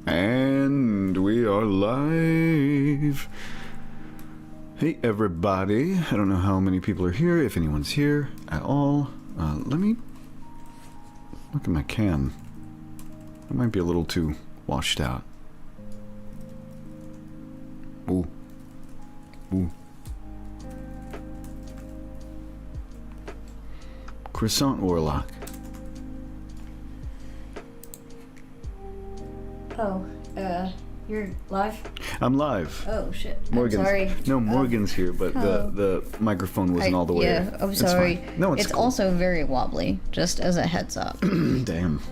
And we are live. Hey everybody, I don't know how many people are here, if anyone's here at all. Let me look at my cam. It might be a little too washed out. Ooh. Ooh. Croissant Warlock. Oh, you're live? I'm live. Oh, shit. Morgan's, I'm sorry. No, Morgan's here, but the microphone wasn't all the way. Yeah, I'm sorry. Fine. No, it's cool. Also very wobbly, just as a heads up. Damn.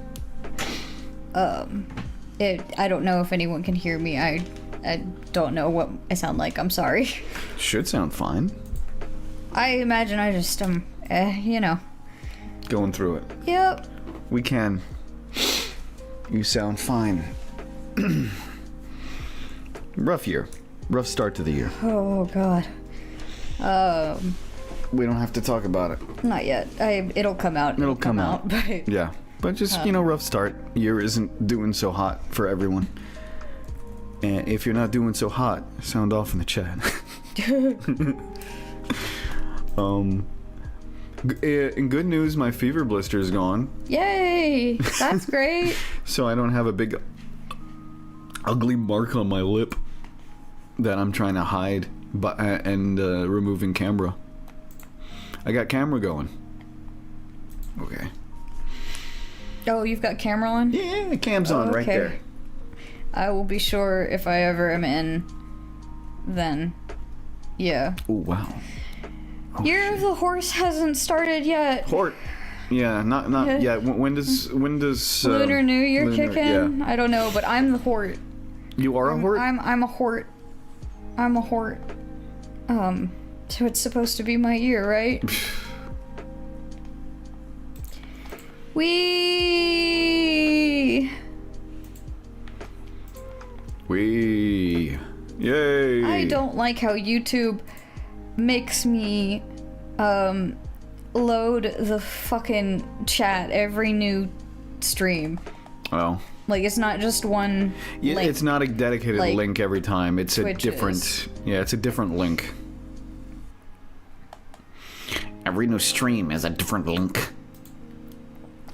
I don't know if anyone can hear me. I don't know what I sound like. I'm sorry. Should sound fine. I imagine I just, you know. Going through it. Yep. We can. You sound fine. Rough year. Rough start to the year. Oh, God. We don't have to talk about it. Not yet. It'll come out. It'll come out. But yeah. But just, you know, rough start. Year isn't doing so hot for everyone. And if you're not doing so hot, sound off in the chat. In good news, my fever blister is gone. Yay! That's great. So I don't have a big ugly mark on my lip that I'm trying to hide and removing camera. I got camera going. Okay. Oh, you've got camera on? Yeah, the cam's on right there. I will be sure if I ever am in, then, yeah. Oh, wow. Oh, Year of the Horse hasn't started yet. Hort. Yeah, not yet. When does Lunar New Year kick in? Yeah. I don't know, but I'm the Hort. You are a Hort? I'm a Hort. I'm a Hort. So it's supposed to be my year, right? Wee. Yay. I don't like how YouTube makes me load the fucking chat every new stream. Oh. Like, it's not just one link. It's not a dedicated link every time. It's Twitch a different... is. Yeah, it's a different link. Every new stream is a different link.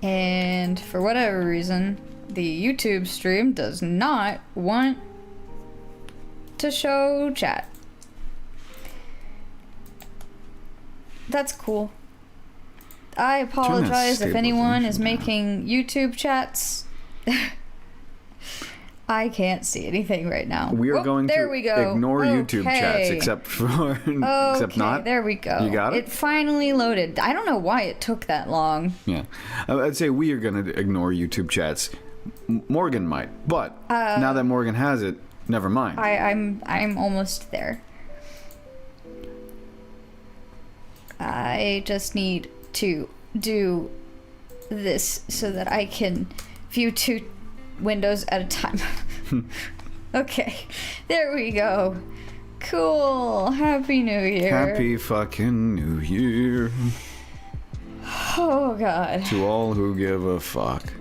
And for whatever reason, the YouTube stream does not want to show chat. That's cool. I apologize if anyone is making YouTube chats. I can't see anything right now. We are going to ignore YouTube chats except not. There we go. You got it? It finally loaded. I don't know why it took that long. Yeah. I'd say we are going to ignore YouTube chats. Morgan might, but now that Morgan has it, never mind. I'm almost there. I just need to do this so that I can view 2 windows at a time. Okay, there we go. Cool. Happy New Year. Happy fucking New Year. Oh, God. To all who give a fuck.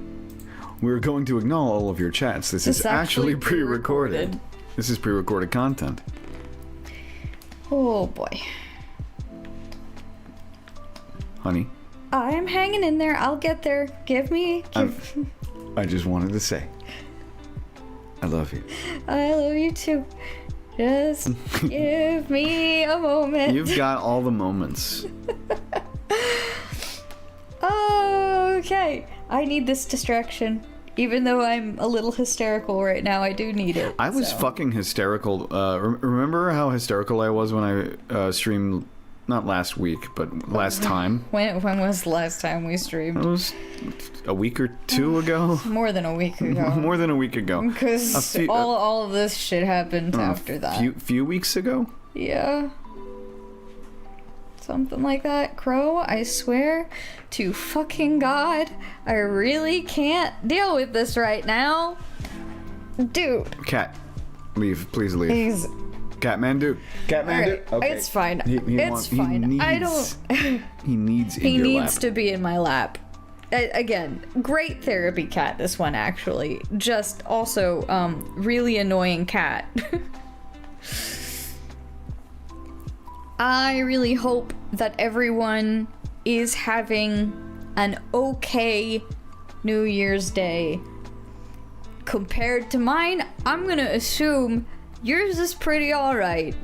We're going to ignore all of your chats. This is actually pre-recorded. This is pre-recorded content. Oh, boy. Honey. I'm hanging in there. I'll get there. I just wanted to say, I love you. I love you too. Just give me a moment. You've got all the moments. Okay. I need this distraction. Even though I'm a little hysterical right now, I do need it. I was fucking hysterical. Remember how hysterical I was when I streamed, not last week, but last time? When was the last time we streamed? It was a week or 2 ago. More than a week ago. More than a week ago. Because all of this shit happened after that. Few weeks ago? Yeah. Something like that. Crow, I swear to fucking God, I really can't deal with this right now. Dude. Cat, leave. Please leave. He's... Catmandu. Catmandu. Alright, Okay. it's fine. He It's fine. Needs, I don't... he needs in He your needs lap. to be in my lap. Again, great therapy cat, this one, actually. Just also, really annoying cat. I really hope that everyone is having an okay New Year's Day. Compared to mine, I'm gonna assume yours is pretty alright.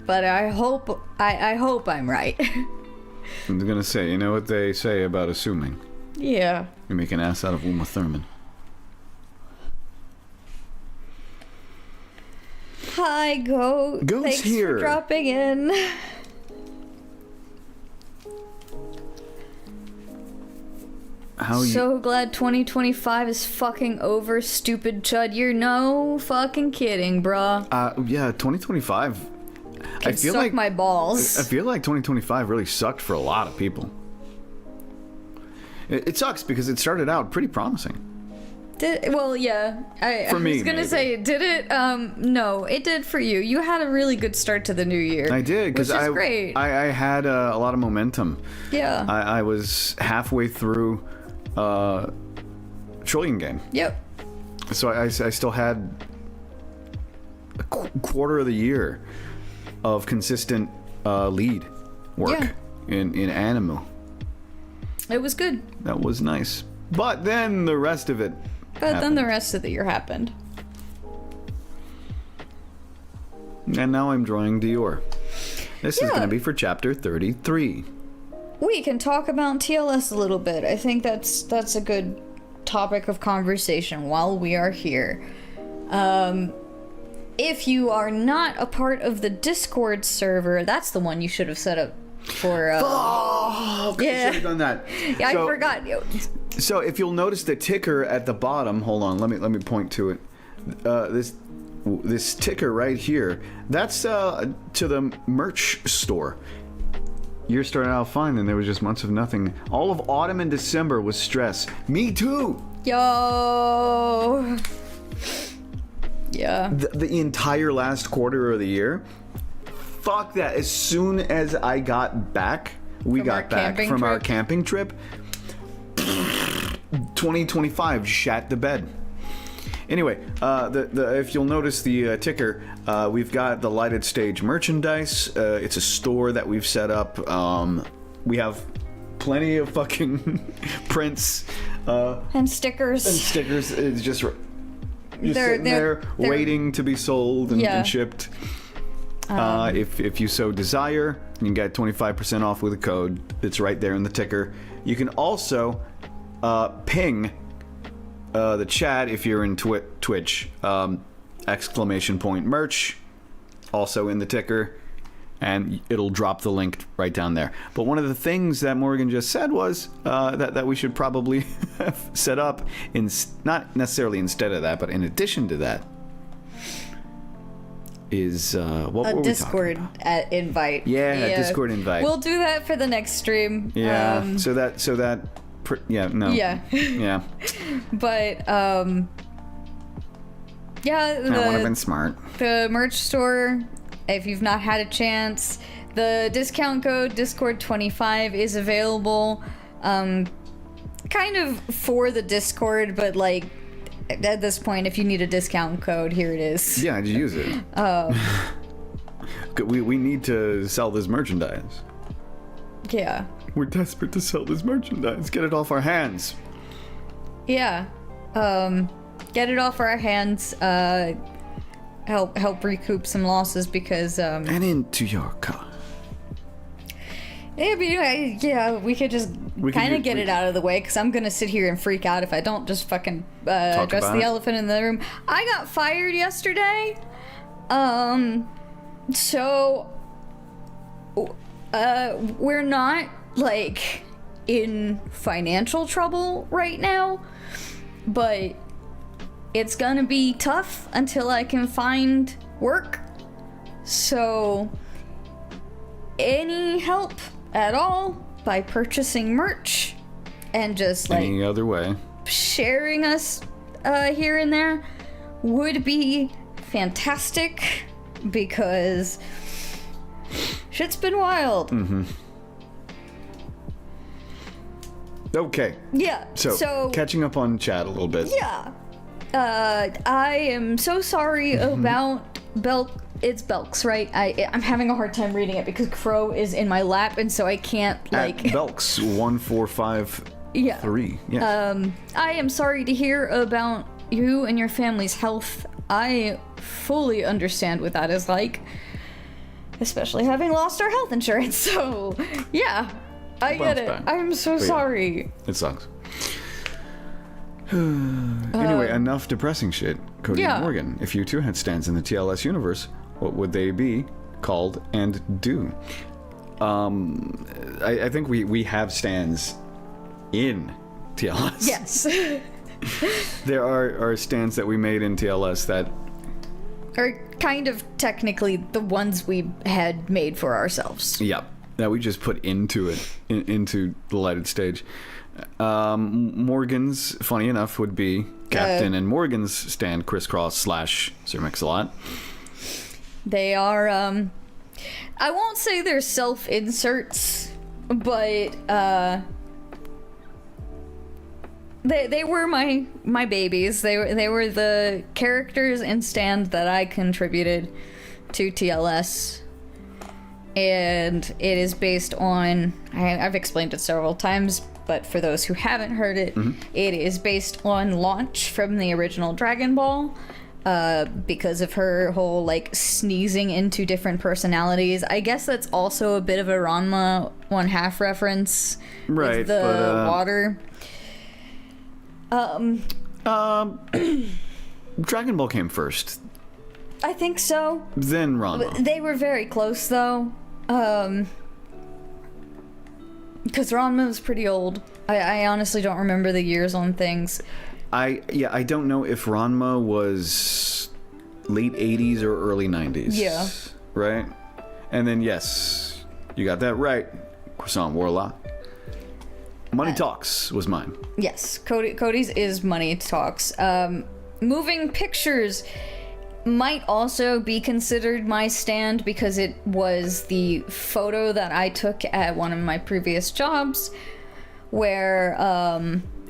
But I hope I'm right. I'm gonna say, you know what they say about assuming? Yeah. You make an ass out of Uma Thurman. Hi, Goat. Goat's Thanks here. for dropping in. How you? So glad 2025 is fucking over, stupid chud. You're no fucking kidding, bruh. Yeah, 2025. I Can feel suck like my balls. I feel like 2025 really sucked for a lot of people. It sucks because it started out pretty promising. Well, yeah. For me, I was gonna maybe. say, did it? No, it did for you. You had a really good start to the new year. I did because which is great. I had a lot of momentum. Yeah. I was halfway through Trillion Game, Yep. so I still had a quarter of the year of consistent lead work Yeah. in Animu. It was good. That was nice. But then the rest of it But then happened. the rest of the year happened. And now I'm drawing Dior. This is Yeah. going to be for chapter 33. We can talk about TLS a little bit. I think that's a good topic of conversation while we are here. If you are not a part of the Discord server, that's the one you should have set up for. Oh, I Yeah. should have done that. Yeah, So- I forgot. So if you'll notice the ticker at the bottom, hold on, let me point to it. This ticker right here, that's to the merch store. Year started out fine, and there was just months of nothing. All of autumn and December was stress. Me too. Yo. Yeah. The entire last quarter of the year. Fuck that. As soon as I got back, we From our got back camping from our trip? camping trip. 2025 shat the bed. Anyway, if you'll notice the ticker, we've got the Lighted Stage merchandise. It's a store that we've set up. We have plenty of fucking prints And stickers. and stickers. It's just They're- sitting there they're- waiting to be sold and, Yeah. and shipped. If you so desire, you can get 25% off with a code. It's right there in the ticker. You can also ping the chat if you're in Twitch. Exclamation point merch, also in the ticker, and it'll drop the link right down there. But one of the things that Morgan just said was that we should probably have set up, not necessarily instead of that, but in addition to that, is what A were we Discord talking about? invite. Yeah, a Discord invite. We'll do that for the next stream. Yeah. No. Yeah. Yeah. But yeah, I would have been smart. the merch store, if you've not had a chance, the discount code Discord25 is available kind of for the Discord, but like at this point, if you need a discount code, here it is. Yeah, just use it. We need to sell this merchandise. Yeah. We're desperate to sell this merchandise. Get it off our hands. Yeah. Get it off our hands. Help recoup some losses because And into your car. yeah, we could just kind of get we- it out of the way because I'm gonna sit here and freak out if I don't just fucking address about the it? elephant in the room. I got fired yesterday. So we're not like in financial trouble right now, but it's gonna be tough until I can find work. So, any help at all by purchasing merch and just like Any other way. sharing us here and there would be fantastic, because shit's been wild. Okay. Yeah. So, catching up on chat a little bit. Yeah. I am so sorry about it's Belks, right? I'm having a hard time reading it because Crow is in my lap, and so I can't like. At Belks 1453. Yeah. Yes. I am sorry to hear about you and your family's health. I fully understand what that is like, especially having lost our health insurance. So, yeah, I get it. back. I'm so sorry. It sucks. Anyway, enough depressing shit. Cody Yeah. and Morgan, if you two had stands in the TLS universe, what would they be called and do? I think we have stands in TLS. Yes. There are stands that we made in TLS that... Or kind of technically the ones we had made for ourselves. Yep. That we just put into it, into the lighted stage. Morgan's, funny enough, would be Captain and Morgan's stand crisscross / Sir Mix-a-Lot. They are, I won't say they're self-inserts, but, They were my babies. They were the characters and stand that I contributed to TLS, and it is based on. I've explained it several times, but for those who haven't heard it, it is based on Launch from the original Dragon Ball. Because of her whole like sneezing into different personalities. I guess that's also a bit of a Ranma 1/2 reference, Right, with the water. Dragon Ball came first, I think so. then Ranma. They were very close, though. Because Ranma was pretty old. I honestly don't remember the years on things. I don't know if Ranma was late 80s or early 90s. Yeah. Right? And then, yes, you got that right. Croissant Warlock. Money Talks was mine. Yes, Cody's is Money Talks. Moving Pictures might also be considered my stand because it was the photo that I took at one of my previous jobs where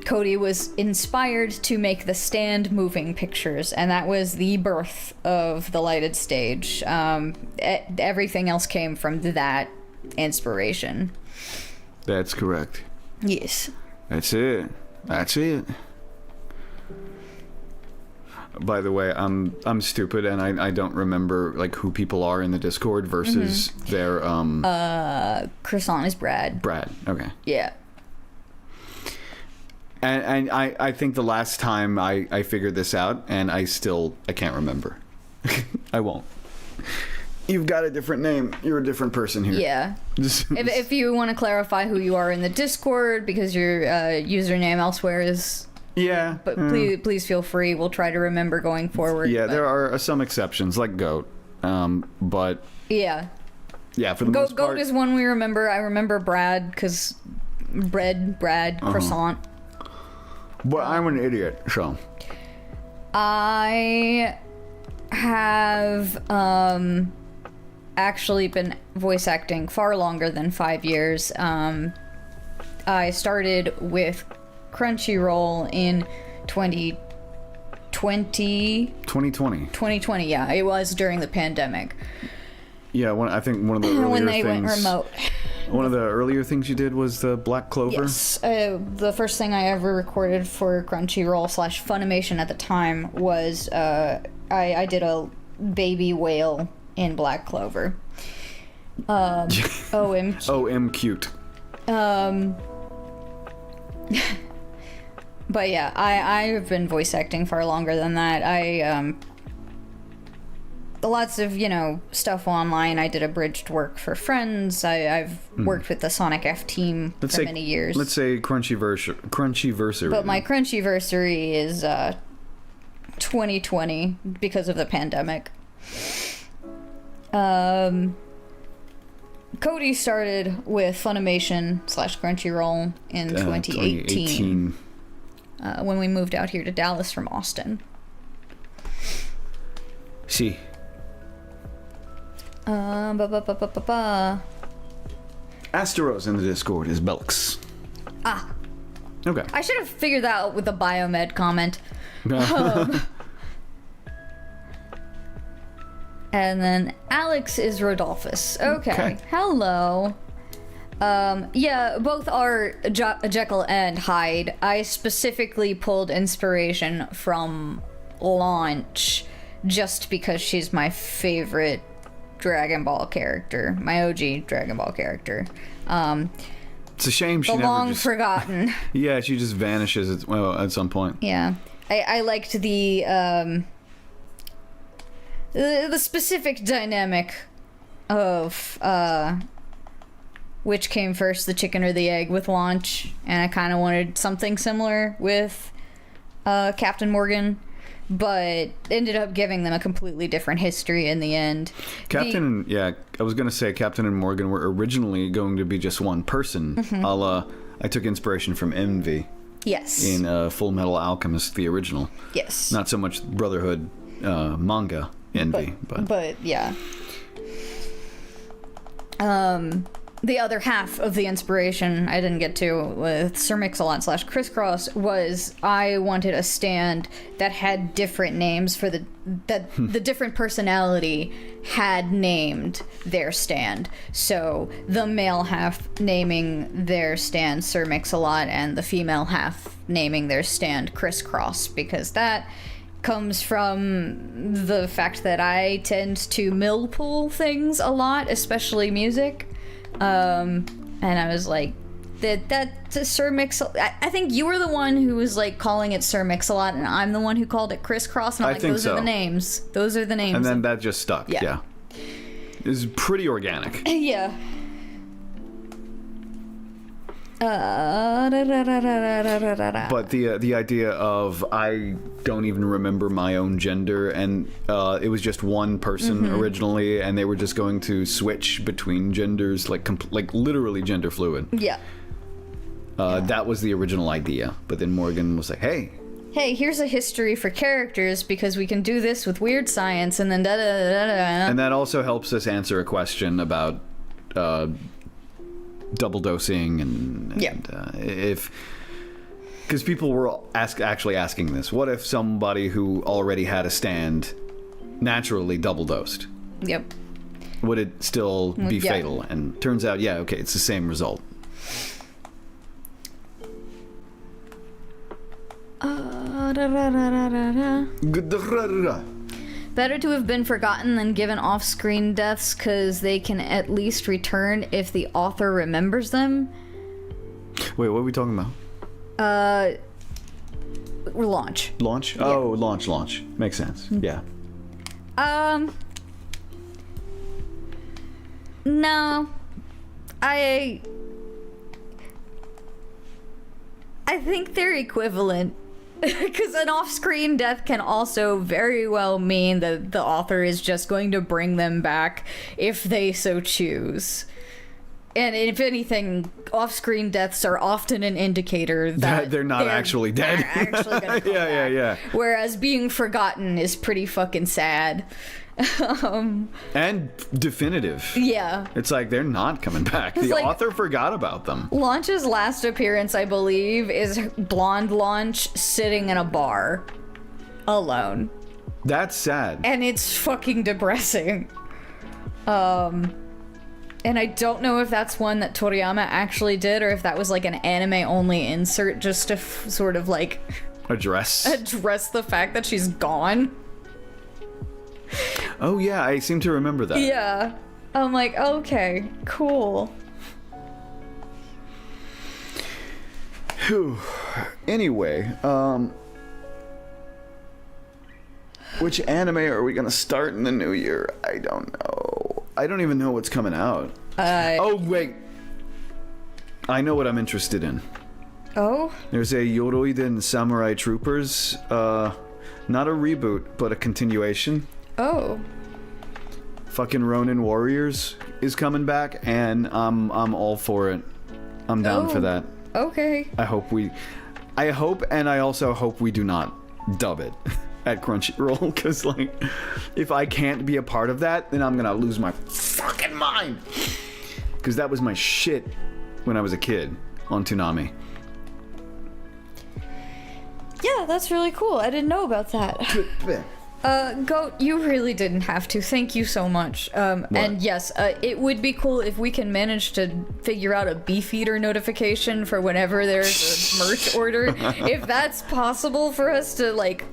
Cody was inspired to make the stand Moving Pictures, and that was the birth of the lighted stage. Everything else came from that inspiration. That's correct. Yes. That's it. By the way, I'm stupid and I don't remember like who people are in the Discord versus their Croissant is Brad. Brad. Okay. Yeah. And I think the last time I figured this out, and I can't remember. I won't. You've got a different name. You're a different person here. Yeah. If you want to clarify who you are in the Discord, because your username elsewhere is... Yeah. But please feel free. We'll try to remember going forward. Yeah, there are some exceptions, like Goat. But... Yeah. Yeah, for the most part... Goat is one we remember. I remember Brad, because... Brad, Croissant. But I'm an idiot, so... I have, actually been voice acting far longer than 5 years. I started with Crunchyroll in 2020. 2020. Yeah, it was during the pandemic. Yeah, I think one of the earlier when they things, went remote. One of the earlier things you did was the Black Clover. Yes, the first thing I ever recorded for Crunchyroll / Funimation at the time was I did a baby whale in Black Clover. OM. OM cute. But yeah, I've been voice acting far longer than that. Lots of, stuff online. I did abridged work for friends. I've worked with the Sonic F team for many years. Let's say Crunchyversary. But my Crunchyversary is 2020 because of the pandemic. Cody started with Funimation / Crunchyroll in 2018. When we moved out here to Dallas from Austin. See. Asteros in the Discord is Belix. Ah. Okay. I should have figured that out with the biomed comment. And then Alex is Rodolphus. Okay. Hello. Yeah, both are Jekyll and Hyde. I specifically pulled inspiration from Launch just because she's my favorite Dragon Ball character. My OG Dragon Ball character. It's a shame she the never long just... forgotten. Yeah, she just vanishes at some point. Yeah. I liked the specific dynamic of which came first, the chicken or the egg with Launch, and I kind of wanted something similar with Captain Morgan, but ended up giving them a completely different history in the end. I was going to say Captain and Morgan were originally going to be just one person. I took inspiration from Envy. Yes. In Full Metal Alchemist, the original. Yes. Not so much Brotherhood manga Envy, but yeah. The other half of the inspiration I didn't get to with Sir Mix-a-Lot / Crisscross was I wanted a stand that had different names for the different personality had named their stand. So the male half naming their stand Sir Mix-a-Lot and the female half naming their stand Crisscross, because that comes from the fact that I tend to mill pull things a lot, especially music. And I was like, that Sir Mix-a-Lot. I think you were the one who was like calling it Sir Mix-a-Lot, and I'm the one who called it Crisscross. And I'm like, those are the names. Those are the names. And then that just stuck. Yeah. It was pretty organic. Yeah. But the idea of I don't even remember my own gender, and it was just one person originally, and they were just going to switch between genders, like literally gender fluid. Yeah. That was the original idea, but then Morgan was like, hey, here's a history for characters because we can do this with weird science, and then da-da-da-da-da. And that also helps us answer a question about double dosing and if, because people were actually asking this, what if somebody who already had a stand naturally double dosed? Yep. Would it still be fatal? And turns out, it's the same result. Better to have been forgotten than given off-screen deaths, because they can at least return if the author remembers them. Wait, what are we talking about? Launch. Launch? Yeah. Oh, launch. Makes sense. Yeah. No. I think they're equivalent. Because an off-screen death can also very well mean that the author is just going to bring them back if they so choose. And if anything, off-screen deaths are often an indicator that they're not actually dead. Actually gonna come back. Yeah. Whereas being forgotten is pretty fucking sad. And definitive. Yeah. It's like they're not coming back. The author forgot about them. Launch's last appearance, I believe, is Blonde Launch sitting in a bar alone. That's sad. And it's fucking depressing. And I don't know if that's one that Toriyama actually did, or if that was like an anime-only insert just to sort of like address the fact that she's gone. Oh yeah, I seem to remember that. Yeah. I'm like, okay, cool. Whew. Anyway, which anime are we gonna start in the new year? I don't know. I don't even know what's coming out. Oh wait, I know what I'm interested in. Oh? There's a Yoroiden Samurai Troopers, not a reboot, but a continuation. Oh. fucking Ronin Warriors is coming back, and I'm all for it. I'm down for that. Okay. I hope and I also hope we do not dub it at Crunchyroll, because like, if I can't be a part of that, then I'm gonna lose my fucking mind. Because that was my shit when I was a kid on Toonami. Yeah, that's really cool. I didn't know about that. Goat, you really didn't have to. Thank you so much. And yes, it would be cool if we can manage to figure out a Beefeater notification for whenever there's a merch order. If that's possible for us to, like,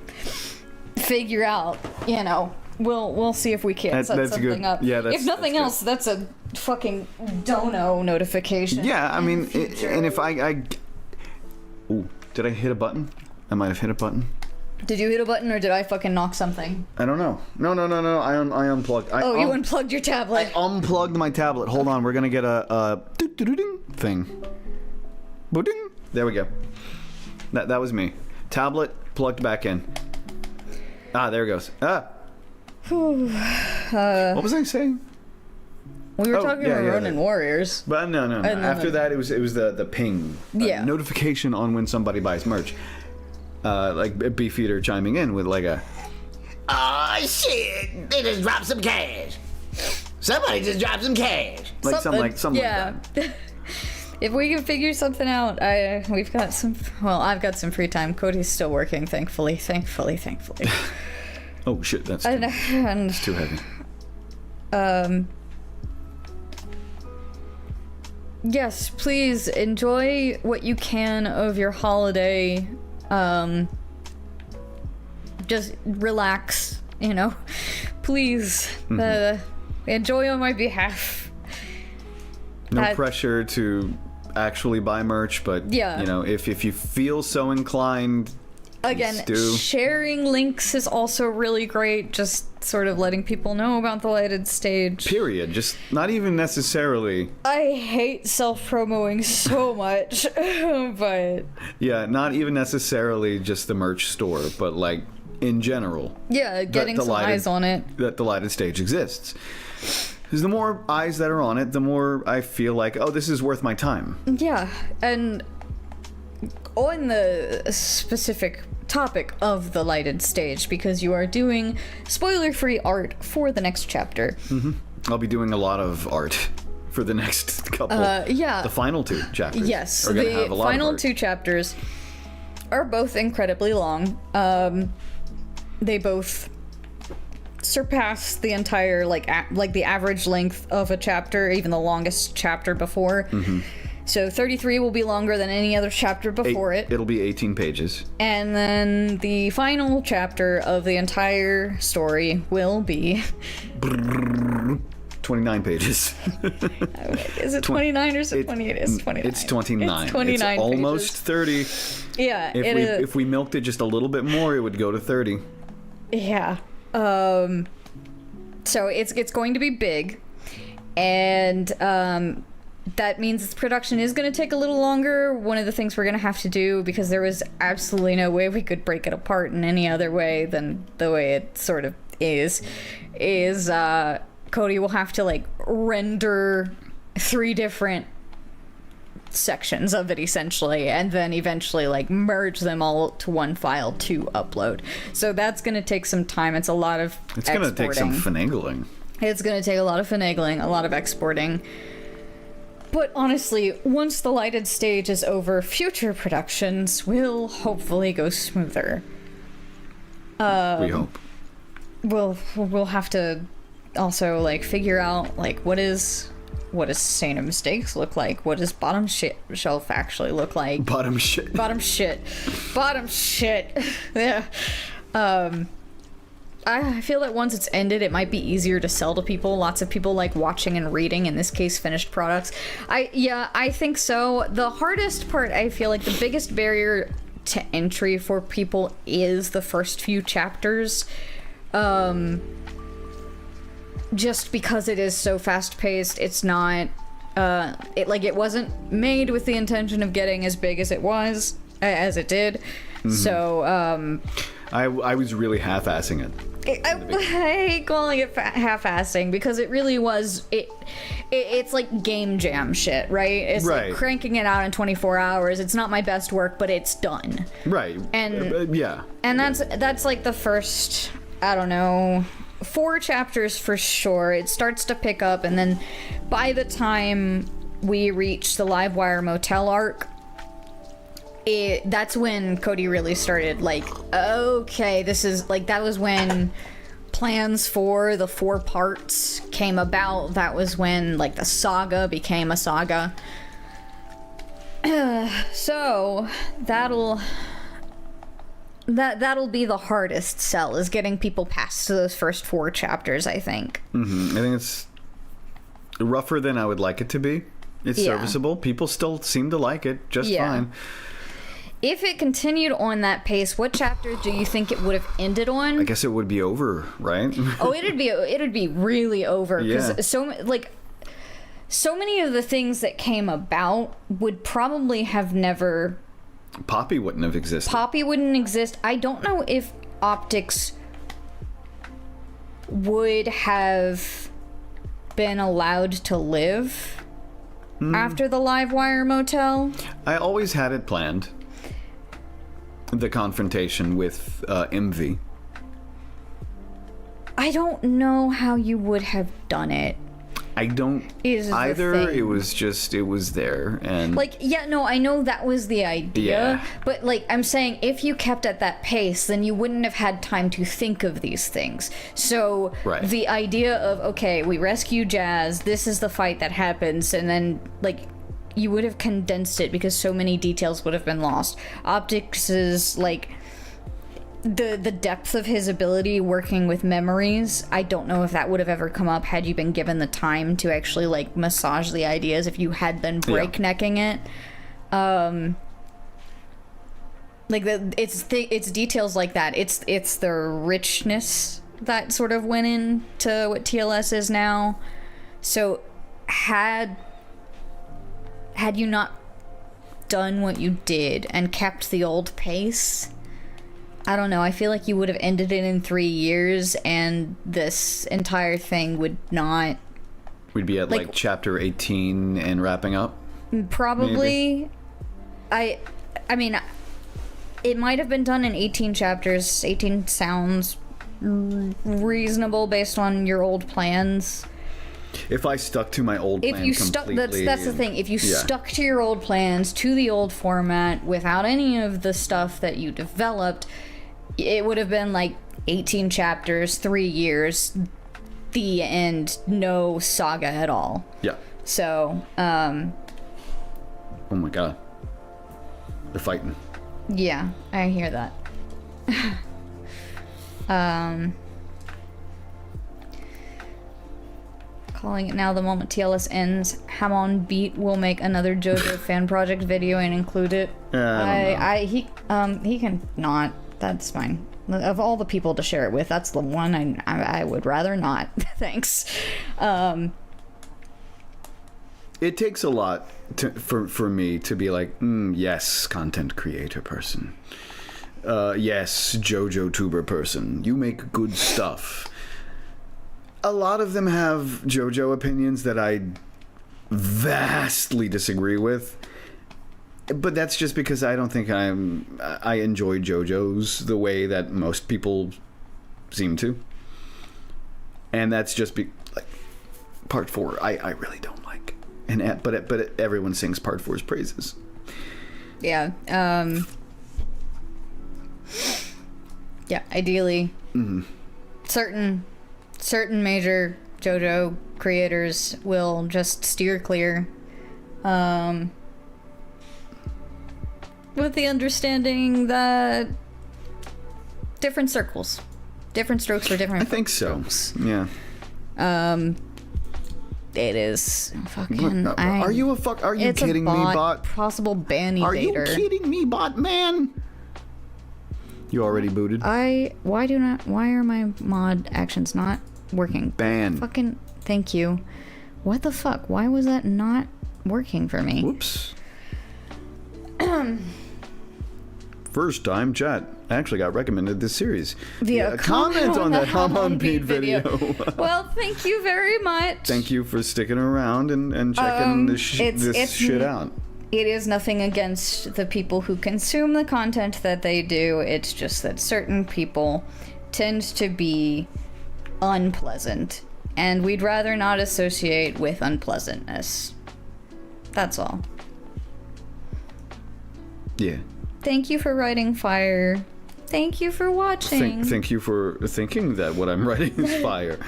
figure out, you know, we'll see if we can set something good. Up. Yeah, if nothing else, that's a fucking dono notification. Yeah, I mean, and if I... Ooh, did I hit a button? I might have hit a button. Did you hit a button or did I fucking knock something? I don't know. No. I unplugged. You unplugged your tablet. I unplugged my tablet. Hold on. We're gonna get a thing. Booding. There we go. That was me. Tablet plugged back in. Ah, there it goes. Ah. What was I saying? We were talking about Ronin Warriors. But no. After that, it was the ping. Notification on when somebody buys merch. Like Beefeater chiming in with like a, oh shit, they just dropped some cash. Somebody just dropped some cash. Like something like that. If we can figure something out, we've got some. Well, I've got some free time. Cody's still working, thankfully. Oh shit, that's too heavy. Yes, please enjoy what you can of your holiday. Just relax, you know. Please, enjoy on my behalf. No pressure to actually buy merch, but you know, if you feel so inclined, again, sharing links is also really great. Just sort of letting people know about the lighted stage. Period. Just not even necessarily. I hate self-promoting so much, but yeah, not even necessarily just the merch store, but like in general. Yeah, getting some eyes on it. That the lighted stage exists. Because the more eyes that are on it, the more I feel like, oh, this is worth my time. Yeah, and on the specific topic of the lighted stage, because you are doing spoiler-free art for the next chapter. I'll be doing a lot of art for the next couple. The final two chapters. Yes, the final two chapters are both incredibly long. They both surpass the entire like the average length of a chapter, even the longest chapter before. So 33 will be longer than any other chapter before it. It'll be 18 pages. And then the final chapter of the entire story will be 29 pages. Is it 29 or is it 28? It's 29. It's 29. It's 29 It's almost 30. Yeah. If we milked it just a little bit more, it would go to 30. Yeah. So it's going to be big. And that means its production is going to take a little longer. One of the things we're going to have to do, because there was absolutely no way we could break it apart in any other way than the way it sort of is Cody will have to like render 3 different sections of it essentially, and then eventually like merge them all to one file to upload. So that's going to take some time. It's a lot of It's going to take some finagling. It's going to take a lot of finagling, a lot of exporting. But honestly, once the lighted stage is over, future productions will hopefully go smoother. We hope. We'll have to also like figure out like what does Saint of Mistakes look like? What does Bottom Shelf actually look like? Bottom shit. Yeah. I feel that once it's ended, it might be easier to sell to people. Lots of people like watching and reading, in this case, finished products. I think so. The hardest part, I feel like the biggest barrier to entry for people is the first few chapters. Just because it is so fast-paced, it's not... it wasn't made with the intention of getting as big as it was, as it did. So, I was really half-assing it. I hate calling it half-assing because it really was it's like game jam shit, right? It's like cranking it out in 24 hours. It's not my best work, but it's done. Right. And yeah. And that's like the first, I don't know, 4 chapters for sure. It starts to pick up, and then by the time we reach the Livewire Motel arc, that's when Cody really started like, okay, this is like, that was when plans for the 4 parts came about. That was when like the saga became a saga. So that'll be the hardest sell, is getting people past those first 4 chapters, I think. I think it's rougher than I would like it to be. It's serviceable. People still seem to like it just fine. If it continued on that pace, what chapter do you think it would have ended on? I guess it would be over, right? Oh, it'd be really over, because so many of the things that came about would probably have never. Poppy wouldn't have existed. Poppy wouldn't exist. I don't know if Optics would have been allowed to live after the Livewire Motel. I always had it planned. The confrontation with MV. I don't know how you would have done it. I don't either. It was there, and like, yeah, no, I know that was the idea, but like, I'm saying, if you kept at that pace, then you wouldn't have had time to think of these things. So the idea of, okay, we rescue Jazz, this is the fight that happens, and then like, you would have condensed it because so many details would have been lost. Optics is like the depth of his ability working with memories. I don't know if that would have ever come up had you been given the time to actually like massage the ideas, if you had been breaknecking it. Like it's details like that. It's the richness that sort of went into what TLS is now. So had you not done what you did and kept the old pace, I don't know, I feel like you would have ended it in 3 years, and this entire thing would not... We'd be at like chapter 18 and wrapping up? Probably. Maybe. I mean, it might have been done in 18 chapters. 18 sounds reasonable based on your old plans. If I stuck to my old plan completely... That's the thing. If you stuck to your old plans, to the old format, without any of the stuff that you developed, it would have been like 18 chapters, 3 years, the end, no saga at all. Yeah. So, oh my god. They're fighting. Yeah, I hear that. Calling it now. The moment TLS ends, Hamon Beat will make another Jojo fan project video and include it. He can not. That's fine. Of all the people to share it with, that's the one I would rather not. Thanks. It takes a lot for me to be like, yes, content creator person. Yes, Jojo tuber person. You make good stuff. A lot of them have Jojo opinions that I vastly disagree with. But that's just because I don't think I enjoy JoJo's the way that most people seem to. And that's just like part 4 I really don't like. But everyone sings part 4's praises. Yeah. Yeah, ideally. Certain major JoJo creators will just steer clear. With the understanding that different circles, different strokes for different. I think so. Yeah. It is fucking. Are you kidding me, bot? Possible ban evader. Are you kidding me, bot man? You already booted? Why are my mod actions not working? Ban. Fucking thank you. What the fuck? Why was that not working for me? Whoops. first time chat actually got recommended this series. Via Comment on that Hum on Beat video. Well, thank you very much. Thank you for sticking around and checking this shit out. It is nothing against the people who consume the content that they do. It's just that certain people tend to be unpleasant, and we'd rather not associate with unpleasantness. That's all. Yeah. Thank you for writing fire. Thank you for watching. Thank you for thinking that what I'm writing is fire.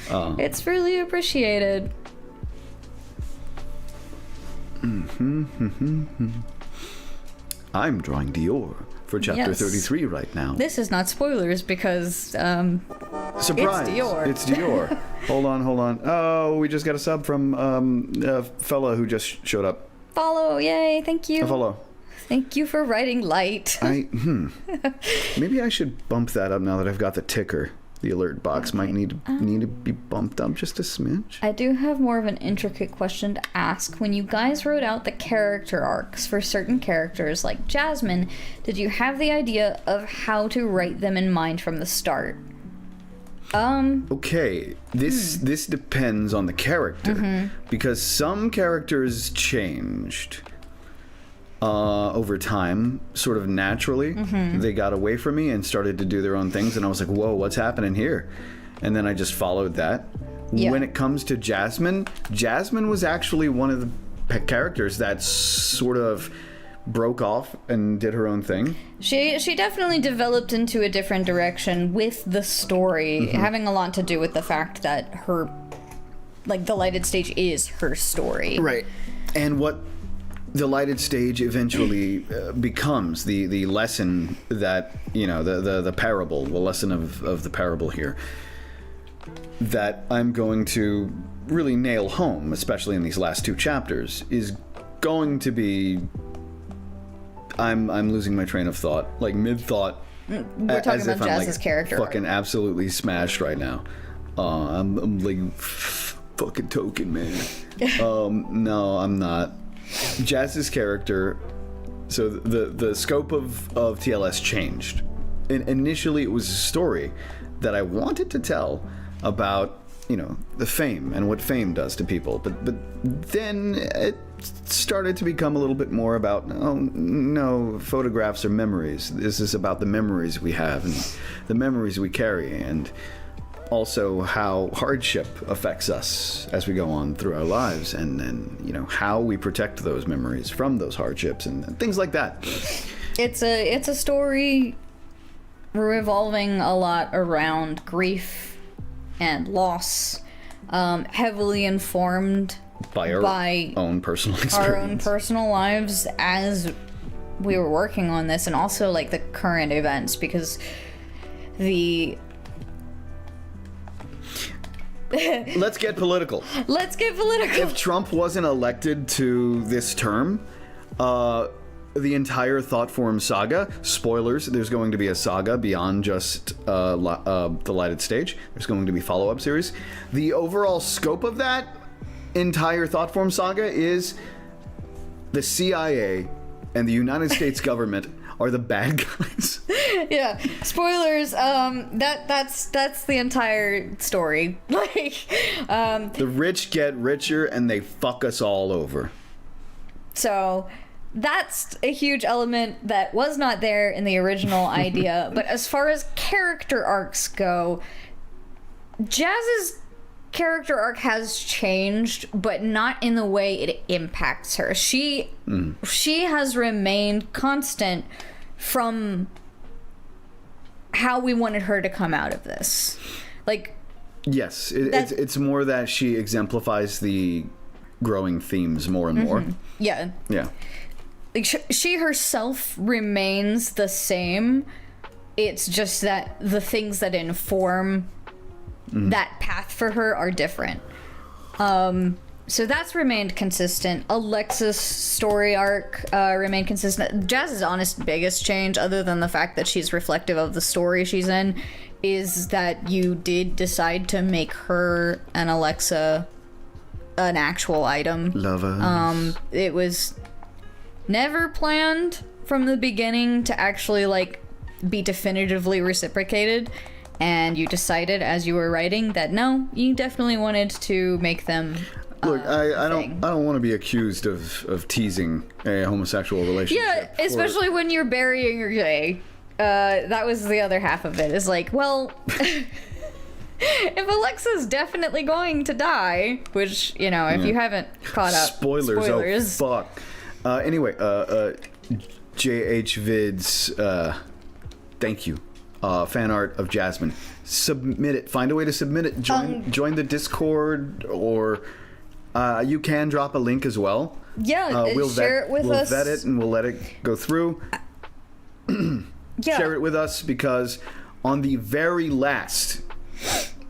It's really appreciated. I'm drawing Dior for chapter Yes. 33 right now. This is not spoilers because Surprise! It's Dior. It's Dior. Hold on. Oh, we just got a sub from a fella who just showed up. follow. Yay! Thank you. A follow. Thank you for writing light. Maybe I should bump that up now that I've got the ticker. The alert box might need to be bumped up just a smidge. I do have more of an intricate question to ask. When you guys wrote out the character arcs for certain characters like Jasmine, did you have the idea of how to write them in mind from the start? Okay, this depends on the character because some characters changed over time, sort of naturally. They got away from me and started to do their own things, and I was like, whoa, what's happening here? And then I just followed that. Yeah. When it comes to Jasmine was actually one of the characters that sort of broke off and did her own thing. She definitely developed into a different direction with the story, having a lot to do with the fact that her, like, the lighted stage is her story. Right. And what the lighted stage eventually becomes, the lesson that, the parable, the lesson of the parable here, that I'm going to really nail home, especially in these last two chapters, is going to be... I'm losing my train of thought, like mid-thought. We're talking about Jazz's character. Fucking absolutely smashed right now. I'm like fucking token, man. No, I'm not. Jazz's character, so the scope of TLS changed. Initially, it was a story that I wanted to tell about, the fame and what fame does to people. But then it started to become a little bit more about, oh, no, photographs are memories. This is about the memories we have and the memories we carry, and also how hardship affects us as we go on through our lives, and then how we protect those memories from those hardships and things like that. It's a story revolving a lot around grief and loss, heavily informed by our own personal experience, our own personal lives as we were working on this, and also like the current events, because Let's get political. If Trump wasn't elected to this term, the entire Thoughtform saga, spoilers, there's going to be a saga beyond just the lighted stage. There's going to be follow-up series. The overall scope of that entire Thoughtform saga is the CIA and the United States government are the bad guys. Yeah, spoilers. That's the entire story. The rich get richer and they fuck us all over. So that's a huge element that was not there in the original idea. But as far as character arcs go, Jazz's character arc has changed, but not in the way it impacts her. She has remained constant from how we wanted her to come out of this. Like, yes, it's more that she exemplifies the growing themes more and more. Yeah. Like, she herself remains the same. It's just that the things that inform that path for her are different. So that's remained consistent. Alexa's story arc remained consistent. Jazz's honest biggest change, other than the fact that she's reflective of the story she's in, is that you did decide to make her and Alexa an actual item. Lovers. It was never planned from the beginning to actually, like, be definitively reciprocated, and you decided as you were writing that no, you definitely wanted to make them Look, I don't want to be accused of teasing a homosexual relationship. Yeah, especially when you're burying your gay. That was the other half of it. Is like, well, if Alexa's definitely going to die, which, you know, if you haven't caught up, spoilers. Oh, fuck. Anyway, JH Vids, thank you. Fan art of Jasmine. Submit it. Find a way to submit it. Join the Discord, or you can drop a link as well. Yeah, we'll share it with us. We'll vet it and we'll let it go through. Yeah. Share it with us, because on the very last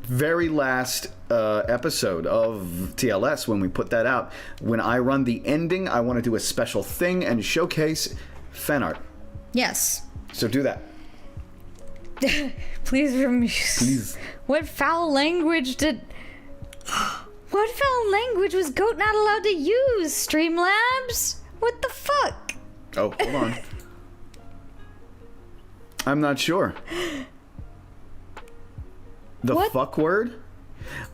episode of TLS, when we put that out, when I run the ending, I want to do a special thing and showcase fan art. Yes. So do that. Please. What foul language was Goat not allowed to use, Streamlabs? What the fuck? Oh, hold on. I'm not sure. The what? Fuck word?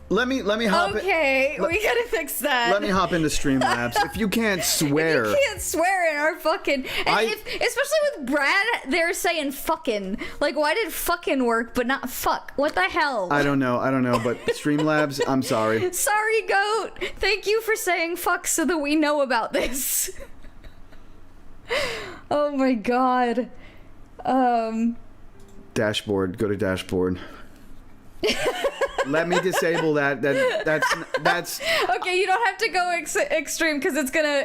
Let me hop Okay, we gotta fix that. Let me hop into Streamlabs. If you can't swear... You can't swear in our fucking... especially with Brad, they're saying fucking. Like, why did fucking work, but not fuck? What the hell? I don't know, but Streamlabs, I'm sorry. Sorry, Goat. Thank you for saying fuck so that we know about this. Oh my god. Dashboard. Go to dashboard. Let me disable that. That's. Okay, you don't have to go extreme because it's gonna.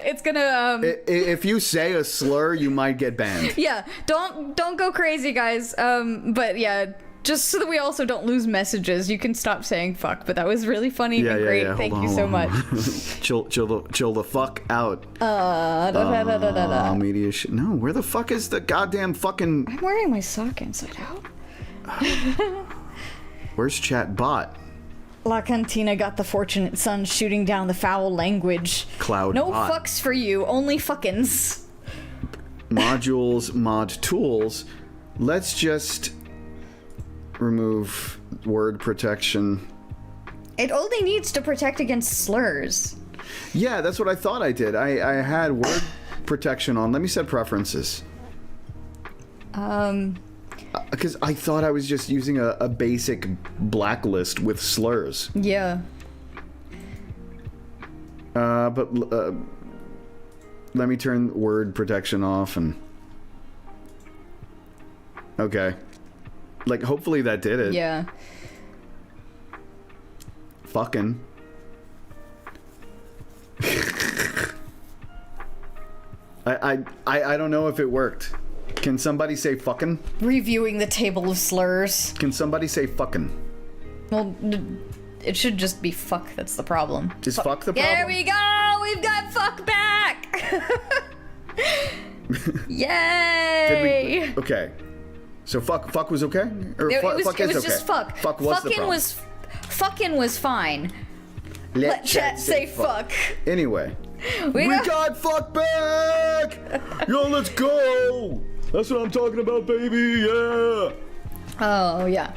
If you say a slur, you might get banned. Yeah, don't go crazy, guys. But yeah, just so that we also don't lose messages, you can stop saying fuck. But that was really funny and great. Yeah. Thank you so much. chill the fuck out. Media shit. No, where the fuck is the goddamn fucking? I'm wearing my sock inside out. Where's chat bot? La Cantina got the fortunate son shooting down the foul language. Cloud no bot. fucks for you, only fuckins. Modules, mod tools. Let's just remove word protection. It only needs to protect against slurs. Yeah, that's what I thought I did. I had word protection on. Let me set preferences. Because I thought I was just using a basic blacklist with slurs. Yeah. But let me turn word protection off and... Okay. Like, hopefully that did it. Yeah. Fucking. I don't know if it worked. Can somebody say fucking? Reviewing the table of slurs. Can somebody say fucking? Well, it should just be fuck that's the problem. Is fuck the problem? There we go! We've got fuck back! Yay! Okay. So fuck was okay? Or It fuck was is okay? just fuck. Fuck was the problem. Fucking was fine. Let chat say fuck. Anyway. We got fuck back! Yo, let's go! That's what I'm talking about, baby, yeah! Oh, yeah.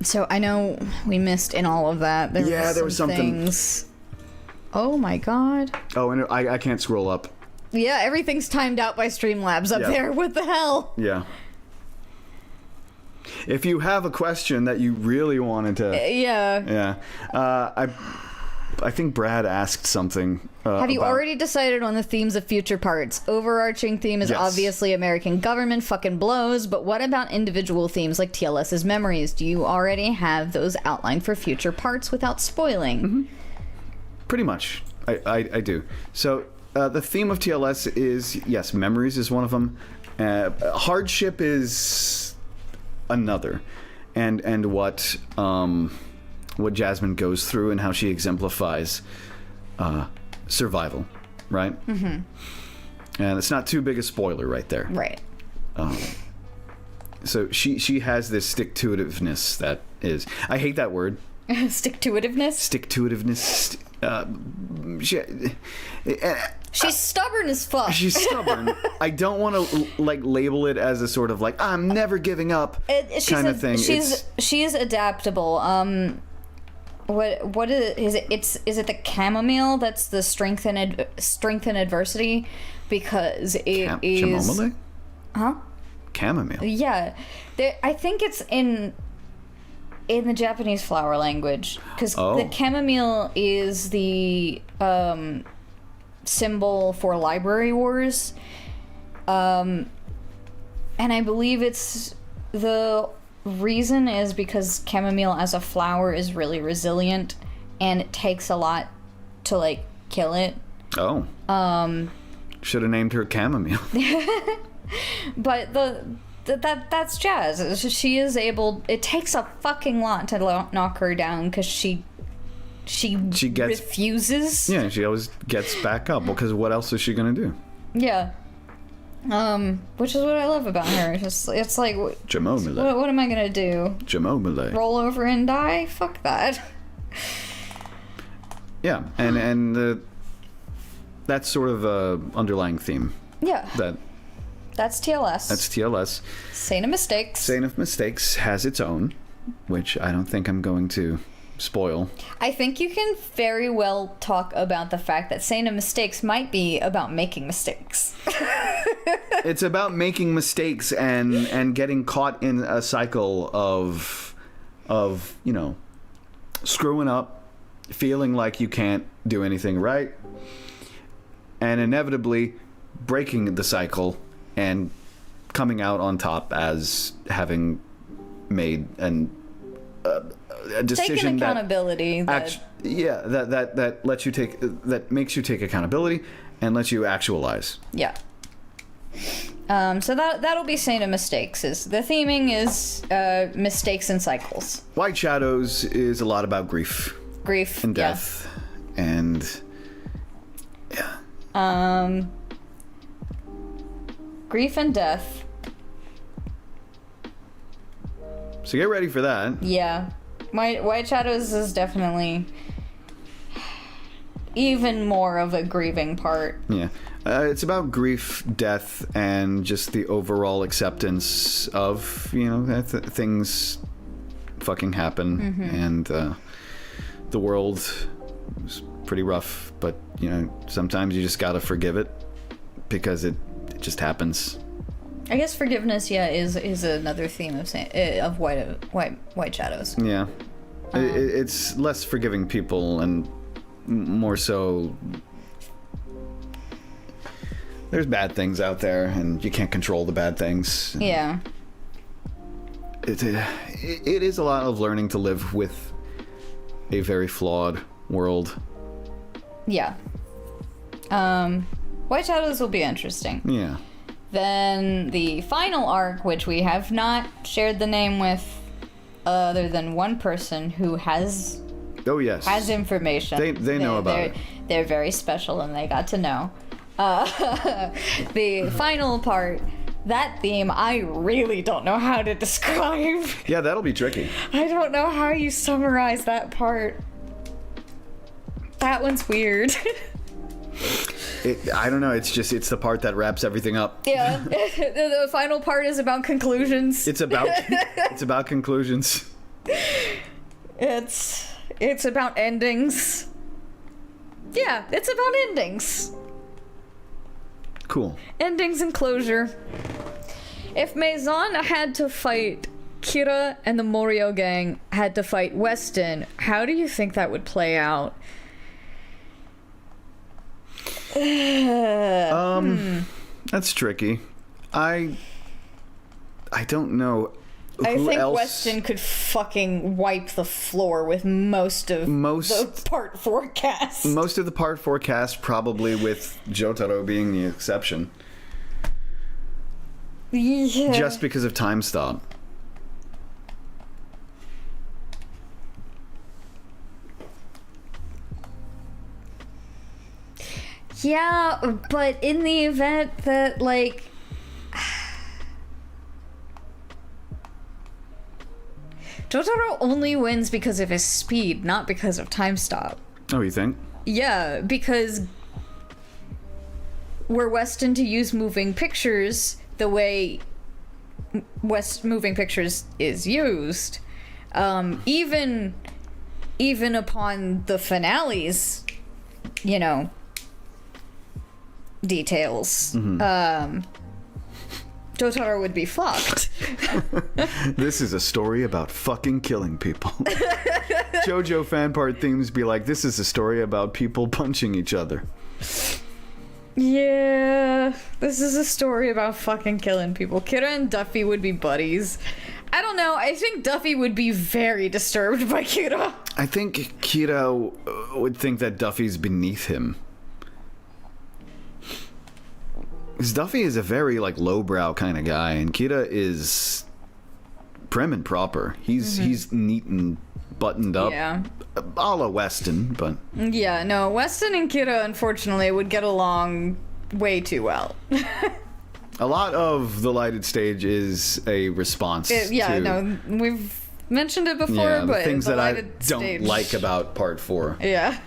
So I know we missed in all of that. There was something. Things. Oh my god. Oh, and I can't scroll up. Yeah, everything's timed out by Streamlabs up there. What the hell? Yeah. If you have a question that you really wanted to... Yeah. I think Brad asked something. Have you already decided on the themes of future parts? Overarching theme is obviously American government fucking blows, but what about individual themes like TLS's memories? Do you already have those outlined for future parts without spoiling? Mm-hmm. Pretty much. I do. So the theme of TLS is, yes, memories is one of them. Hardship is another. And what Jasmine goes through and how she exemplifies survival, right? Mm-hmm. And it's not too big a spoiler right there. Right. So she has this stick-to-itiveness that is... I hate that word. Stick-to-itiveness? Stick-to-itiveness. She's stubborn as fuck. She's stubborn. I don't want to like label it as a sort of like I'm never giving up kind of thing. She's adaptable. What is it? Is it the chamomile that's the strength in adversity? Because it is chamomile? Huh? Chamomile. Yeah, I think it's in the Japanese flower language, because the chamomile is the symbol for library wars, and I believe it's the reason is because chamomile as a flower is really resilient, and it takes a lot to like kill it. Oh. Should have named her chamomile. But that's Jazz. She is able. It takes a fucking lot to knock her down, because she refuses. Yeah, she always gets back up. Because what else is she gonna do? Yeah. Which is what I love about her. It's like, Jamomile. What am I gonna do? Jamomile. Roll over and die? Fuck that. Yeah, and that's sort of a underlying theme. Yeah. That's TLS. That's TLS. Saint of Mistakes. Saint of Mistakes has its own, which I don't think I'm going to spoil. I think you can very well talk about the fact that Saint of Mistakes might be about making mistakes. It's about making mistakes and getting caught in a cycle of screwing up, feeling like you can't do anything right, and inevitably breaking the cycle and coming out on top as having made a decision, taking accountability. that lets you that makes you take accountability and lets you actualize. Yeah. So that'll be Saint of Mistakes. The theming is mistakes and cycles. White Shadows is a lot about grief and death, and grief and death. So get ready for that. Yeah. White Shadows is definitely even more of a grieving part. Yeah. It's about grief, death, and just the overall acceptance of, that things fucking happen. And the world is pretty rough, but, sometimes you just gotta forgive it because it just happens. I guess forgiveness, is another theme of White Shadows. Yeah. It's less forgiving people and more so there's bad things out there and you can't control the bad things. Yeah. It is a lot of learning to live with a very flawed world. Yeah. White Shadows will be interesting. Yeah. Then the final arc, which we have not shared the name with other than one person who has information. They know about it. They're very special and they got to know. The final part, that theme, I really don't know how to describe. Yeah, that'll be tricky. I don't know how you summarize that part. That one's weird. I don't know. It's the part that wraps everything up. Yeah, the final part is about conclusions. It's about conclusions. It's about endings. Yeah, it's about endings. Cool. Endings and closure. If Maison had to fight Kira and the Morio gang had to fight Weston, how do you think that would play out? That's tricky. I don't know. I think Weston could fucking wipe the floor with most of the part 4 cast. Most of the part 4 cast, probably with Jotaro being the exception. Yeah. Just because of time stop. Yeah, but in the event that, like... Jotaro only wins because of his speed, not because of time stop. Oh, you think? Yeah, because were Weston to use moving pictures the way moving pictures is used, even upon the finale's, you know, details, Jotaro would be fucked. This is a story about fucking killing people. Jojo fan part themes be like, this is a story about people punching each other. Yeah, this is a story about fucking killing people. Kira and Duffy would be buddies. I don't know, I think Duffy would be very disturbed by Kira. I think Kira would think that Duffy's beneath him. Because Duffy is a very, like, lowbrow kind of guy, and Kira is prim and proper. He's neat and buttoned up. Yeah. A la Weston, but... Yeah, no, Weston and Kira, unfortunately, would get along way too well. A lot of the lighted stage is a response to... No, we've mentioned it before, yeah, but things the that I lighted don't stage... like about part 4. Yeah.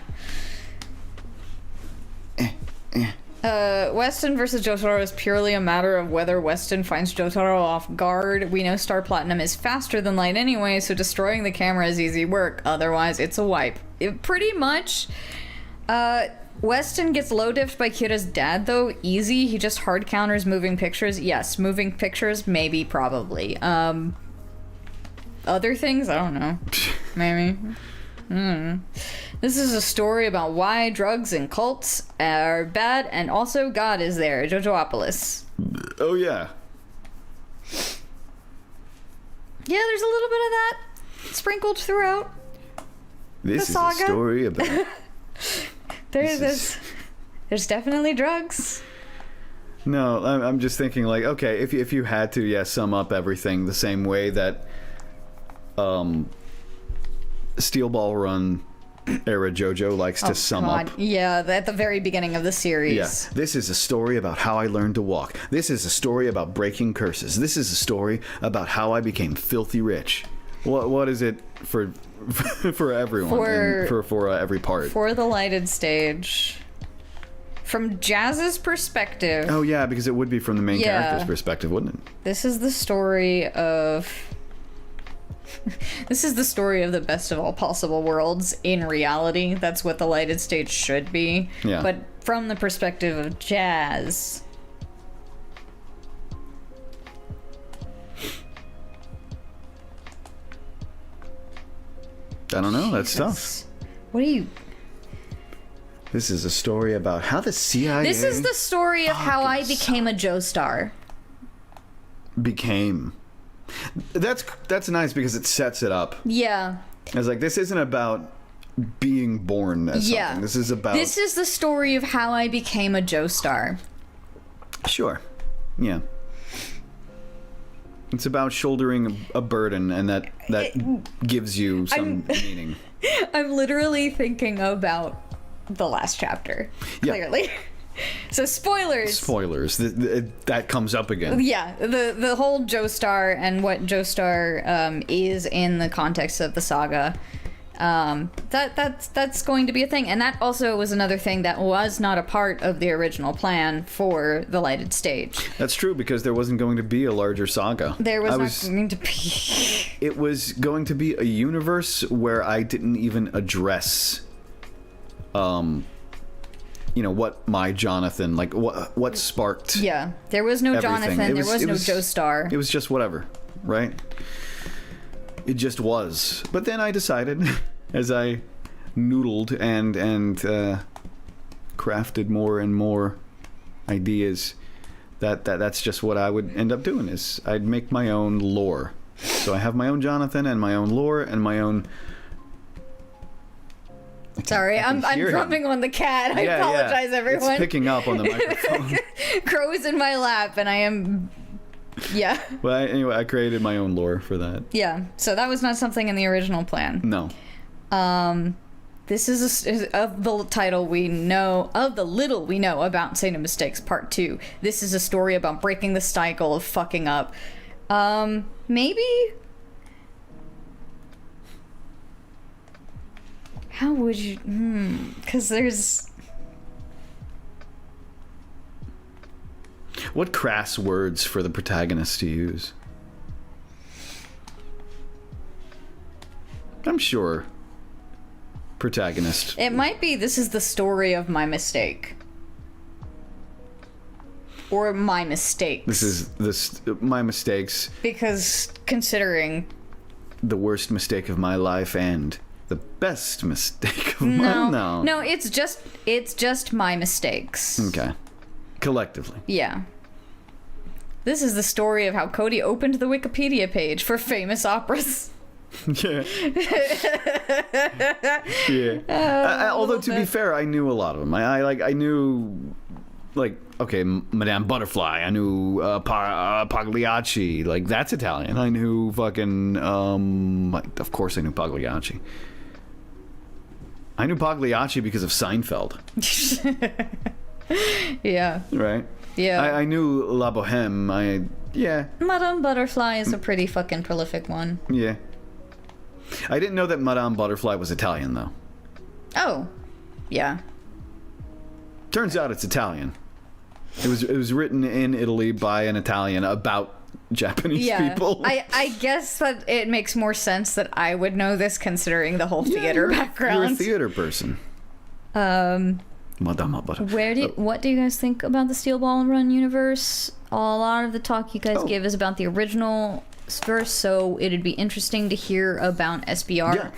Weston versus Jotaro is purely a matter of whether Weston finds Jotaro off guard. We know Star Platinum is faster than light anyway, so destroying the camera is easy work. Otherwise, it's a wipe. Pretty much. Weston gets low diffed by Kira's dad, though. Easy. He just hard counters moving pictures. Yes, moving pictures, maybe, probably. Other things? I don't know. Maybe. This is a story about why drugs and cults are bad, and also God is there. Jojopolis. Oh, yeah. Yeah, there's a little bit of that sprinkled throughout. This the is saga. a story about... There's definitely drugs. No, I'm just thinking, like, okay, if you had to, sum up everything the same way that Steel Ball Run era Jojo likes to sum up. Yeah, at the very beginning of the series. Yeah, this is a story about how I learned to walk. This is a story about breaking curses. This is a story about how I became filthy rich. What is it for everyone for every part? For the lighted stage. From Jazz's perspective. Oh yeah, because it would be from the main character's perspective, wouldn't it? This is the story of this is the story of the best of all possible worlds in reality. That's what the lighted stage should be. Yeah. But from the perspective of Jazz. I don't know, that's tough. What do you... This is a story about how the CIA... This is the story of how I became a Joestar. Became... That's nice because it sets it up. Yeah. It's like, this isn't about being born as something. This is about... This is the story of how I became a Joestar. Sure. Yeah. It's about shouldering a burden, and that gives you some meaning. I'm literally thinking about the last chapter. Clearly. So spoilers. Spoilers. That comes up again. Yeah, the whole Joestar and what Joestar is in the context of the saga. That's going to be a thing, and that also was another thing that was not a part of the original plan for the lighted stage. That's true, because there wasn't going to be a larger saga. There was not going to be. It was going to be a universe where I didn't even address what my Jonathan, like what sparked. Yeah, there was no everything. Jonathan, there was no Joestar. It was just whatever, right? It just was. But then I decided, as I noodled and crafted more and more ideas, that's just what I would end up doing, is I'd make my own lore. So I have my own Jonathan and my own lore and my own... Sorry, I'm drumming on the cat. I apologize, everyone. It's picking up on the microphone. Crow is in my lap, and I am... Yeah. Well, anyway, I created my own lore for that. Yeah, so that was not something in the original plan. No. This is of the title we know, of the little we know about Saint of Mistakes Part 2. This is a story about breaking the cycle of fucking up. Maybe... How would you... Because there's... What crass words for the protagonist to use? I'm sure. Protagonist. It might be, this is the story of my mistake. Or my mistakes. My mistakes. Because considering... The worst mistake of my life and the best mistake of No, my... no, it's just my mistakes. Okay. Collectively. Yeah. This is the story of how Cody opened the Wikipedia page for famous operas. Yeah. Yeah. Although to be fair, I knew a lot of them. I knew, like, okay, Madame Butterfly. I knew Pagliacci. Like, that's Italian. I knew fucking of course I knew Pagliacci. I knew Pagliacci because of Seinfeld. Yeah. Right. Yeah. I knew La Boheme. Madame Butterfly is a pretty fucking prolific one. Yeah. I didn't know that Madame Butterfly was Italian, though. Oh. Yeah. Turns out it's Italian. It was written in Italy by an Italian about Japanese people. I guess that it makes more sense that I would know this considering the whole theater background. You're a theater person. Madame Butterfly. What do you guys think about the Steel Ball Run universe? A lot of the talk you guys give is about the original verse, so it'd be interesting to hear about SBR. Yeah,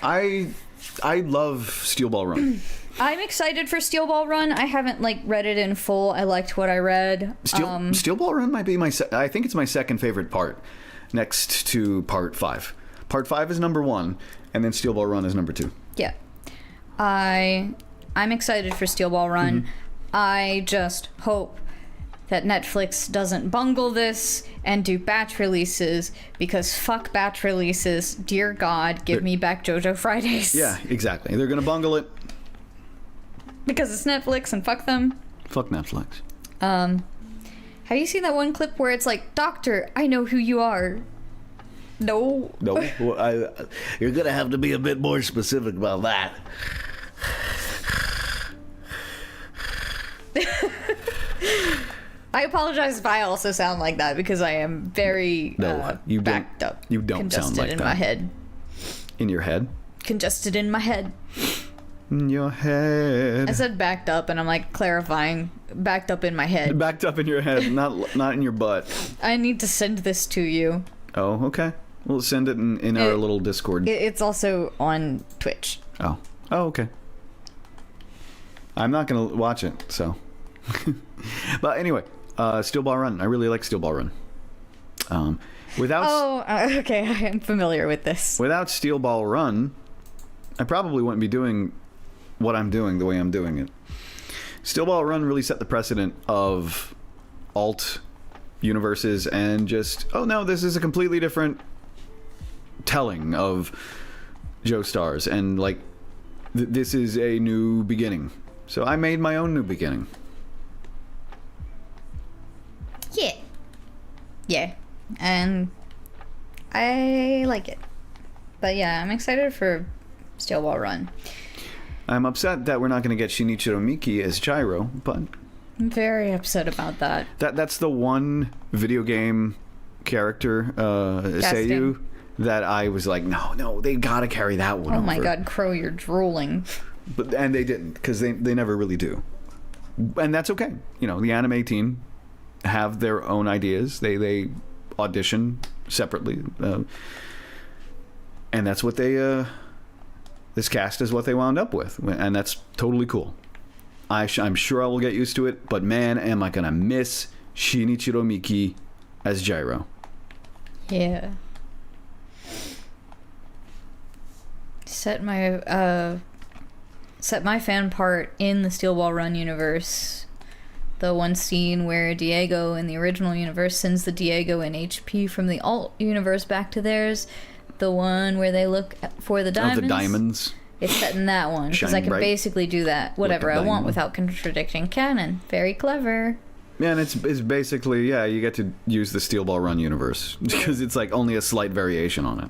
I love Steel Ball Run. I'm excited for Steel Ball Run. I haven't read it in full. I liked what I read. Steel Ball Run might be I think it's my second favorite part, next to part 5. Part 5 is number 1, and then Steel Ball Run is number 2. Yeah, I'm excited for Steel Ball Run. Mm-hmm. I just hope that Netflix doesn't bungle this and do batch releases, because fuck batch releases. Dear God, give me back Jojo Fridays. Yeah, exactly. They're gonna bungle it. Because it's Netflix and fuck them. Fuck Netflix. Have you seen that one clip where it's like, Doctor, I know who you are? No. No. Well, you're gonna have to be a bit more specific about that. I apologize if I also sound like that, because I am very backed up. You don't sound like that. Congested in my head. In your head? Congested in my head. In your head. I said backed up, and I'm clarifying. Backed up in my head. Backed up in your head, not in your butt. I need to send this to you. Oh, okay. We'll send it in our little Discord. It's also on Twitch. Oh, okay. I'm not gonna watch it, so. But anyway, Steel Ball Run. I really like Steel Ball Run. Okay, I am familiar with this. Without Steel Ball Run, I probably wouldn't be doing what I'm doing the way I'm doing it. Steel Ball Run really set the precedent of alt universes and just, oh no, this is a completely different telling of Joestars, and this is a new beginning. So I made my own new beginning. Yeah, and I like it. But yeah, I'm excited for Steel Ball Run. I'm upset that we're not going to get Shinichiro Miki as Gyro, but I'm very upset about that. That's the one video game character, Seiyu, that I was like, no, they gotta carry that one over. Oh my God, Crow, you're drooling. And they didn't, because they never really do. And that's okay. The anime team have their own ideas. They audition separately. And that's what they... this cast is what they wound up with. And that's totally cool. I'm sure I will get used to it, but man, am I gonna miss Shinichiro Miki as Gyro. Yeah. Set my fan part in the Steel Ball Run universe. The one scene where Diego in the original universe sends the Diego and HP from the alt universe back to theirs. The one where they look for the diamonds. The diamonds. It's set in that one, because I can basically do that whatever I want without contradicting canon. Very clever. Yeah, and it's basically, you get to use the Steel Ball Run universe, because it's only a slight variation on it.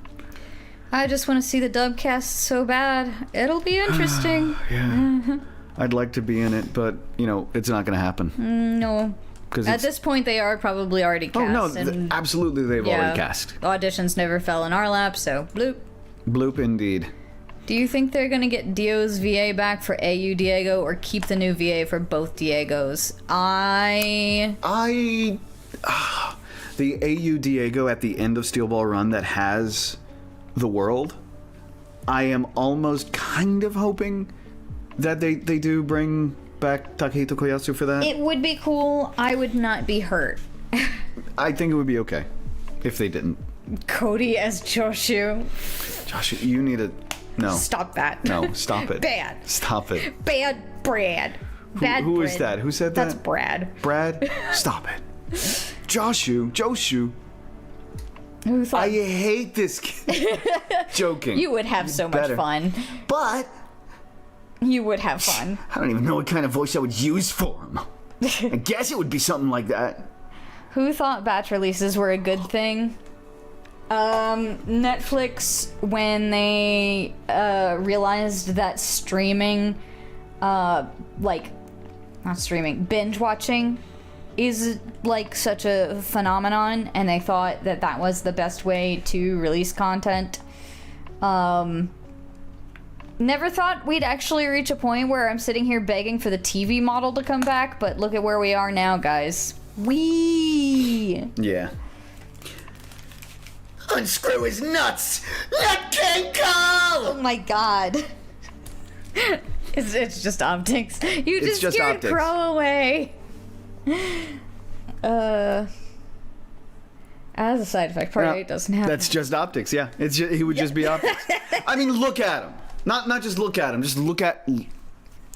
I just want to see the dub cast so bad. It'll be interesting. Yeah. I'd like to be in it, but, it's not going to happen. No. Because At this point, they are probably already cast. Oh, no, and absolutely they've already cast. Auditions never fell in our lap, so bloop. Bloop indeed. Do you think they're gonna get Dio's VA back for AU Diego or keep the new VA for both Diegos? The AU Diego at the end of Steel Ball Run that has the world, I am almost kind of hoping that they do bring back Takehito Koyatsu for that. It would be cool. I would not be hurt. I think it would be okay if they didn't. Cody as Joshu. Josh, you need to... No. Stop that. No, stop it. Bad. Stop it. Bad Brad. Bad Who Brad. is that? Who said that? That's Brad. Brad? Stop it. Joshu. Who thought I hate this kid. Joking. you would have so much Better. fun? But You would have fun. I don't even know what kind of voice I would use for him. I guess it would be something like that. Who thought batch releases were a good thing? Netflix, when they realized that streaming, binge watching is like such a phenomenon, and they thought that that was the best way to release content. Never thought we'd actually reach a point where I'm sitting here begging for the TV model to come back, but look at where we are now, guys. Yeah. Unscrew his nuts! Let King Oh go! my god. It's just optics. You just just scared optics. Crow away. As a side effect, part 8 doesn't happen. That's just optics, yeah. He would just be optics. I mean, look at him. Not just look at him, just look at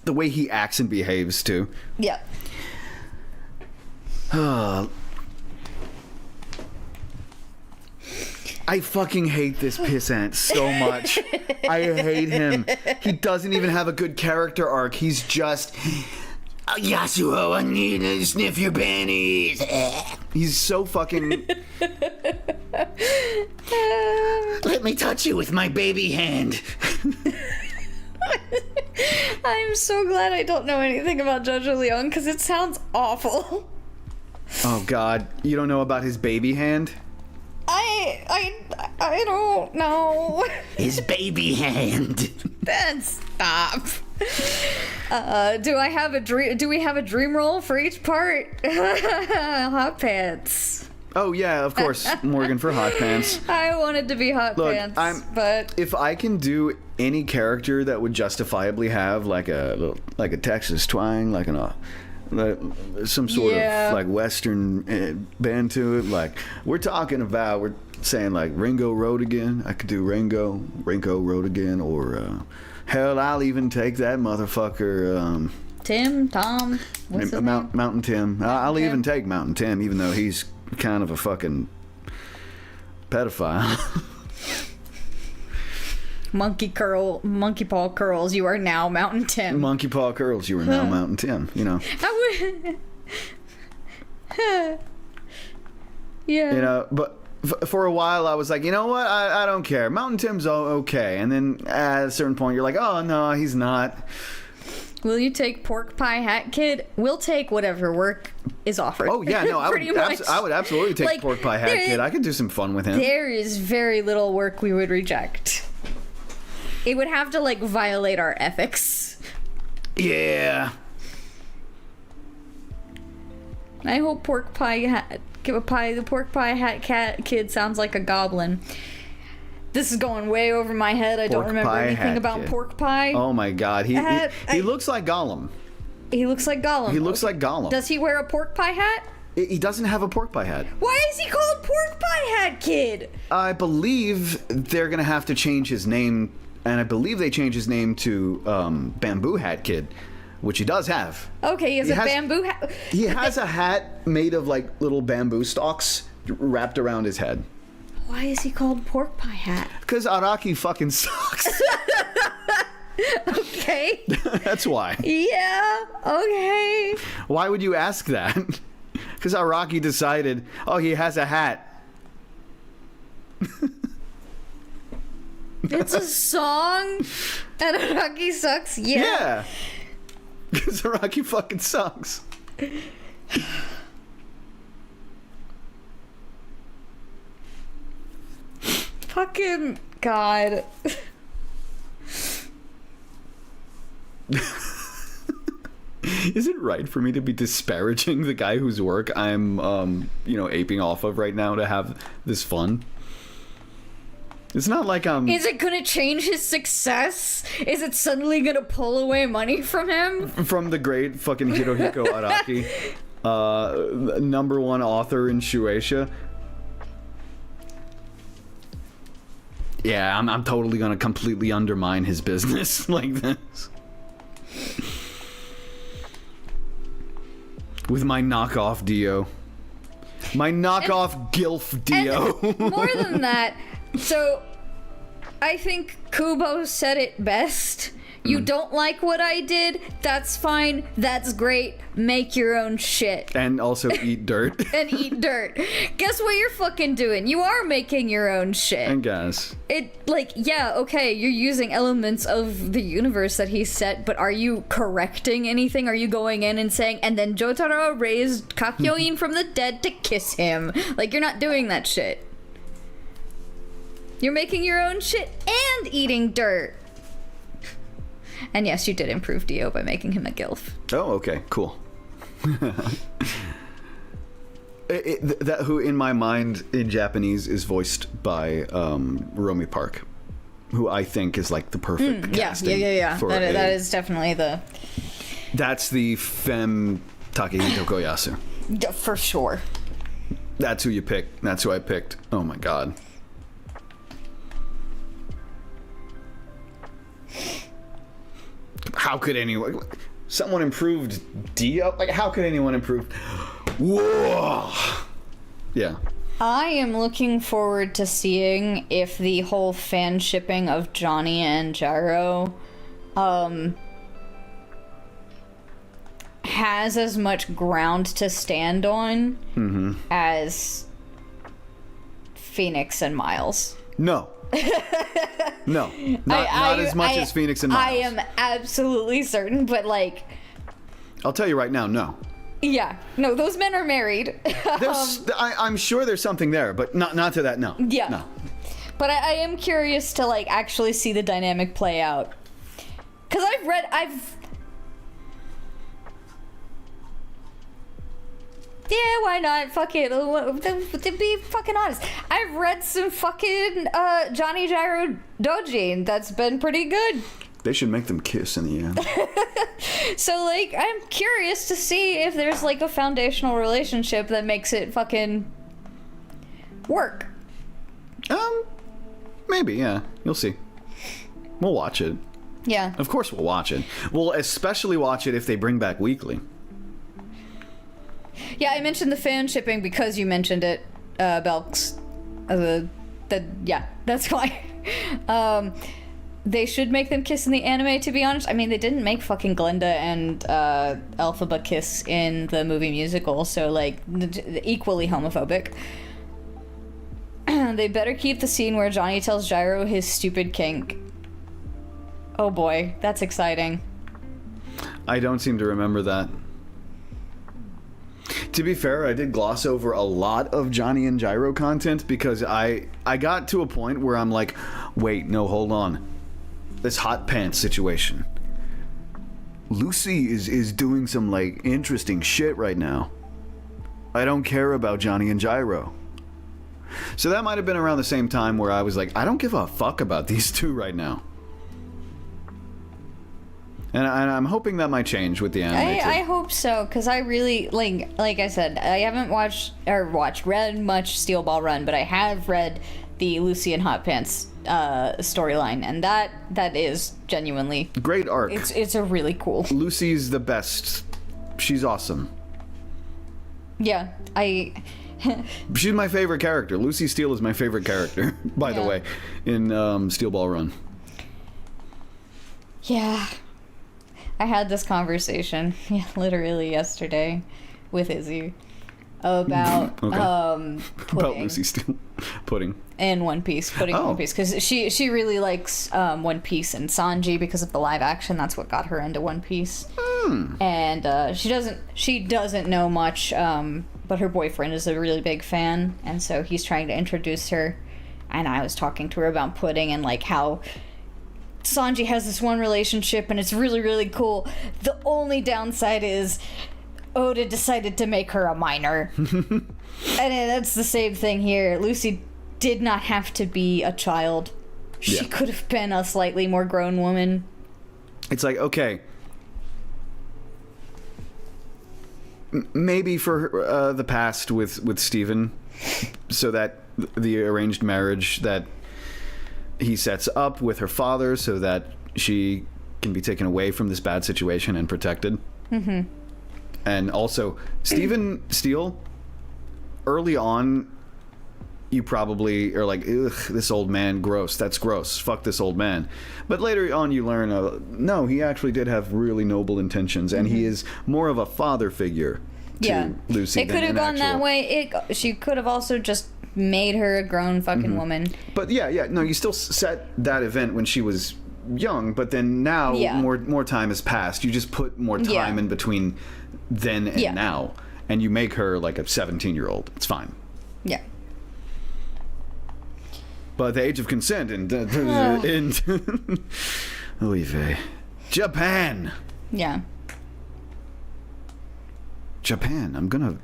the way he acts and behaves, too. Yeah. I fucking hate this pissant so much. I hate him. He doesn't even have a good character arc. He's just... Yasuo, I need to sniff your panties. He's so fucking... Let me touch you with my baby hand. I'm so glad I don't know anything about Jojo Leon, because it sounds awful. Oh, God. You don't know about his baby hand? I don't know. His baby hand. Then stop. Do I have a dream? Do we have a dream roll for each part? Hot pants. Oh, yeah, of course. Morgan for Hot Pants. I wanted to be Hot Look, Pants, but if I can do any character that would justifiably have like a Texas twang, like some sort of like Western band to it, like we're saying like Ringo Road Again. I could do Ringo Road Again, or hell, I'll even take that motherfucker. Tom, what's his name? Mountain Tim. I'll Tim. even take Mountain Tim, even though he's kind of a fucking pedophile. Monkey paw curls. You are now Mountain Tim. Monkey paw curls. You are now Mountain Tim. You know. I would. Yeah. You know, but for a while I was like, you know what? I don't care. Mountain Tim's okay. And then at a certain point, you're like, oh no, he's not. Will you take Pork Pie Hat Kid? We'll take whatever work is offered. Oh yeah, no, I Pretty would. much. I would absolutely take Like, Pork Pie Hat Kid. I could do some fun with him. There is very little work we would reject. It would have to like violate our ethics. Yeah. I hope the Pork Pie Hat Kid sounds like a goblin. This is going way over my head. I don't Pork remember Pie anything Hat about Kid. Pork Pie. Oh my God, he looks like Gollum. He looks like Gollum. He looks like Gollum. Does he wear a pork pie hat? He doesn't have a pork pie hat. Why is he called Pork Pie Hat Kid? I believe they're gonna have to change his name, and I believe they changed his name to Bamboo Hat Kid, which he does have. Okay, he has a bamboo hat. He has a hat made of like little bamboo stalks wrapped around his head. Why is he called Pork Pie Hat? Because Araki fucking sucks. Okay. That's why. Yeah, okay. Why would you ask that? Because Araki decided, oh, he has a hat. It's a song, and Araki sucks. Yeah. Because Araki fucking sucks. fucking God. Is it right for me to be disparaging the guy whose work I'm, aping off of right now to have this fun? It's not like I'm... Is it gonna change his success? Is it suddenly gonna pull away money from him? From the great fucking Hirohiko Araki, #1 author in Shueisha. Yeah, I'm totally gonna completely undermine his business like this. With my knockoff Dio. My knockoff Gilf Dio. And more than that, so I think Kubo said it best. You don't like what I did? That's fine. That's great. Make your own shit. And also eat dirt. And eat dirt. Guess what you're fucking doing? You are making your own shit. And gas. Okay, you're using elements of the universe that he set, but are you correcting anything? Are you going in and saying, and then Jotaro raised Kakyoin from the dead to kiss him? Like, you're not doing that shit. You're making your own shit and eating dirt. And yes, you did improve Dio by making him a gilf. Oh, okay, cool. That who in my mind in Japanese is voiced by Romy Park, who I think is like the perfect casting. Yeah. That is definitely the... That's the femme Takehito Koyasu. Yeah, for sure. That's who you picked. That's who I picked. Oh my god. How could anyone... Someone improved Dio? Like, how could anyone improve... Whoa! Yeah. I am looking forward to seeing if the whole fan shipping of Johnny and Gyro has as much ground to stand on as Phoenix and Miles. No. No. Not as much as Phoenix and Miles. I am absolutely certain, but like... I'll tell you right now, no. Yeah. No, those men are married. I'm sure there's something there, but not to that, no. Yeah. No. But I am curious to like actually see the dynamic play out. Because yeah, why not? Fuck it. To be fucking honest, I've read some fucking Johnny Gyro Doji, and that's been pretty good. They should make them kiss in the end. So, like, I'm curious to see if there's, like, a foundational relationship that makes it fucking work. Maybe, yeah. You'll see. We'll watch it. Yeah. Of course we'll watch it. We'll especially watch it if they bring back Weekly. Yeah, I mentioned the fan shipping because you mentioned it, Belks. Yeah, that's why. They should make them kiss in the anime, to be honest. I mean, they didn't make fucking Glenda and Elphaba kiss in the movie musical, so, like, equally homophobic. They better keep the scene where Johnny tells Gyro his stupid kink. Oh boy, that's exciting. I don't seem to remember that. To be fair, I did gloss over a lot of Johnny and Gyro content because I got to a point where I'm like, wait, no, hold on. This hot pants situation. Lucy is doing some, like, interesting shit right now. I don't care about Johnny and Gyro. So that might have been around the same time where I was like, I don't give a fuck about these two right now. And I'm hoping that might change with the anime too. I hope so, because I really, like I said, I haven't read much Steel Ball Run, but I have read the Lucy and Hot Pants storyline, and that is genuinely great arc. It's a really cool. Lucy's the best. She's awesome. Yeah, She's my favorite character. Lucy Steele is my favorite character, by the way, in Steel Ball Run. Yeah. I had this conversation, literally yesterday, with Izzy about pudding. About Lucy Steele. Pudding. And One Piece. Pudding and One Piece. Because she really likes One Piece and Sanji because of the live action. That's what got her into One Piece. And she doesn't know much, but her boyfriend is a really big fan. And so he's trying to introduce her and I was talking to her about pudding and like how Sanji has this one relationship and it's really, really cool. The only downside is Oda decided to make her a minor. And that's the same thing here. Lucy did not have to be a child. She could have been a slightly more grown woman. It's like, okay, maybe for the past with Steven, so that the arranged marriage that he sets up with her father so that she can be taken away from this bad situation and protected. Mm-hmm. And also, Steven Steele, early on, you probably are like, ugh, this old man, gross. That's gross. Fuck this old man. But later on, you learn, no, he actually did have really noble intentions, and he is more of a father figure to Lucy. It could have gone that way. She could have also just made her a grown fucking woman. But no, you still set that event when she was young, but then now more time has passed. You just put more time in between then and now, and you make her like a 17-year-old. It's fine. Yeah. But the age of consent in oy vey. Japan. Yeah. Japan. I'm gonna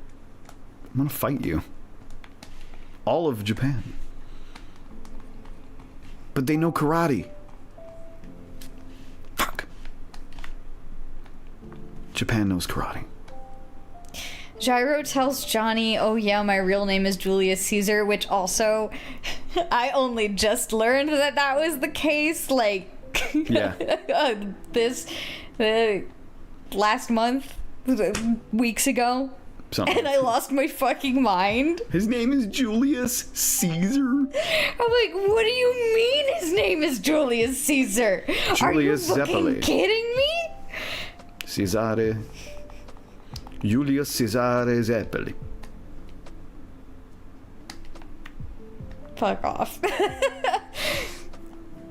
fight you. All of Japan. But they know karate. Fuck. Japan knows karate. Gyro tells Johnny, oh yeah, my real name is Julius Caesar, which also, I only just learned that was the case, like, last month, weeks ago. Something. And I lost my fucking mind. His name is Julius Caesar? I'm like, what do you mean his name is Julius Caesar? Julius Are you fucking kidding me? Cesare. Julius Cesare Zeppeli. Fuck off.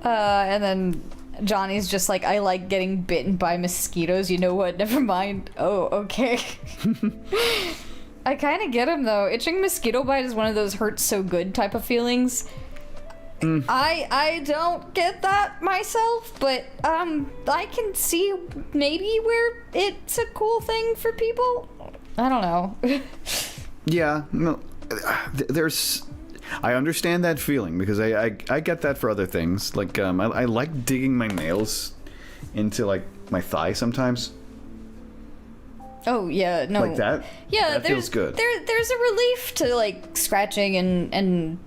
And then Johnny's just like, I like getting bitten by mosquitoes. You know what? Never mind. Oh, okay. I kind of get him, though. Itching mosquito bite is one of those hurts so good type of feelings. I don't get that myself, but I can see maybe where it's a cool thing for people. I don't know. Yeah, no, I understand that feeling because I get that for other things. Like I like digging my nails into like my thigh sometimes. Oh yeah, no. Like that? Yeah, that feels good. There's a relief to like scratching and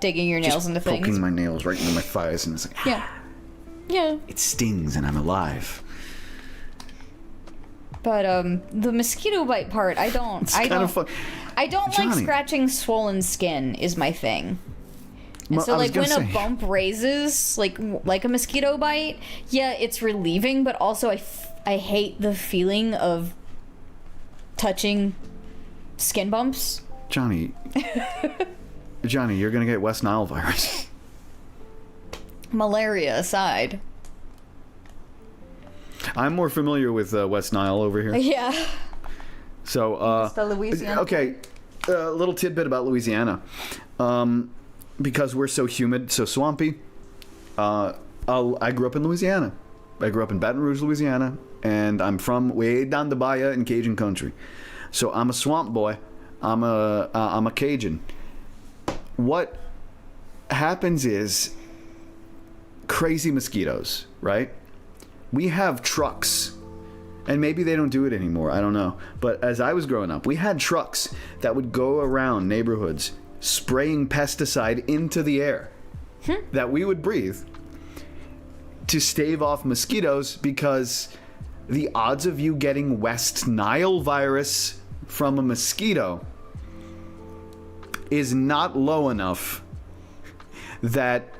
digging your nails just into poking things. My nails right into my thighs, and it's like, yeah. It stings, and I'm alive. But the mosquito bite part, I don't. It's kind of fun. I don't Johnny. like scratching swollen skin. Is my thing. And so, like, when a bump raises, like a mosquito bite, yeah, it's relieving. But also, I hate the feeling of touching skin bumps. Johnny, you're gonna get West Nile virus. Malaria aside. I'm more familiar with West Nile over here. Yeah. So, the Louisiana. Okay, a little tidbit about Louisiana. Because we're so humid, so swampy, I grew up in Louisiana. I grew up in Baton Rouge, Louisiana, and I'm from way down the bayou in Cajun country. So I'm a swamp boy. I'm a Cajun. What happens is crazy mosquitoes, right? We have trucks, and maybe they don't do it anymore, I don't know. But as I was growing up, we had trucks that would go around neighborhoods spraying pesticide into the air that we would breathe to stave off mosquitoes, because the odds of you getting West Nile virus from a mosquito is not low enough that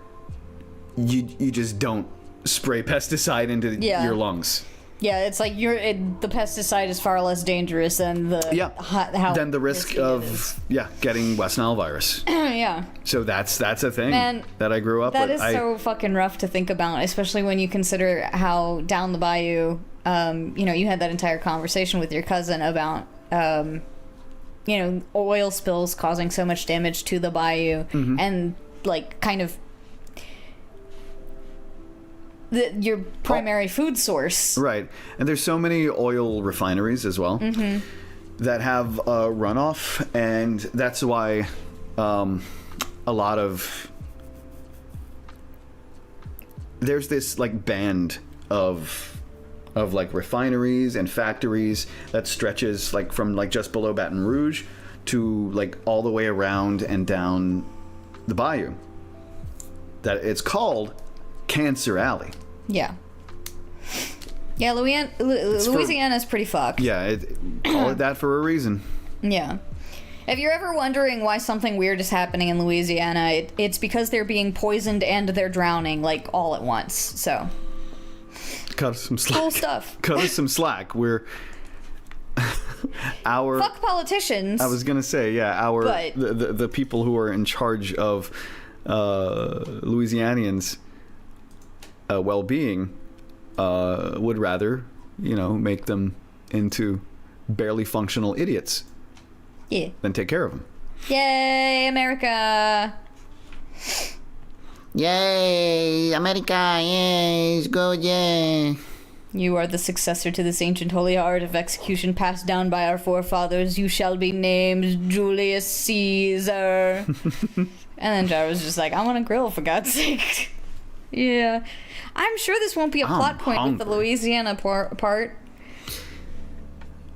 you just don't spray pesticide into your lungs. Yeah, it's like the pesticide is far less dangerous than the risk of getting West Nile virus. Yeah. So that's a thing that I grew up with. That is so fucking rough to think about, especially when you consider how down the bayou, you had that entire conversation with your cousin about, oil spills causing so much damage to the bayou, and like, kind of your primary food source. Right. And there's so many oil refineries as well that have runoff, and that's why a lot of... There's this, like, band of like refineries and factories that stretches like from like just below Baton Rouge to like all the way around and down the bayou. That it's called Cancer Alley. Yeah. Yeah, Louisiana's pretty fucked. Yeah, call it that for a reason. Yeah. If you're ever wondering why something weird is happening in Louisiana, it's because they're being poisoned and they're drowning, like, all at once, so... Cut us some slack. Cool stuff. Cut us some slack. We're... Fuck politicians. I was gonna say, yeah, but... the people who are in charge of Louisianians' well-being would rather, make them into barely functional idiots. Yeah. Than take care of them. Yay, America! Yay, America, yay, it's good, yay. You are the successor to this ancient holy art of execution passed down by our forefathers. You shall be named Julius Caesar. And then Gyro's just like, I want to grill, for God's sake. Yeah. I'm sure this won't be a plot point with the Louisiana part.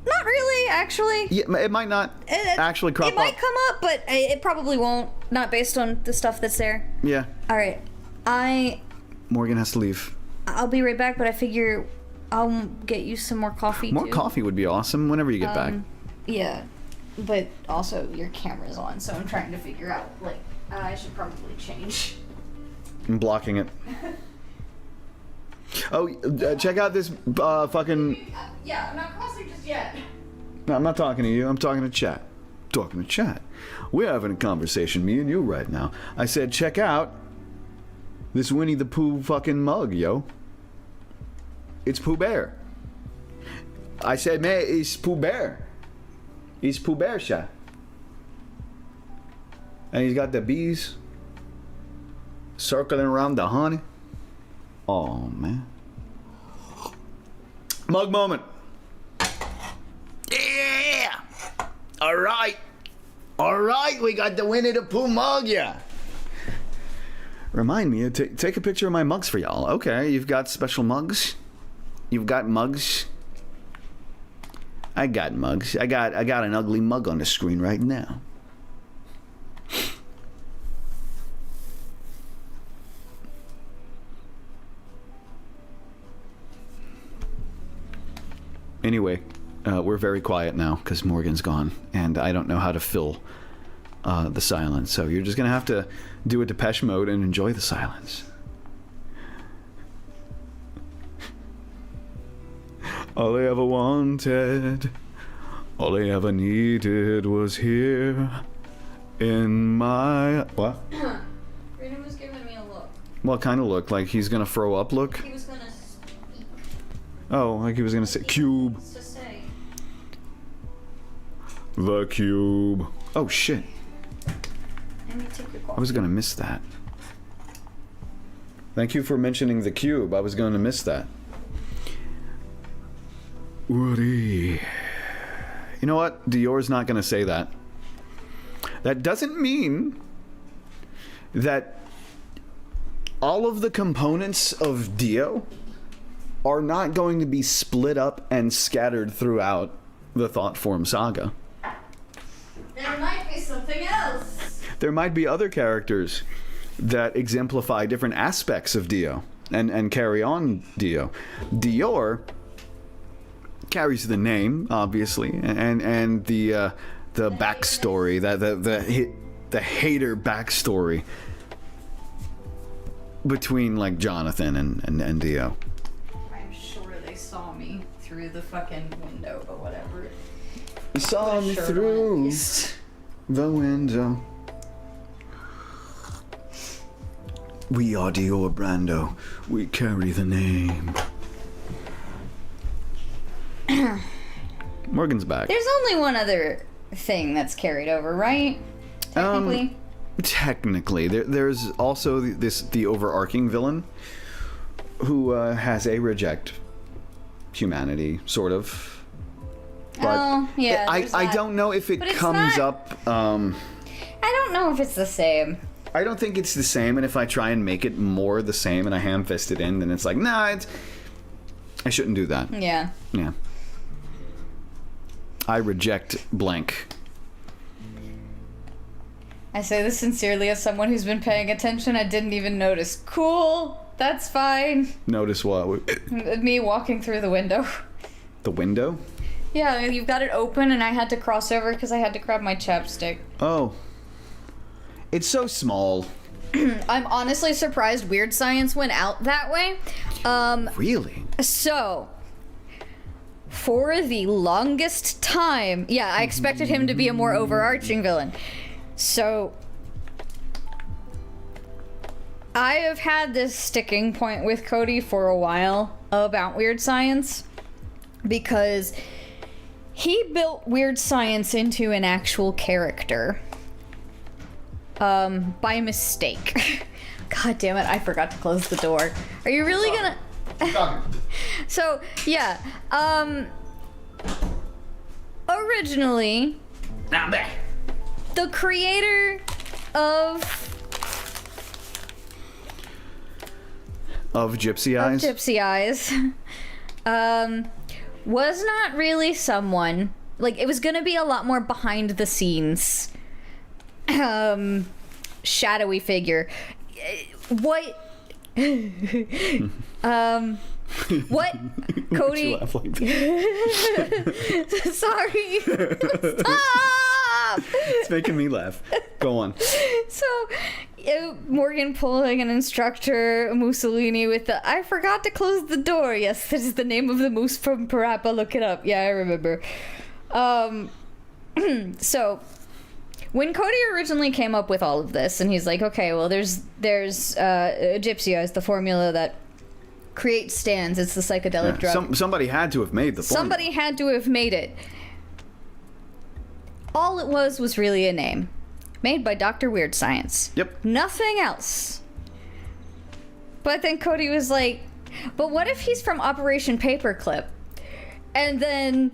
Not really, actually. Yeah, it might not actually crop up. It might come up, but it probably won't. Not based on the stuff that's there. Yeah. All right. Morgan has to leave. I'll be right back, but I figure I'll get you some more coffee, More too. coffee would be awesome whenever you get back. Yeah. But also, your camera's on, so I'm trying to figure out, like, I should probably change. I'm blocking it. Oh, check out this fucking... Yeah, I'm not crossing just yet. No, I'm not talking to you. I'm talking to chat. Talking to chat. We're having a conversation, me and you, right now. I said, check out this Winnie the Pooh fucking mug, yo. It's Pooh Bear. I said, man, it's Pooh Bear. It's Pooh Bear shot. And he's got the bees circling around the honey. Oh, man. Mug moment. Yeah! Alright, we got the Winnie the Pooh mug, yeah. Remind me to take a picture of my mugs for y'all. Okay, you've got special mugs. You've got mugs. I got mugs. I got an ugly mug on the screen right now. Anyway, we're very quiet now because Morgan's gone, and I don't know how to fill the silence. So you're just gonna have to do a Depeche Mode and enjoy the silence. All they ever wanted, all they ever needed was here in my... What? Brandon was giving me a look. What kind of look? Like he's gonna throw up look? He was gonna speak. Oh, like he was gonna say cube. To say. The cube. Oh shit. Let me take your call. I was gonna miss that. Thank you for mentioning the cube. I was gonna miss that. Woody. You know what? Dior's not gonna say that. That doesn't mean that all of the components of Dio are not going to be split up and scattered throughout the Thought Form saga. There might be something else. There might be other characters that exemplify different aspects of Dio and carry on Dio. Dior carries the name, obviously, and the backstory, the hater backstory between like Jonathan and Dio. I'm sure they saw me through the fucking window, but whatever. You saw me through the window. We are Dior Brando. We carry the name. Morgan's back. There's only one other thing that's carried over, right? Technically. Technically, there's also the overarching villain who has a reject humanity, sort of. But Oh, yeah, I there's that. don't know if it But it's comes not- up. I don't know if it's the same. I don't think it's the same, and if I try and make it more the same and I ham-fist it in, then it's like, nah, I shouldn't do that. Yeah. Yeah. I reject blank. I say this sincerely as someone who's been paying attention. I didn't even notice. Cool. That's fine. Notice what? Me walking through the window. The window? Yeah, you've got it open, and I had to cross over because I had to grab my chapstick. Oh. It's so small. I'm honestly surprised Weird Science went out that way. Really? So, for the longest time, yeah, I expected him to be a more overarching villain. So, I have had this sticking point with Cody for a while about Weird Science because he built Weird Science into an actual character. By mistake. God damn it, I forgot to close the door. Are you really gonna... So, yeah, originally, Now I'm back. the creator of Gypsy Eyes? Gypsy Eyes, was not really someone, like, it was gonna be a lot more behind the scenes, shadowy figure. What what Cody You laugh like that? sorry stop It's making me laugh. Go on. so Morgan pulling an instructor Mussolini with the I forgot to close the door. Yes, that is the name of the moose from Parappa. Look it up. Yeah, I remember. So when Cody originally came up with all of this, and he's like, okay, well, there's Gypsy Eyes, the formula that creates stands. It's the psychedelic drug. Somebody had to have made the formula. Somebody had to have made it. All it was really a name. Made by Dr. Weird Science. Yep. Nothing else. But then Cody was like, but what if he's from Operation Paperclip? And then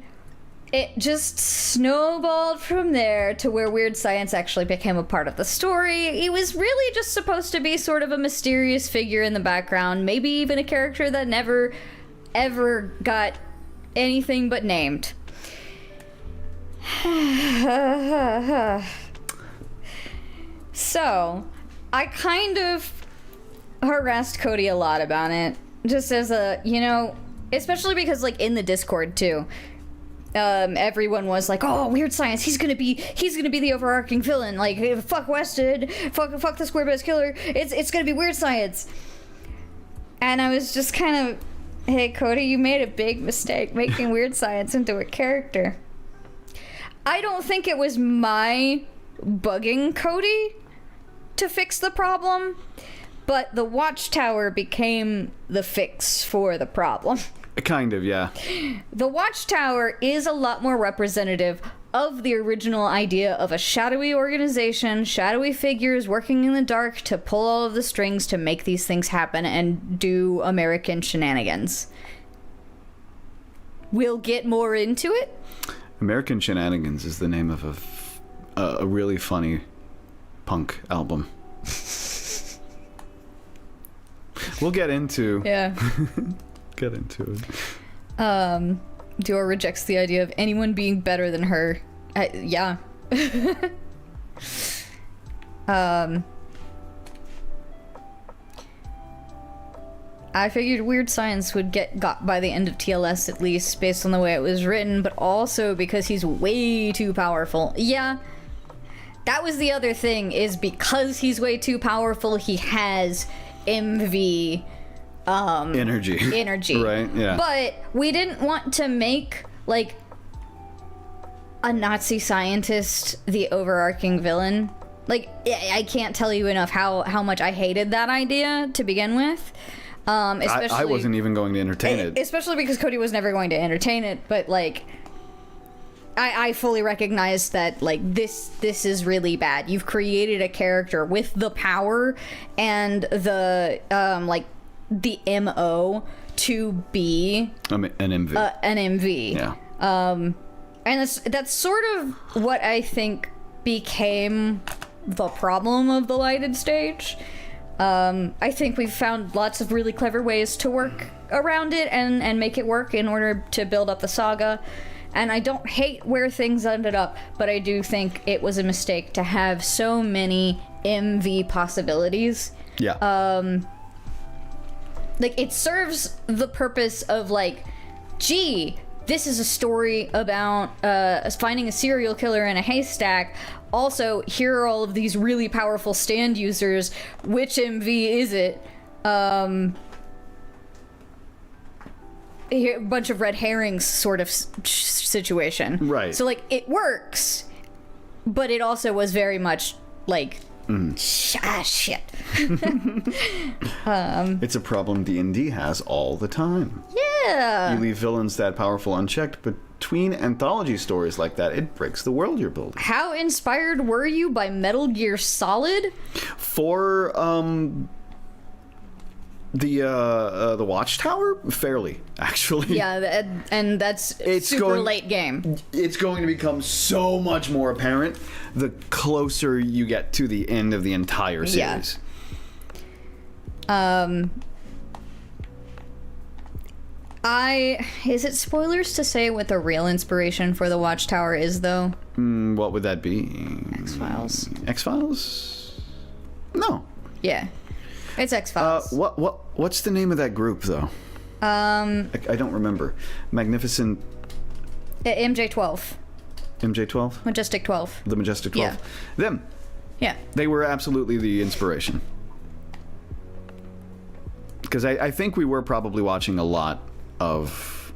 it just snowballed from there to where Weird Science actually became a part of the story. He was really just supposed to be sort of a mysterious figure in the background, maybe even a character that never, ever got anything but named. So, I kind of harassed Cody a lot about it, just as a, especially because, like, in the Discord, too. Everyone was like, "Oh, Weird Science, he's gonna be the overarching villain. Like, fuck Wested, fuck the Square Buzz Killer. It's gonna be Weird Science." And I was just kind of, "Hey, Cody, you made a big mistake making Weird Science into a character." I don't think it was my bugging Cody to fix the problem, but the Watchtower became the fix for the problem. Kind of, yeah. The Watchtower is a lot more representative of the original idea of a shadowy organization, shadowy figures working in the dark to pull all of the strings to make these things happen and do American shenanigans. We'll get more into it. American Shenanigans is the name of a really funny punk album. We'll get into Yeah. get into it. Dior rejects the idea of anyone being better than her. Yeah. I figured Weird Science would got by the end of TLS, at least based on the way it was written, but also because he's way too powerful. Yeah. That was the other thing, is because he's way too powerful, he has MV energy. Right, yeah. But we didn't want to make, like, a Nazi scientist the overarching villain. Like, I can't tell you enough how much I hated that idea to begin with. Especially, I wasn't even going to entertain it. Especially because Cody was never going to entertain it, but, like, I fully recognize that, like, this is really bad. You've created a character with the power and the like the MO to be an MV. An MV. Yeah. And that's sort of what I think became the problem of the lighted stage. I think we've found lots of really clever ways to work around it and make it work in order to build up the saga. And I don't hate where things ended up, but I do think it was a mistake to have so many MV possibilities. Yeah. Like, it serves the purpose of, like, gee, this is a story about finding a serial killer in a haystack. Also, here are all of these really powerful stand users. Which MV is it? A bunch of red herrings sort of situation. Right. So, like, it works, but it also was very much, like, shit. It's a problem D&D has all the time. Yeah. You leave villains that powerful unchecked, between anthology stories like that, it breaks the world you're building. How inspired were you by Metal Gear Solid? For the Watchtower, fairly, actually. Yeah, and that's super late game. It's going to become so much more apparent the closer you get to the end of the entire series. Yeah. Is it spoilers to say what the real inspiration for the Watchtower is, though? What would that be? X-Files. X-Files? No. Yeah. It's X-Files. What's the name of that group, though? I don't remember. Magnificent... MJ-12. MJ-12? Majestic 12. The Majestic 12. Yeah. Them. Yeah. They were absolutely the inspiration. Because I think we were probably watching a lot of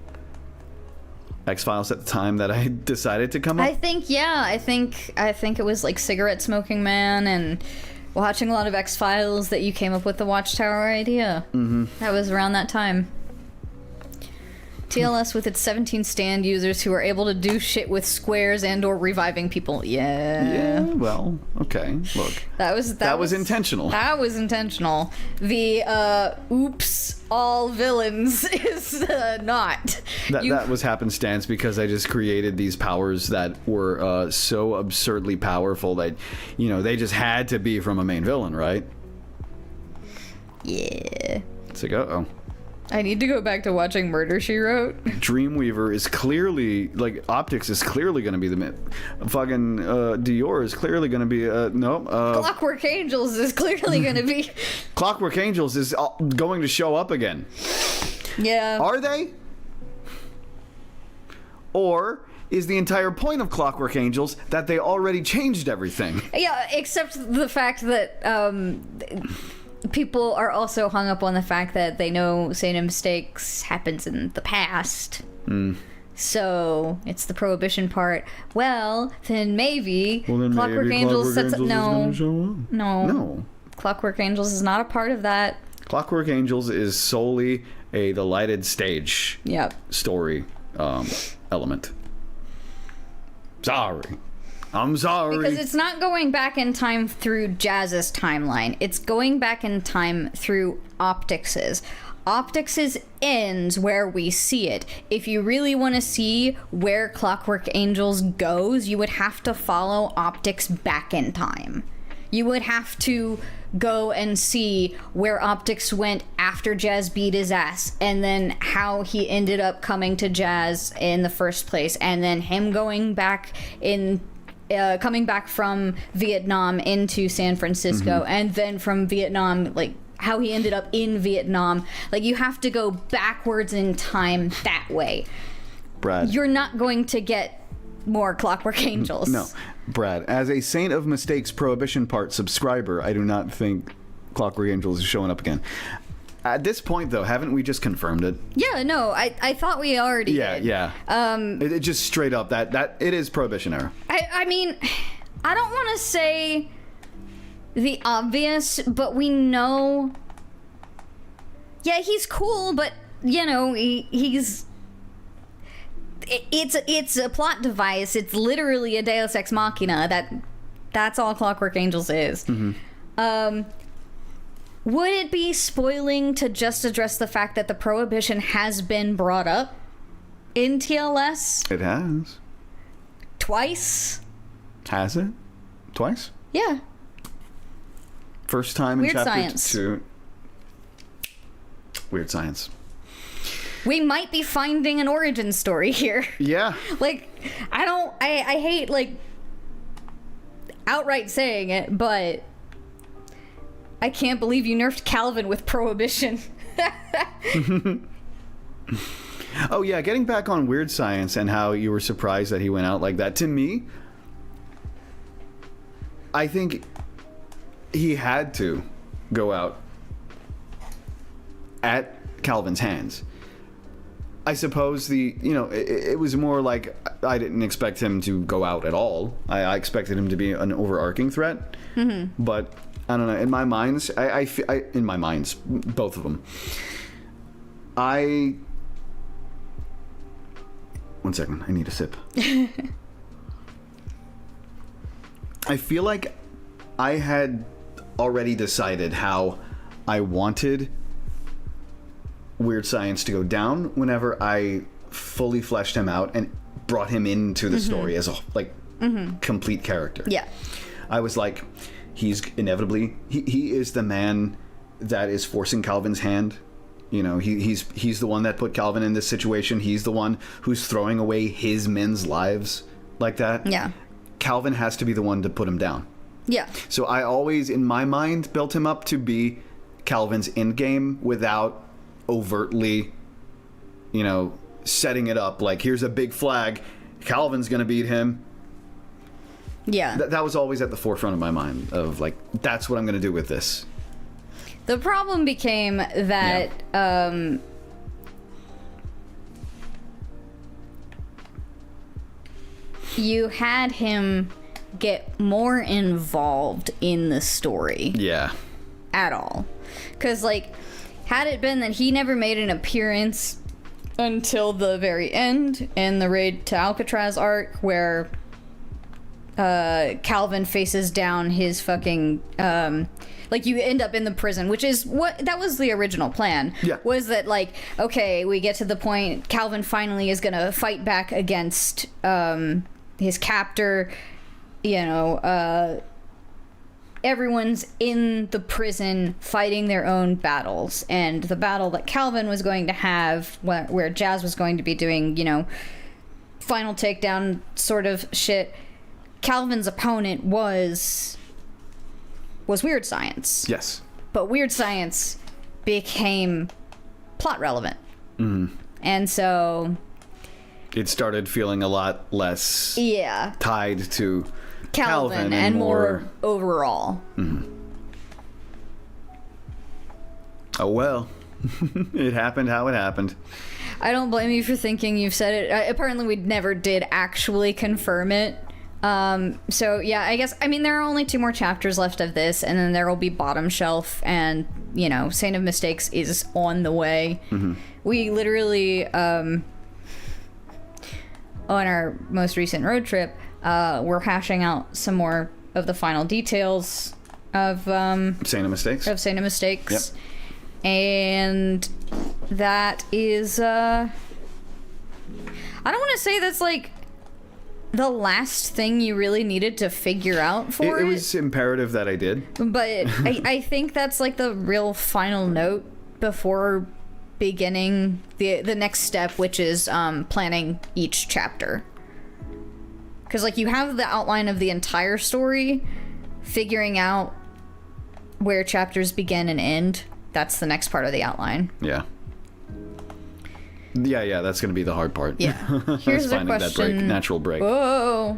X-Files at the time that I decided to come up. I think it was like Cigarette Smoking Man and watching a lot of X-Files that you came up with the Watchtower idea. Mm-hmm. That was around that time. TLS with its 17 stand users who are able to do shit with squares and or reviving people. Yeah, well, okay. Look. That was intentional. That was intentional. The oops, all villains is not. That was happenstance because I just created these powers that were so absurdly powerful that, you know, they just had to be from a main villain, right? Yeah. It's like, uh-oh. I need to go back to watching Murder, She Wrote. Dreamweaver is clearly, like, Optics is clearly going to be the fucking Dior is clearly going to be, Clockwork Angels is clearly going to be... Clockwork Angels is going to show up again. Yeah. Are they? Or is the entire point of Clockwork Angels that they already changed everything? Yeah, except the fact that, people are also hung up on the fact that they know Saint of Mistakes happens in the past. So it's the prohibition part. Well, then maybe Clockwork Angels sets up. No. Clockwork Angels is not a part of that. Clockwork Angels is solely the lighted stage story element. Sorry. I'm sorry. Because it's not going back in time through Jazz's timeline. It's going back in time through Optics's. Optics's ends where we see it. If you really want to see where Clockwork Angels goes, you would have to follow Optics back in time. You would have to go and see where Optics went after Jazz beat his ass, and then how he ended up coming to Jazz in the first place, and then him going back in... coming back from Vietnam into San Francisco, and then from Vietnam, like, how he ended up in Vietnam. Like, you have to go backwards in time that way. Brad. You're not going to get more Clockwork Angels. No. Brad, as a Saint of Mistakes Prohibition Part subscriber, I do not think Clockwork Angels is showing up again. At this point, though, haven't we just confirmed it? Yeah, no, I thought we already did. Yeah. It just straight up, that it is Prohibition era. I mean, I don't want to say the obvious, but we know... Yeah, he's cool, but, you know, he's... it's a plot device. It's literally a Deus Ex Machina. That's all Clockwork Angels is. Would it be spoiling to just address the fact that the prohibition has been brought up in TLS? It has. Twice? Has it? Twice? Yeah. First time in Weird chapter Science. 2. Weird Science. We might be finding an origin story here. Yeah. Like, I hate, like, outright saying it, but I can't believe you nerfed Calvin with Prohibition. Oh, yeah, getting back on Weird Science and how you were surprised that he went out like that. To me, I think he had to go out at Calvin's hands. I suppose it was more like I didn't expect him to go out at all. I expected him to be an overarching threat. But I don't know. In my minds, in my minds, both of them. One second, I need a sip. I feel like I had already decided how I wanted Weird Science to go down whenever I fully fleshed him out and brought him into the story as a complete character. Yeah. I was like, he's inevitably he is the man that is forcing Calvin's hand. You know, he's the one that put Calvin in this situation. He's the one who's throwing away his men's lives like that. Yeah. Calvin has to be the one to put him down. Yeah. So I always, in my mind, built him up to be Calvin's endgame without overtly, setting it up. Like, here's a big flag. Calvin's going to beat him. Yeah. That was always at the forefront of my mind of, like, that's what I'm going to do with this. The problem became that you had him get more involved in the story. Yeah. At all. Because, like, had it been that he never made an appearance until the very end in the Raid to Alcatraz arc, where Calvin faces down his fucking like, you end up in the prison, which is that was the original plan. Yeah. Was that, like, okay, we get to the point Calvin finally is gonna fight back against his captor, everyone's in the prison fighting their own battles, and the battle that Calvin was going to have, where Jazz was going to be doing, final takedown sort of shit, Calvin's opponent was Weird Science. Yes. But Weird Science became plot relevant. Mm-hmm. And so it started feeling a lot less tied to Calvin and more overall. Mm-hmm. Oh, well. It happened how it happened. I don't blame you for thinking you've said it. Apparently we never did actually confirm it. So yeah, I guess, there are only 2 more chapters left of this, and then there will be Bottom Shelf, and, Saint of Mistakes is on the way. Mm-hmm. We literally, on our most recent road trip, we're hashing out some more of the final details of Saint of Mistakes. Yep. And that is, I don't want to say that's, like, the last thing you really needed to figure out for it. It was imperative that I did. But I think that's, like, the real final note before beginning the next step, which is planning each chapter. Because, like, you have the outline of the entire story, figuring out where chapters begin and end. That's the next part of the outline. Yeah. Yeah, that's going to be the hard part. Yeah. Here's the question. That natural break. Whoa.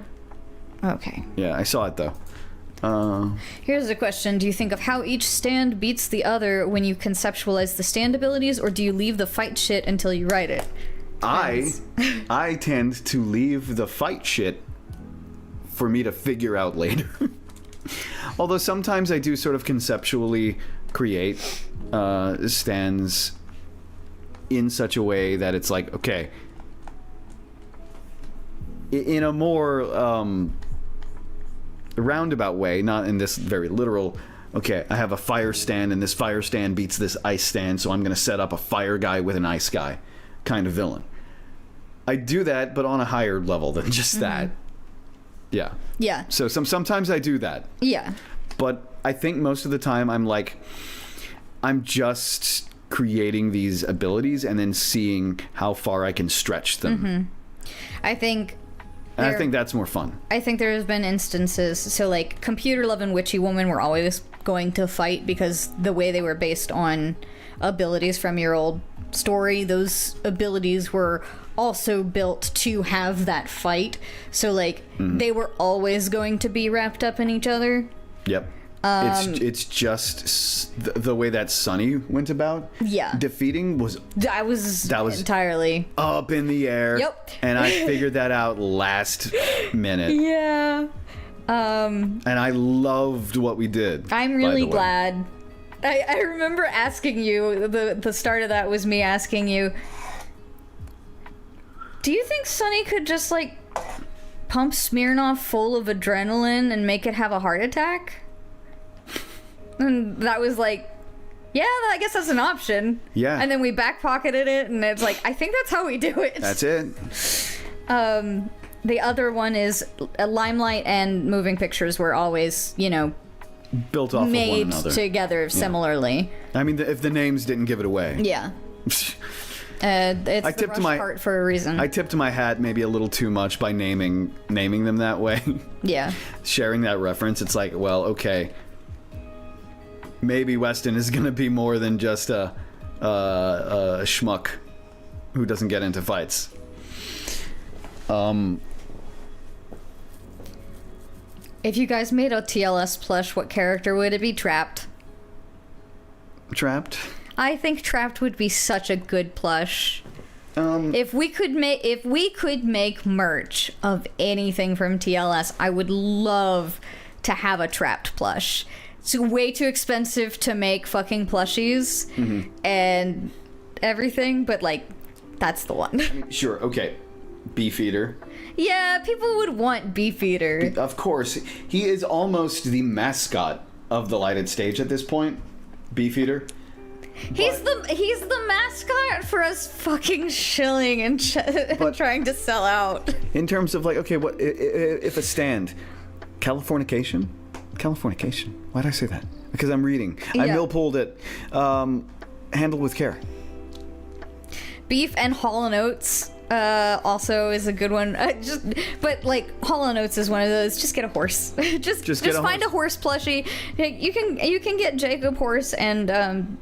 Okay. Yeah, I saw it, though. Here's the question. Do you think of how each stand beats the other when you conceptualize the stand abilities, or do you leave the fight shit until you write it? I tend to leave the fight shit for me to figure out later. Although sometimes I do sort of conceptually create stands in such a way that it's like, okay, in a more roundabout way, not in this very literal, okay, I have a fire stand and this fire stand beats this ice stand, so I'm going to set up a fire guy with an ice guy kind of villain. I do that, but on a higher level than just that. Yeah. Yeah. So sometimes I do that. Yeah. But I think most of the time I'm just creating these abilities and then seeing how far I can stretch them. I think that's more fun. I think there's been instances, so like Computer Love and Witchy Woman were always going to fight because the way they were based on abilities from your old story, those abilities were also built to have that fight. So like they were always going to be wrapped up in each other. Yep. It's just the way that Sunny went about. Yeah. Defeating was That was entirely up in the air. Yep. And I figured that out last minute. Yeah. And I loved what we did. I'm really glad. I remember asking you, the start of that was me asking you, do you think Sunny could just like pump Smirnoff full of adrenaline and make it have a heart attack? And that was like, yeah, I guess that's an option. Yeah. And then we back-pocketed it, and it's like, I think that's how we do it. That's it. The other one is Limelight and Moving Pictures were always, Built off of one made another. together similarly. I mean, if the names didn't give it away. Yeah. It's the rush part for a reason. I tipped my hat maybe a little too much by naming them that way. Yeah. Sharing that reference, it's like, well, okay. Maybe Weston is going to be more than just a schmuck who doesn't get into fights. If you guys made a TLS plush, what character would it be? Trapped. Trapped? I think Trapped would be such a good plush. If we could make merch of anything from TLS, I would love to have a Trapped plush. It's way too expensive to make fucking plushies and everything, but like, that's the one. Sure, okay. Beefeater. Yeah, people would want Beefeater. Of course. He is almost the mascot of the lighted stage at this point. Beefeater. He's the mascot for us fucking shilling and trying to sell out. In terms of like, okay, what if a stand, Californication? Why'd I say that? Because I'm reading. Yeah. I mill-pulled it. Handled with care. Beef and Hall & Oates also is a good one. But like Hall & Oates is one of those. Just get a horse. just find a horse plushie. You can get Jacob Horse and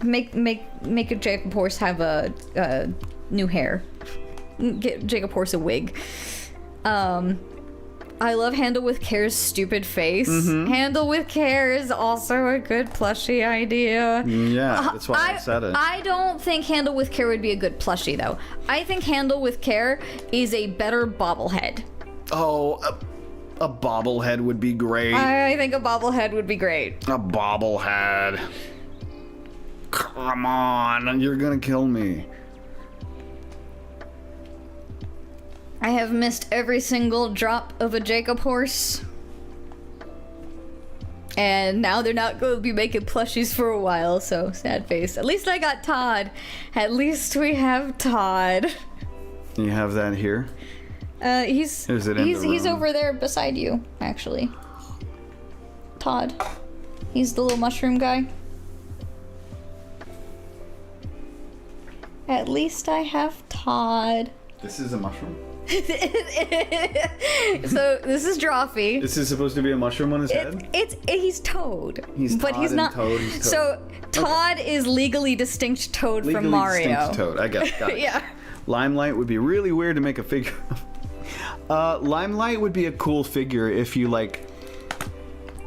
make a Jacob Horse have a new hair. Get Jacob Horse a wig. I love Handle with Care's stupid face. Handle with Care is also a good plushie idea. Yeah, that's why I said it. I don't think Handle with Care would be a good plushie, though. I think Handle with Care is a better bobblehead. Oh, a bobblehead would be great. I think a bobblehead would be great. A bobblehead. Come on, you're gonna kill me. I have missed every single drop of a Jacob Horse. And now they're not going to be making plushies for a while, so sad face. At least I got Todd. At least we have Todd. You have that here? He's room? over there beside you, actually. Todd. He's the little mushroom guy. At least I have Todd. This is a mushroom? So this is Drawfee. This is supposed to be a mushroom on his head? He's Toad. He's but Todd he's and not. Toad, he's Toad. So Todd is legally distinct Toad from Mario. Distinct Toad. I got it. Yeah. Limelight would be really weird to make a figure of. Limelight would be a cool figure if you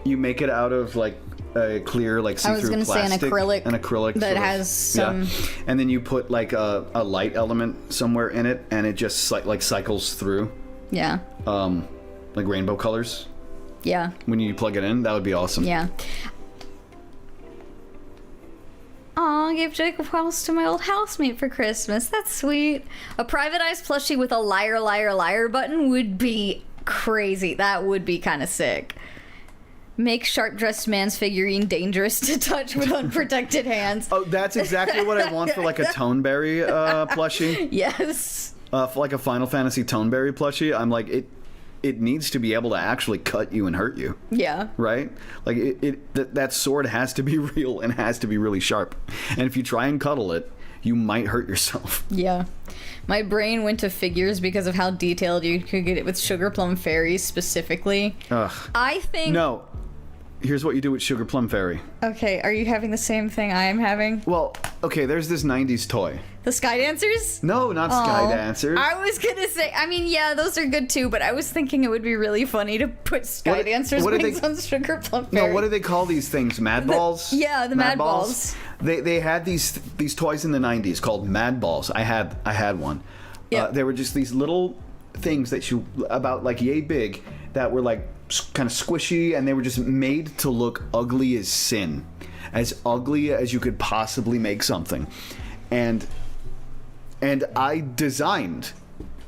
you make it out of like a clear see-through plastic. I was gonna say an acrylic that has some. Yeah. And then you put like a light element somewhere in it, and it just like cycles through. Yeah. Like rainbow colors. Yeah. When you plug it in, that would be awesome. Yeah. Aw, I gave Jacob House to my old housemate for Christmas. That's sweet. A privatized plushie with a liar, liar, liar button would be crazy. That would be kind of sick. Make sharp-dressed man's figurine dangerous to touch with unprotected hands. Oh, that's exactly what I want for like a Toneberry plushie. Yes. For like a Final Fantasy Toneberry plushie. I'm like, it needs to be able to actually cut you and hurt you. Yeah. Right? Like, that sword has to be real and has to be really sharp. And if you try and cuddle it, you might hurt yourself. Yeah. My brain went to figures because of how detailed you could get it with Sugar Plum Fairies specifically. Ugh. I think... No. Here's what you do with Sugar Plum Fairy. Okay, are you having the same thing I am having? Well, okay, there's this 90s toy. The Sky Dancers? No, not Sky Dancers. I was gonna say, I mean, yeah, those are good too, but I was thinking it would be really funny to put Sky Dancers wings on Sugar Plum Fairy. No, what do they call these things? Mad Balls? The Mad Balls. They had these toys in the 90s called Mad Balls. I had one. Yeah. They were just these little things that you, about like yay big, that were like kind of squishy, and they were just made to look ugly as sin. As ugly as you could possibly make something. And I designed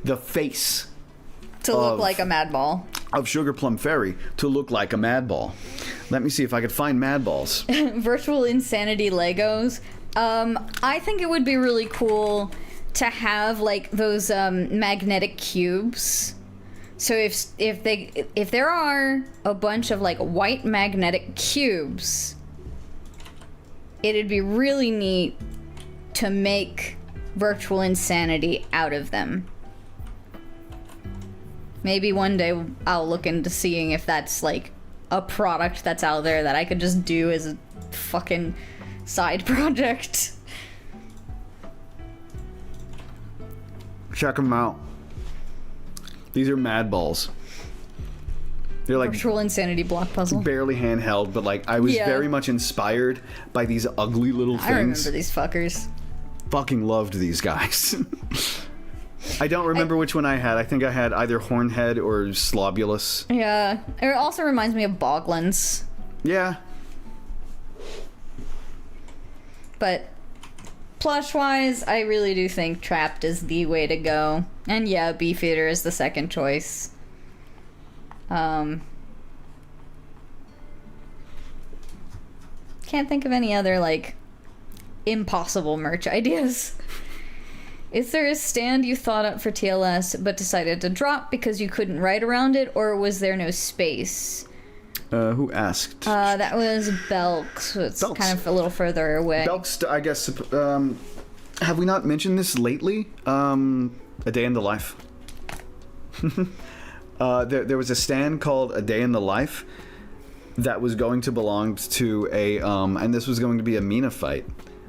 the face to look like a Mad Ball. Of Sugar Plum Fairy to look like a Mad Ball. Let me see if I could find Mad Balls. Virtual Insanity Legos. I think it would be really cool to have like those magnetic cubes. So if there are a bunch of like white magnetic cubes, it'd be really neat to make virtual insanity out of them. Maybe one day I'll look into seeing if that's like a product that's out there that I could just do as a fucking side project. Check them out. These are Mad Balls. They're like Virtual Insanity block puzzle. barely handheld, but like I was very much inspired by these ugly little things. I remember these fuckers. Fucking loved these guys. I don't remember which one I had. I think I had either Hornhead or Slobulus. Yeah. It also reminds me of Boglins. Yeah. But plush-wise, I really do think Trapped is the way to go. And yeah, Beefeater is the second choice. Can't think of any other, like, impossible merch ideas. Is there a stand you thought up for TLS but decided to drop because you couldn't write around it, or was there no space? Who asked? That was Belk, so it's Belks. kind of a little further away. Belks, I guess, have we not mentioned this lately? A Day in the Life. There was a stand called A Day in the Life that was going to belong to a, and this was going to be a Mina fight.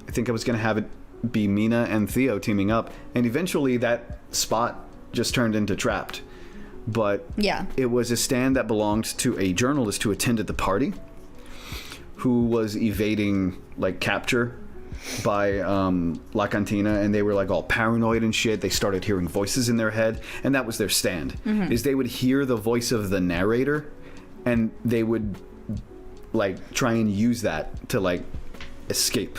I think I was going to have it be Mina and Theo teaming up, and eventually that spot just turned into Trapped. But yeah, it was a stand that belonged to a journalist who attended the party, who was evading like capture by La Cantina, and they were like all paranoid and shit. They started hearing voices in their head, and that was their stand. Is they would hear the voice of the narrator, and they would like try and use that to like escape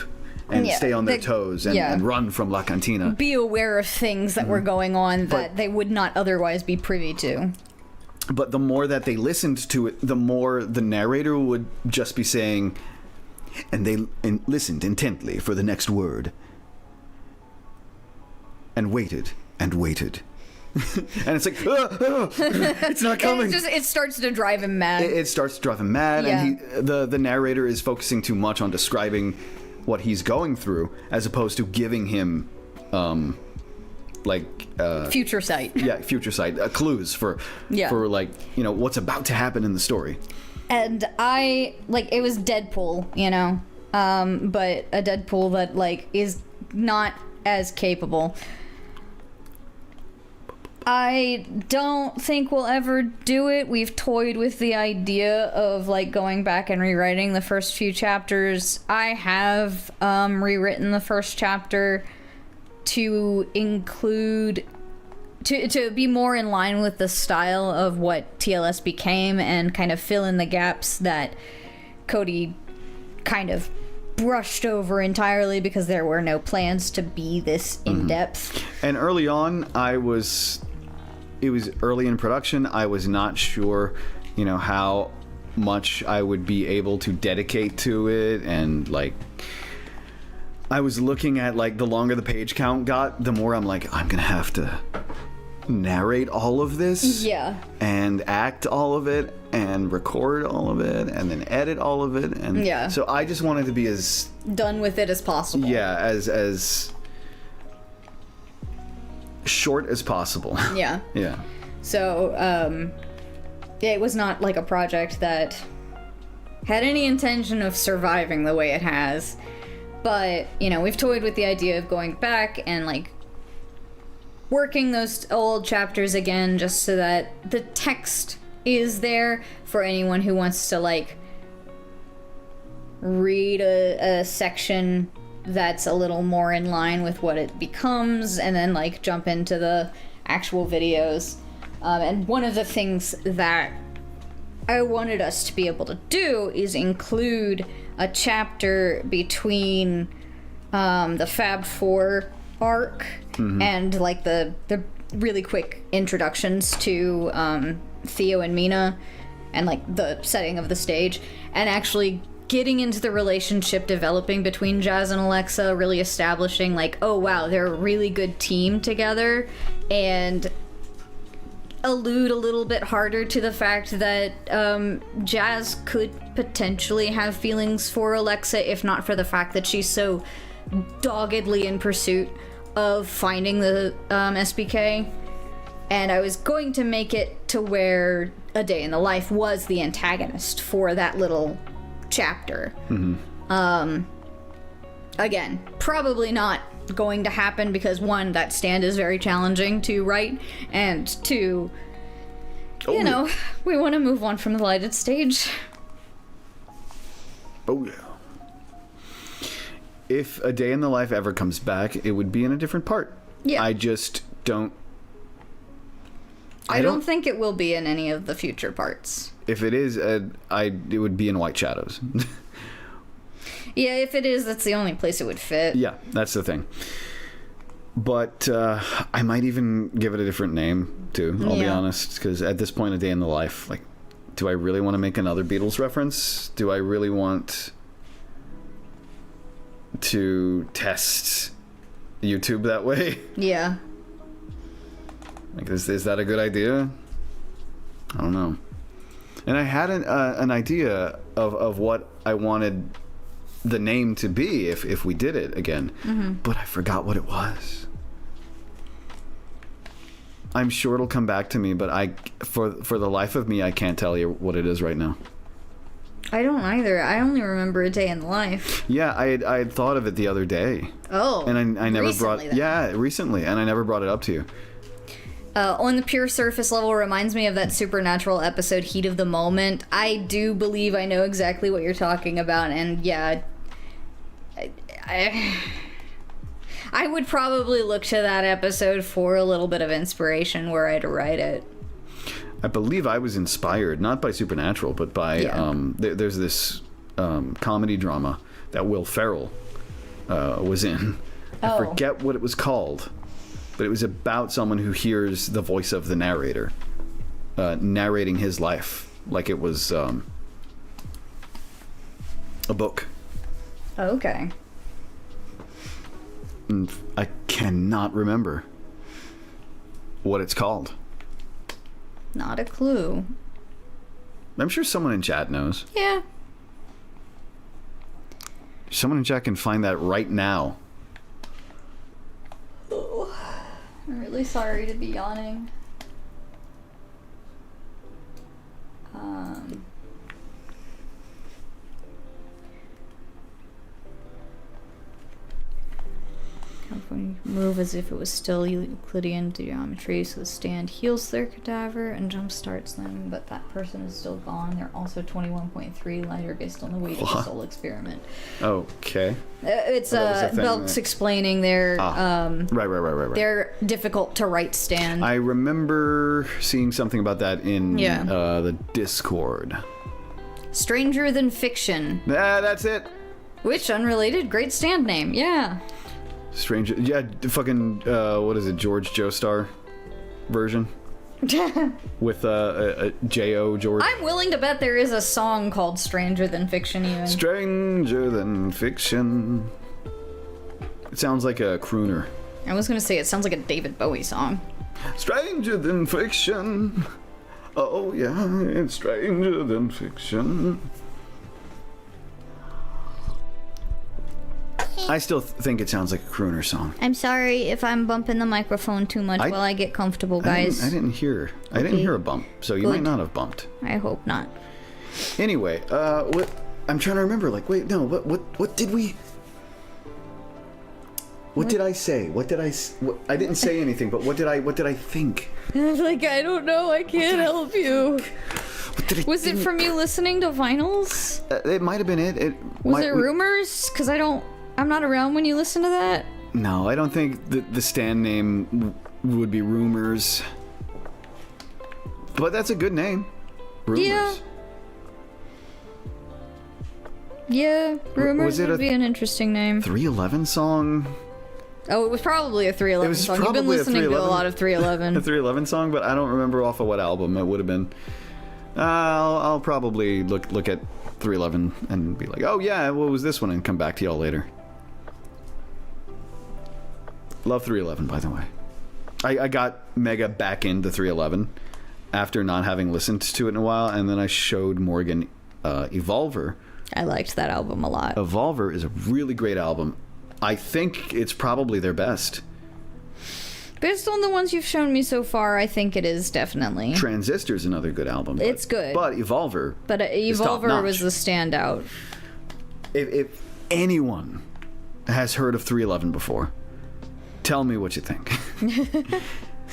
and stay on their toes and run from La Cantina. Be aware of things that were going on that they would not otherwise be privy to. But the more that they listened to it, the more the narrator would just be saying, and they listened intently for the next word, and waited and waited. And it's like, it's not coming. It starts to drive him mad. It starts to drive him mad, and the narrator is focusing too much on describing what he's going through, as opposed to giving him, future sight. Yeah, future sight, clues for like, you know, what's about to happen in the story. And it was Deadpool, you know, but a Deadpool that like is not as capable. I don't think we'll ever do it. We've toyed with the idea of like going back and rewriting the first few chapters. I have rewritten the first chapter to include to be more in line with the style of what TLS became and kind of fill in the gaps that Cody kind of brushed over entirely because there were no plans to be this in-depth. And early on, it was early in production. I was not sure, how much I would be able to dedicate to it. And, like, I was looking at, like, the longer the page count got, the more I'm like, I'm going to have to narrate all of this. Yeah. And act all of it. And record all of it, and then edit all of it, and so I just wanted to be as done with it as possible. Yeah, as short as possible. Yeah. Yeah. So, it was not like a project that had any intention of surviving the way it has, but we've toyed with the idea of going back and like working those old chapters again, just so that the text is there for anyone who wants to like read a section that's a little more in line with what it becomes, and then like jump into the actual videos. And one of the things that I wanted us to be able to do is include a chapter between the Fab 4 arc and like the really quick introductions to Theo and Mina and like the setting of the stage, and actually getting into the relationship developing between Jazz and Alexa, really establishing like, oh wow, they're a really good team together, and allude a little bit harder to the fact that Jazz could potentially have feelings for Alexa, if not for the fact that she's so doggedly in pursuit of finding the SBK. And I was going to make it to where A Day in the Life was the antagonist for that little chapter. Again, probably not going to happen because, one, that stand is very challenging to write, and two, we want to move on from the lighted stage. Oh, yeah. If A Day in the Life ever comes back, it would be in a different part. Yeah. I just don't... I don't think it will be in any of the future parts. If it is, it would be in White Shadows. Yeah, if it is, that's the only place it would fit. Yeah, that's the thing. But I might even give it a different name, too, I'll be honest. Because at this point, A Day in the Life, like, do I really want to make another Beatles reference? Do I really want to test YouTube that way? Yeah. Like, is that a good idea? I don't know. And I had an idea of what I wanted the name to be if we did it again, but I forgot what it was. I'm sure it'll come back to me, but for the life of me, I can't tell you what it is right now. I don't either. I only remember A Day in the Life. Yeah, I had thought of it the other day. Oh, and I never recently, then. Yeah, recently, and I never brought it up to you. On the pure surface level, reminds me of that Supernatural episode, Heat of the Moment. I do believe I know exactly what you're talking about, and yeah, I would probably look to that episode for a little bit of inspiration were I to write it. I believe I was inspired, not by Supernatural, but by, there's this comedy drama that Will Ferrell was in. I forget what it was called. But it was about someone who hears the voice of the narrator narrating his life like it was a book. Okay. And I cannot remember what it's called. Not a clue. I'm sure someone in chat knows. Yeah. Someone in chat can find that right now. I'm really sorry to be yawning. Move as if it was still Euclidean geometry, so the stand heals their cadaver and jumpstarts them, but that person is still gone. They're also 21.3 lighter based on the weight of the soul experiment. Okay. It's Belk's explaining their right. They're difficult to write stand. I remember seeing something about that in the Discord. Stranger than fiction. That's it. Which unrelated? Great stand name. Yeah. Stranger. Yeah, fucking, what is it, George Joestar version? With J.O. George. I'm willing to bet there is a song called Stranger Than Fiction even. Stranger Than Fiction. It sounds like a crooner. I was gonna say it sounds like a David Bowie song. Stranger Than Fiction. Oh yeah, it's stranger than fiction. I still think it sounds like a crooner song. I'm sorry if I'm bumping the microphone too much while I get comfortable, guys. I didn't hear a bump, so you might not have bumped. I hope not. Anyway, what I'm trying to remember, like, wait, no, what did we... What did I say? I didn't say anything, but what did I think? Like, I don't know, I can't help you. What did I Was think? it from you listening to vinyls? It might have been it. Was it rumors? Because I'm not around when you listen to that. No, I don't think the stand name would be Rumors. But that's a good name. Rumors. Yeah, Rumors it would be an interesting name. 311 song? Oh, it was probably a 311 song. You've been listening to a lot of 311. A 311 song, but I don't remember off of what album it would have been. I'll probably look at 311 and be like, oh yeah, what was this one? And come back to y'all later. Love 311, by the way. I got mega back into 311 after not having listened to it in a while, and then I showed Morgan Evolver. I liked that album a lot. Evolver is a really great album. I think it's probably their best. Based on the ones you've shown me so far, I think it is definitely. Transistor's another good album. It's good. But Evolver. But Evolver was the standout. If anyone has heard of 311 before, tell me what you think.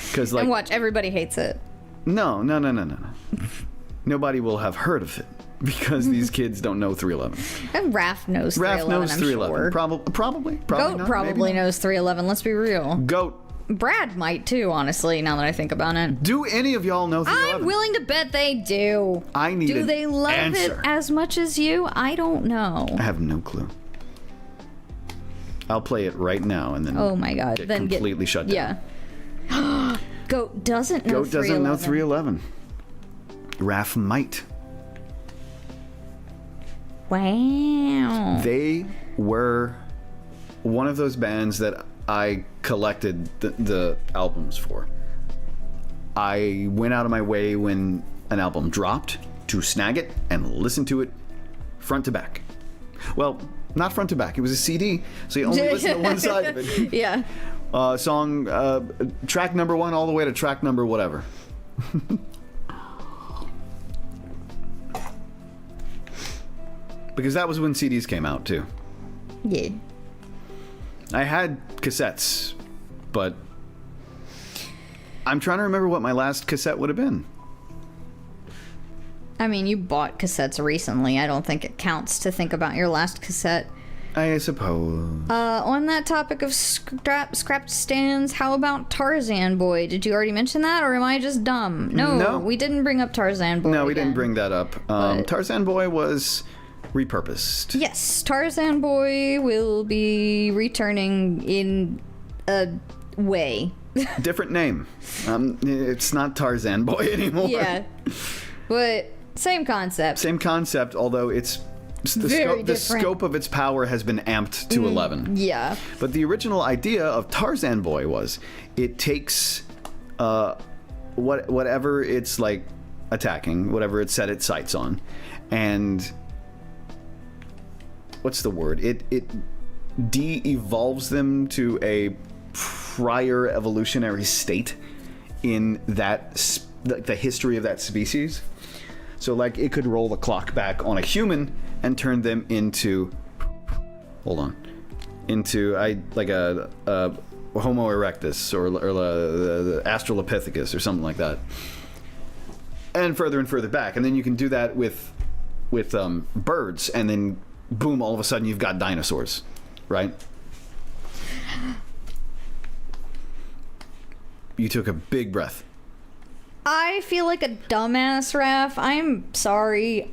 Because and watch, everybody hates it. No. Nobody will have heard of it. Because these kids don't know 311. And Raph knows 311, Raph knows 311. Sure. Probably Goat not, probably knows 311, let's be real. Goat. Brad might too, honestly, now that I think about it. Do any of y'all know 311? I'm willing to bet they do. I need Do they love answer. it as much as you? I don't know. I have no clue. I'll play it right now and then oh my god. get then completely shut down. Yeah. Goat doesn't know 311. Goat doesn't know 311. Raph might. Wow. They were one of those bands that I collected the albums for. I went out of my way when an album dropped to snag it and listen to it front to back. Well, not front to back. It was a CD, so you only listen to one side of it. Yeah. Track number 1 all the way to track number whatever. Because that was when CDs came out, too. Yeah. I had cassettes, but I'm trying to remember what my last cassette would have been. I mean, you bought cassettes recently. I don't think it counts to think about your last cassette. I suppose. On that topic of scrapped stands, how about Tarzan Boy? Did you already mention that, or am I just dumb? No. We didn't bring up Tarzan Boy. No, we didn't bring that up. Tarzan Boy was repurposed. Yes, Tarzan Boy will be returning in a way. Different name. It's not Tarzan Boy anymore. Yeah, but same concept. Same concept, although the scope of its power has been amped to 11. Yeah. But the original idea of Tarzan Boy was it takes whatever it's like attacking, whatever it set its sights on, and what's the word? It de-evolves them to a prior evolutionary state in that the history of that species. So like it could roll the clock back on a human and turn them into a Homo erectus or the Australopithecus or something like that, and further back, and then you can do that with birds, and then boom, all of a sudden you've got dinosaurs, right? You took a big breath. I feel like a dumbass, Raph. I'm sorry.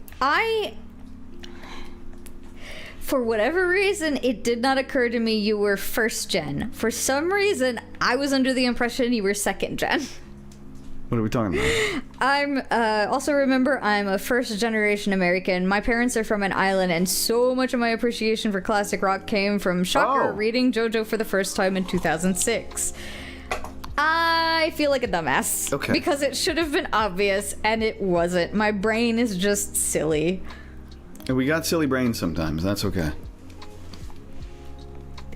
for whatever reason, it did not occur to me you were first gen. For some reason, I was under the impression you were second gen. What are we talking about? I'm also remember I'm a first generation American. My parents are from an island, and so much of my appreciation for classic rock came from Shocker reading Jojo for the first time in 2006. I feel like a dumbass. Okay. Because it should have been obvious, and it wasn't. My brain is just silly. We got silly brains sometimes. That's okay.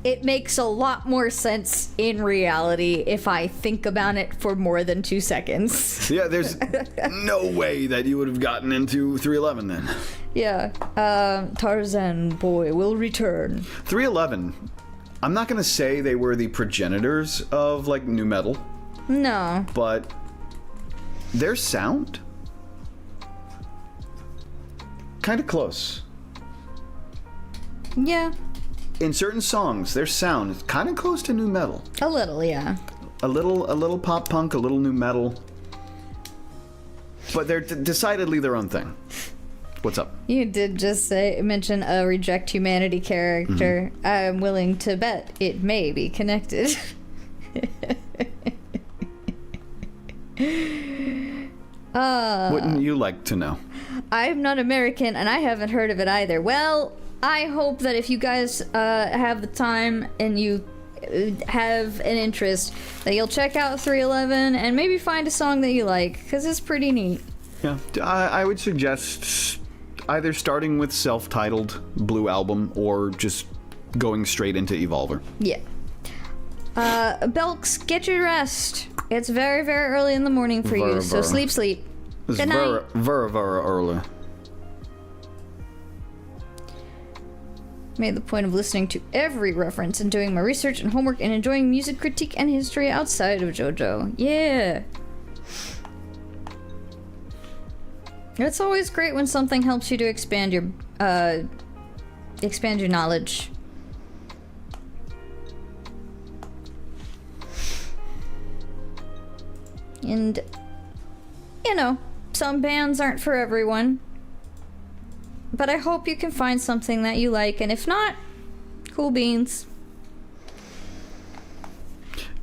It makes a lot more sense in reality if I think about it for more than 2 seconds. Yeah, there's no way that you would have gotten into 311 then. Yeah. Tarzan boy will return. 311, I'm not going to say they were the progenitors of, like, nu metal. No. But their sound? Kind of close. Yeah. In certain songs, their sound is kind of close to nu metal. A little, yeah. A little pop punk, a little nu metal. But they're decidedly their own thing. What's up? You did just mention a Reject Humanity character. Mm-hmm. I'm willing to bet it may be connected. Wouldn't you like to know? I'm not American, and I haven't heard of it either. Well, I hope that if you guys have the time and you have an interest, that you'll check out 311 and maybe find a song that you like, because it's pretty neat. Yeah, I would suggest either starting with self-titled Blue Album or just going straight into Evolver. Yeah. Belks, get your rest. It's very, very early in the morning for you, so sleep. It's Good night. Very early. Made the point of listening to every reference and doing my research and homework and enjoying music critique and history outside of Jojo. Yeah. It's always great when something helps you to expand your knowledge. And, you know, some bands aren't for everyone. But I hope you can find something that you like, and if not, cool beans.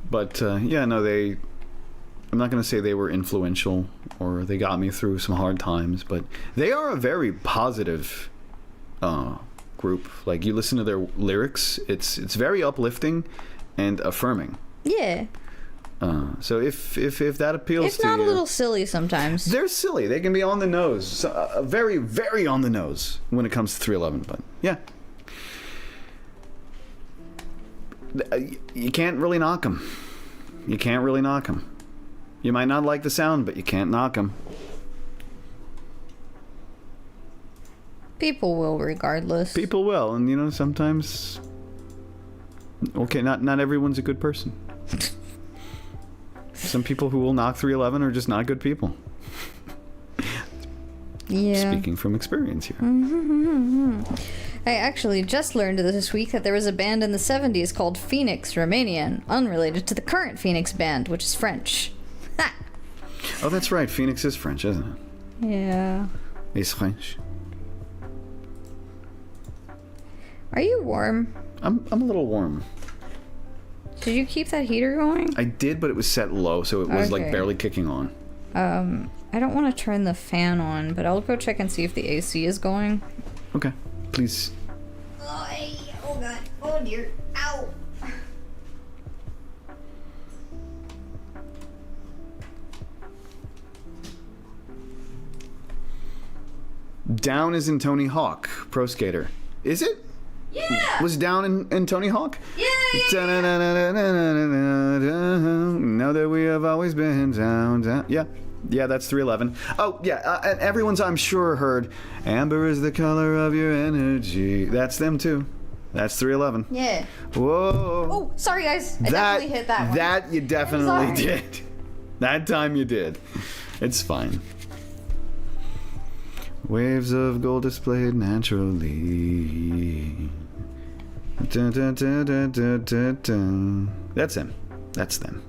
But, yeah, no, I'm not going to say they were influential or they got me through some hard times, but they are a very positive group. Like, you listen to their lyrics, it's very uplifting and affirming. Yeah. So if that appeals to you... It's not a little silly sometimes. They're silly. They can be on the nose. Very, very on the nose when it comes to 311, but yeah. You can't really knock them. You can't really knock them. You might not like the sound, but you can't knock them. People will regardless. People will, and you know, sometimes... Okay, not everyone's a good person. Some people who will knock 311 are just not good people. Yeah. Speaking from experience here. I actually just learned this week that there was a band in the 70s called Phoenix, Romanian, unrelated to the current Phoenix band, which is French. Ha! Oh, that's right. Phoenix is French, isn't it? Yeah. It's French. Are you warm? I'm a little warm. Did you keep that heater going? I did, but it was set low, so it was like Okay. barely kicking on. I don't want to turn the fan on, but I'll go check and see if the AC is going. Okay, please. Oh god. Oh dear. Ow. Down is in Tony Hawk, Pro Skater. Is it? Yeah. Was Down in Tony Hawk? Yeah. Know that we have always been down. Yeah, that's 311. Oh, yeah, and everyone's, I'm sure, heard Amber is the color of your energy. That's them, too. That's 311. Yeah. Whoa. Oh, sorry guys. I definitely hit that one. That you definitely I'm sorry. did. That time you did. It's fine. Waves of gold displayed naturally. Dun, dun, dun, dun, dun, dun, dun. That's him. That's them.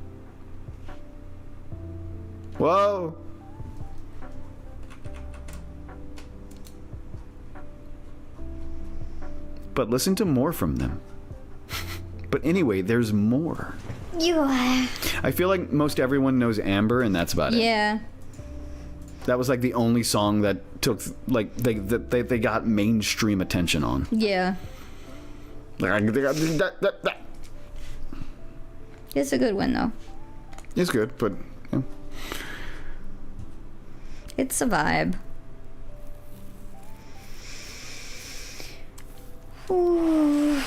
Whoa! but listen to more from them. But anyway, there's more. Yeah. I feel like most everyone knows Amber, and that's about it. Yeah. That was like the only song that took, like, they got mainstream attention on. Yeah. It's a good one, though. It's good, but... Yeah. It's a vibe. Ooh.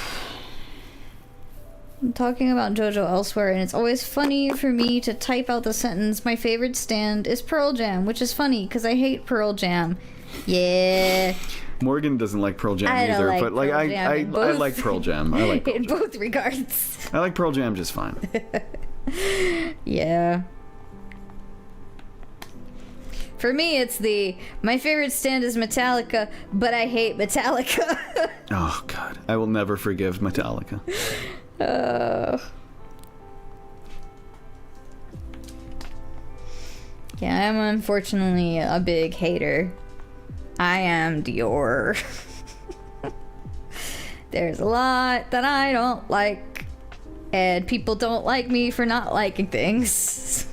I'm talking about Jojo elsewhere, and it's always funny for me to type out the sentence, my favorite stand is Pearl Jam, which is funny, because I hate Pearl Jam. Yeah. Morgan doesn't like Pearl Jam I don't either, like but like Pearl Jam I in both- like Pearl Jam. I like Pearl In Jam. both regards. I like Pearl Jam just fine. Yeah. For me, it's my favorite stand is Metallica, but I hate Metallica. Oh god, I will never forgive Metallica. Yeah, I'm unfortunately a big hater. I am Dior. There's a lot that I don't like, and people don't like me for not liking things.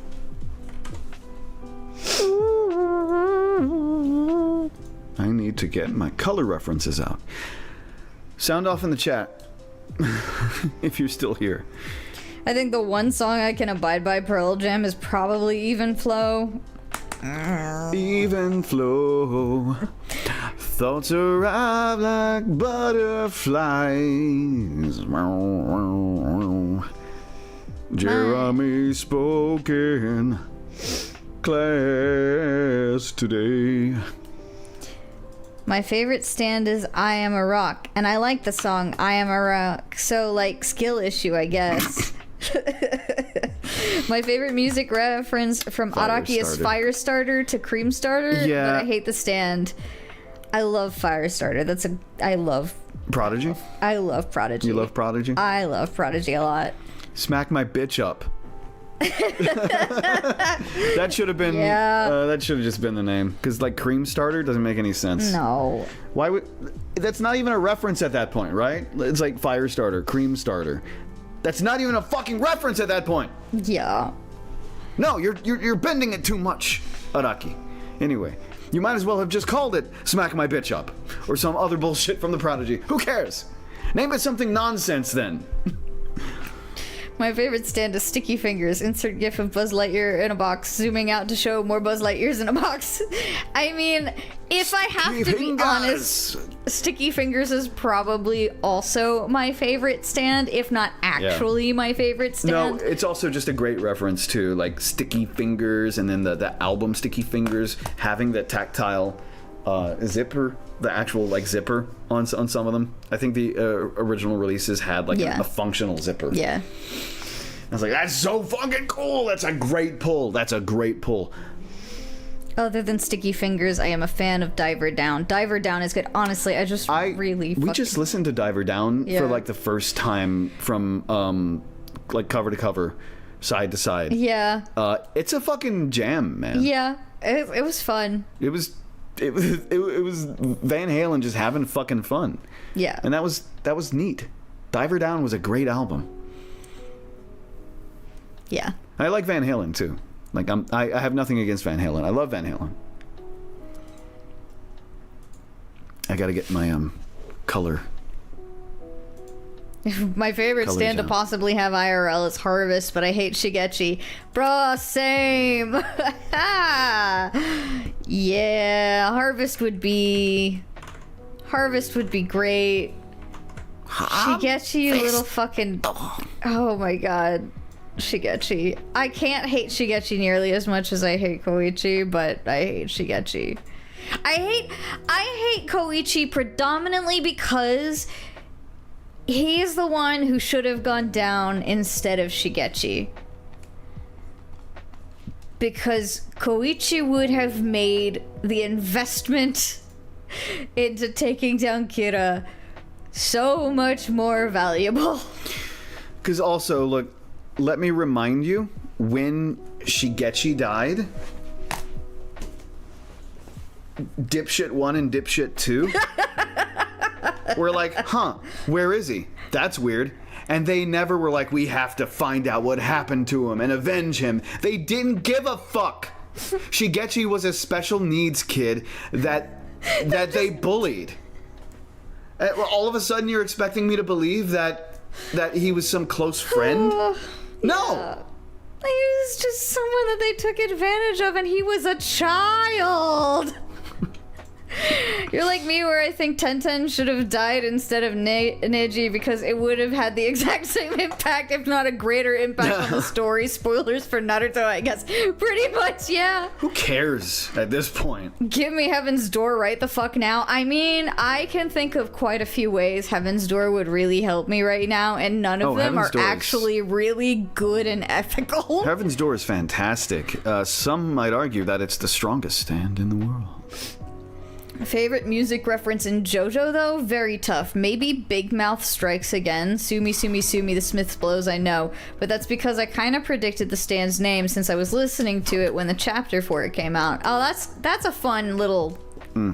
I need to get my color references out. Sound off in the chat if you're still here. I think the one song I can abide by Pearl Jam is probably Even Flow. Even flow, thoughts arrive like butterflies. Jeremy spoken class today. My favorite stand is I Am a Rock, and I like the song I Am a Rock, so like skill issue, I guess. My favorite music reference from Araki is Firestarter to Creamstarter, Yeah. but I hate the stand. I love Firestarter. I love Prodigy? Prodigy. You love Prodigy? I love Prodigy a lot. Smack my bitch up. That should have been. Yeah. That should have just been the name. Because like Creamstarter doesn't make any sense. No. Why would? That's not even a reference at that point, right? It's like Firestarter, Creamstarter. That's not even a fucking reference at that point. Yeah. No, you're bending it too much, Araki. Anyway, you might as well have just called it "Smack My Bitch Up" or some other bullshit from the Prodigy. Who cares? Name it something nonsense then. My favorite stand is Sticky Fingers. Insert gif of Buzz Lightyear in a box, zooming out to show more Buzz Lightyears in a box. I mean, if I have to be honest, Sticky Fingers is probably also my favorite stand, if not actually my favorite stand. No, it's also just a great reference to like Sticky Fingers, and then the album Sticky Fingers having that tactile zipper, the actual like zipper on some of them. I think the original releases had like a functional zipper. Yeah. I was like, that's so fucking cool. That's a great pull. Other than Sticky Fingers, I am a fan of Diver Down. Diver Down is good. Honestly, we just listened to Diver Down for like the first time from like cover to cover, side to side. Yeah. It's a fucking jam, man. Yeah. It was fun. It was Van Halen just having fucking fun. Yeah. And that was neat. Diver Down was a great album. Yeah. I like Van Halen too. Like I have nothing against Van Halen. I love Van Halen. I gotta get my color. My favorite Color stand jam. to possibly have IRL is Harvest, but I hate Shigechi. Bruh, same. Yeah, Harvest would be great. Shigechi, you little fucking... Oh my god. Shigechi. I can't hate Shigechi nearly as much as I hate Koichi, but I hate Shigechi. I hate Koichi predominantly because he is the one who should have gone down instead of Shigechi. Because Koichi would have made the investment into taking down Kira so much more valuable. Because also, look, let me remind you, when Shigechi died, Dipshit 1 and Dipshit 2 were like, huh, where is he? That's weird. And they never were like, we have to find out what happened to him and avenge him. They didn't give a fuck. Shigechi was a special needs kid that they bullied. All of a sudden, you're expecting me to believe that he was some close friend? No. Yeah. He was just someone that they took advantage of, and he was a child. You're like me, where I think Tenten should have died instead of Neji because it would have had the exact same impact, if not a greater impact on the story. Spoilers for Naruto, I guess. Pretty much, yeah. Who cares at this point? Give me Heaven's Door right the fuck now. I mean, I can think of quite a few ways Heaven's Door would really help me right now, and none of them are actually really good and ethical. Heaven's Door is fantastic. Some might argue that it's the strongest stand in the world. Favorite music reference in Jojo, though? Very tough. Maybe Big Mouth Strikes Again. Sumi, Sumi, Sumi, the Smiths Blows, I know. But that's because I kind of predicted the stand's name since I was listening to it when the chapter for it came out. Oh, that's a fun little... I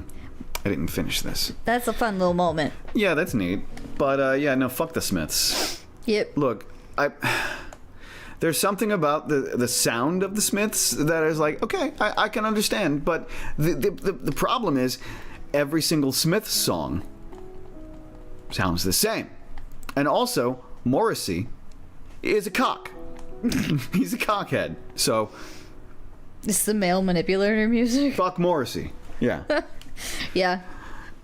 didn't finish this. That's a fun little moment. Yeah, that's neat. But, yeah, no, fuck the Smiths. Yep. Look, there's something about the sound of the Smiths that is like, okay, I can understand. But the problem is every single Smiths song sounds the same. And also, Morrissey is a cock. He's a cockhead. So... It's the male manipulator music. Fuck Morrissey. Yeah. Yeah.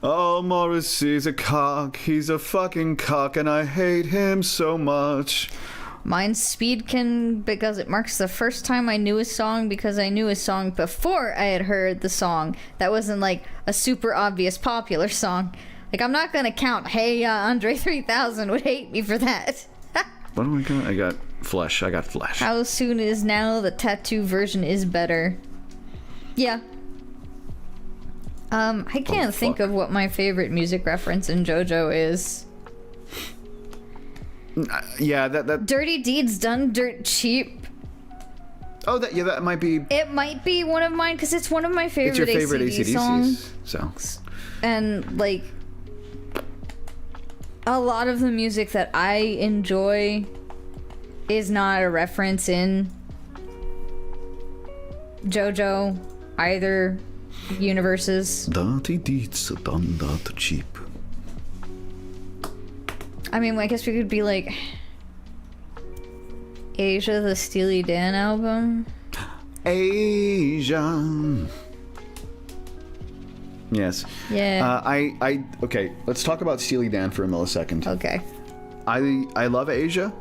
Oh, Morrissey's a cock. He's a fucking cock, and I hate him so much. Mine's Speedkin because it marks the first time I knew a song because I knew a song before I had heard the song. That wasn't like a super obvious popular song. Like, I'm not gonna count, hey, Andre 3000 would hate me for that. What do I got? I got Flesh. How soon is now? The tattoo version is better. Yeah. I can't think of what my favorite music reference in JoJo is. Yeah, that Dirty Deeds Done Dirt Cheap. Oh, that might be. It might be one of mine because it's one of my favorite, It's your favorite AC/DC AC/DCs, songs. And like a lot of the music that I enjoy is not a reference in JoJo either universes. Dirty Deeds Done Dirt Cheap. I mean, I guess we could be like Asia, the Steely Dan album. Asia. Yes. Yeah. Okay, let's talk about Steely Dan for a millisecond. Okay. I love Asia.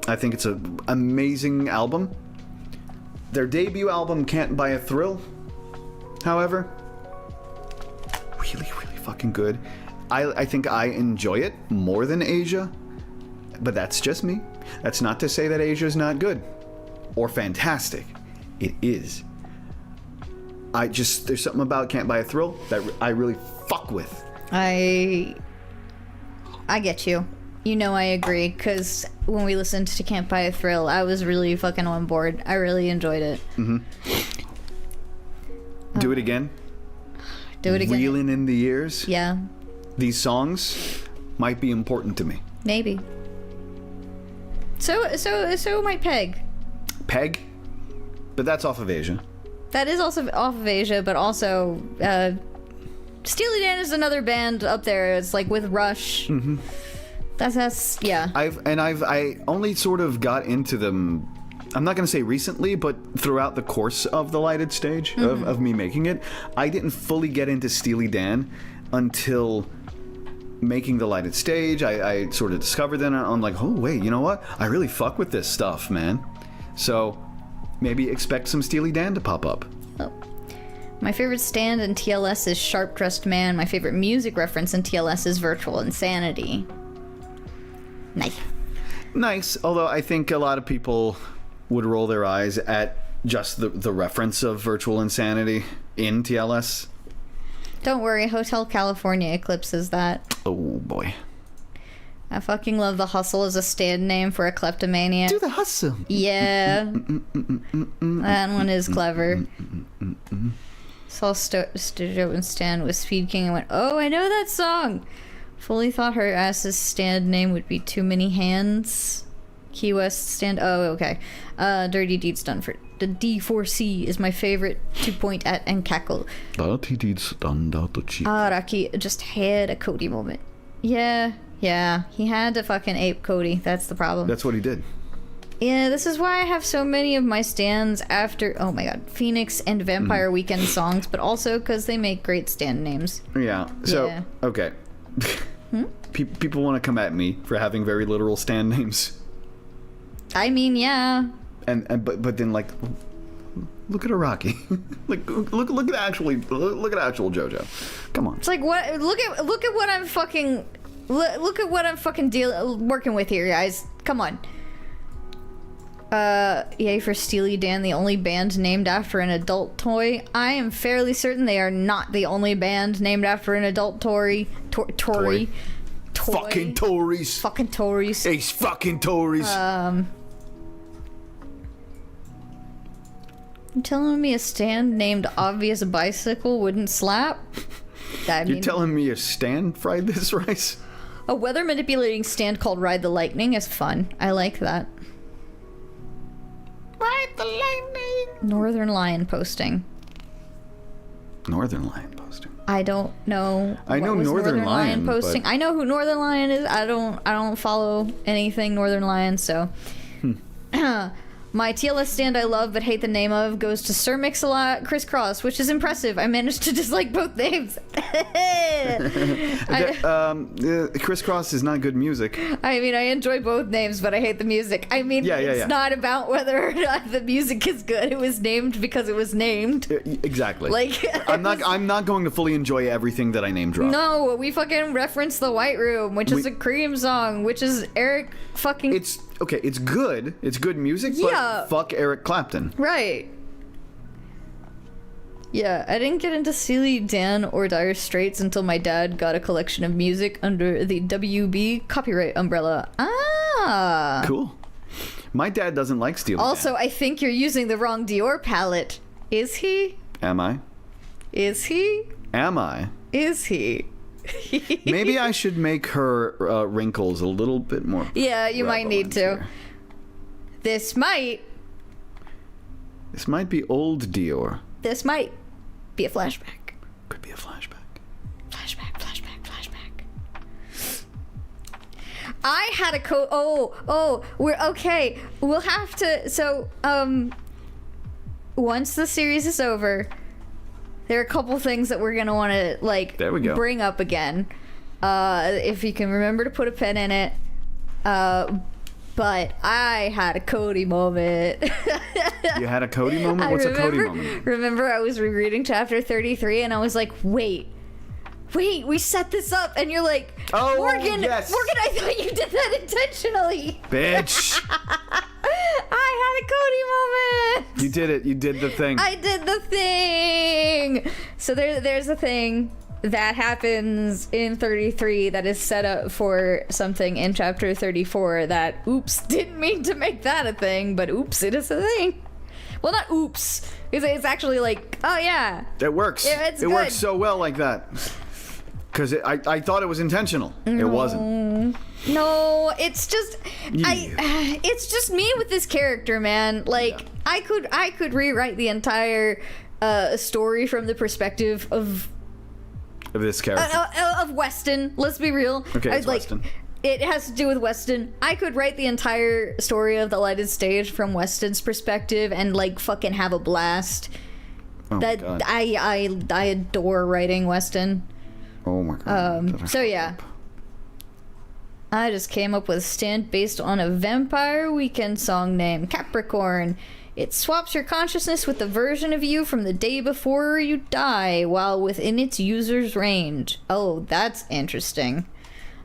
I think it's an amazing album. Their debut album, Can't Buy a Thrill, however, really, really fucking good. I think I enjoy it more than Asia, but that's just me. That's not to say that Asia is not good or fantastic. It is. There's something about Can't Buy a Thrill that I really fuck with. I get you. You know I agree, because when we listened to Can't Buy a Thrill, I was really fucking on board. I really enjoyed it. Mm-hmm. Do it again? Do it again. Reeling in the years? Yeah. These songs might be important to me. Maybe. So might Peg. Peg? But that's off of Asia. That is also off of Asia, but also Steely Dan is another band up there. It's like with Rush. Mm-hmm. That's yeah. I only sort of got into them. I'm not going to say recently, but throughout the course of the lighted stage of me making it, I didn't fully get into Steely Dan until making the lighted stage. I sort of discovered them, and I'm like, oh wait, you know what? I really fuck with this stuff, man. So maybe expect some Steely Dan to pop up. Oh. My favorite stand in TLS is Sharp Dressed Man. My favorite music reference in TLS is Virtual Insanity. Nice. Although I think a lot of people would roll their eyes at just the reference of Virtual Insanity in TLS. Don't worry, Hotel California eclipses that. Oh boy. I fucking love the Hustle as a stand name for a kleptomaniac. Do the hustle. Yeah. That one is clever. Saw Studio and Stan with Speed King and went, oh, I know that song. Fully thought her ass's stand name would be Too Many Hands. Key West stand. Oh, okay. Dirty Deeds Done for the D4C is my favorite to point at and cackle. Dirty Deeds Done out the cheek. Araki just had a Cody moment. Yeah. He had to fucking ape Cody. That's the problem. That's what he did. Yeah, this is why I have so many of my stands after, oh my god, Phoenix and Vampire Weekend songs, but also because they make great stand names. Yeah. So, Yeah. okay. People want to come at me for having very literal stand names. I mean, yeah. But then, like, look at Araki. Like, look at actual Jojo. Come on. It's like, what? Look at what I'm fucking working with here, guys. Come on. Yay for Steely Dan, the only band named after an adult toy. I am fairly certain they are not the only band named after an adult toy. Toy. Fucking Tories. Fucking Tories. Ace fucking Tories. You telling me a stand named Obvious Bicycle wouldn't slap? I mean, You're telling me a stand fried this rice? a weather manipulating stand called Ride the Lightning is fun. I like that. Ride the lightning. Northern Lion posting. Northern Lion posting. I don't know. I know what was Northern Lion, posting. but- I know who Northern Lion is. I don't follow anything Northern Lion, so. My TLS stand I love but hate the name of goes to Sir Mix-a-Lot Crisscross, which is impressive. I managed to dislike both names. Crisscross is not good music. I mean, I enjoy both names, but I hate the music. I mean, it's not about whether or not the music is good. It was named because it was named. Exactly. Like, I'm not going to fully enjoy everything that I name drop. No, we fucking referenced The White Room, which is a Cream song, which is Eric fucking... It's okay, it's good. It's good music, but fuck Eric Clapton. Right. Yeah, I didn't get into Steely Dan or Dire Straits until my dad got a collection of music under the WB copyright umbrella. Ah. Cool. My dad doesn't like Steely Also, Dan. I think you're using the wrong Dior palette. Is he? Am I? Is he? Am I? Is he? Maybe I should make her wrinkles a little bit more. Yeah, you might need to. here. This might be old Dior. This might be a flashback. Could be a flashback. Flashback. I had a we're okay. We'll have to, so, once the series is over, there are a couple things that we're gonna want to, like, there we go. bring up again. If you can remember to put a pen in it. But I had a Cody moment. You had a Cody moment? What's a Cody moment? Remember, I was rereading chapter 33 and I was like, wait, we set this up. And you're like, oh, Morgan, yes. I thought you did that intentionally. Bitch. I had a Cody moment. You did it. You did the thing. I did the thing. So there's a thing that happens in 33 that is set up for something in chapter 34 that, oops, didn't mean to make that a thing, but oops, it is a thing. Well, not oops. It's actually like, oh yeah. It works. Yeah, it's it good. works so well like that. Because I thought it was intentional. It wasn't. No, it's just Yeah. it's just me with this character, man. Like, Yeah. I could rewrite the entire story from the perspective of This character. of Weston. Let's be real. Okay, it's Weston. It has to do with Weston. I could write the entire story of the lighted stage from Weston's perspective and, like, fucking have a blast. Oh my God. I adore writing Weston. Oh my God. So yeah. I just came up with a stand based on a Vampire Weekend song named Capricorn. It swaps your consciousness with the version of you from the day before you die while within its user's range. Oh, that's interesting.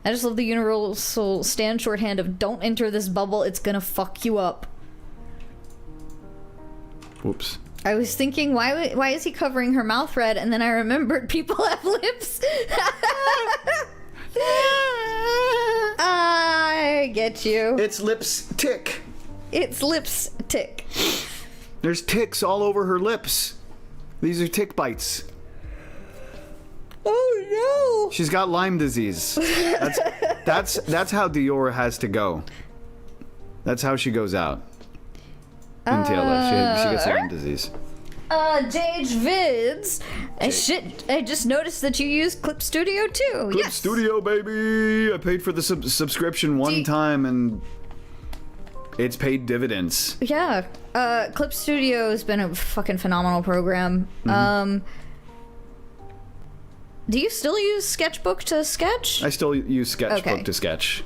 I just love the universal stand shorthand of don't enter this bubble, it's gonna fuck you up. Whoops. I was thinking, why is he covering her mouth red? And then I remembered people have lips. I get you. Its lips tick. It's lips tick. There's ticks all over her lips. These are tick bites. Oh Oh She's got Lyme disease. That's how Dior has to go. That's how she goes out in TLS. She gets Lyme disease. JH Vids. I just noticed that you use Clip Studio too. Clip Studio, baby. I paid for the subscription one time, and it's paid dividends. Yeah. Clip Studio has been a fucking phenomenal program. Do you still use Sketchbook to sketch? I still use Sketchbook to sketch.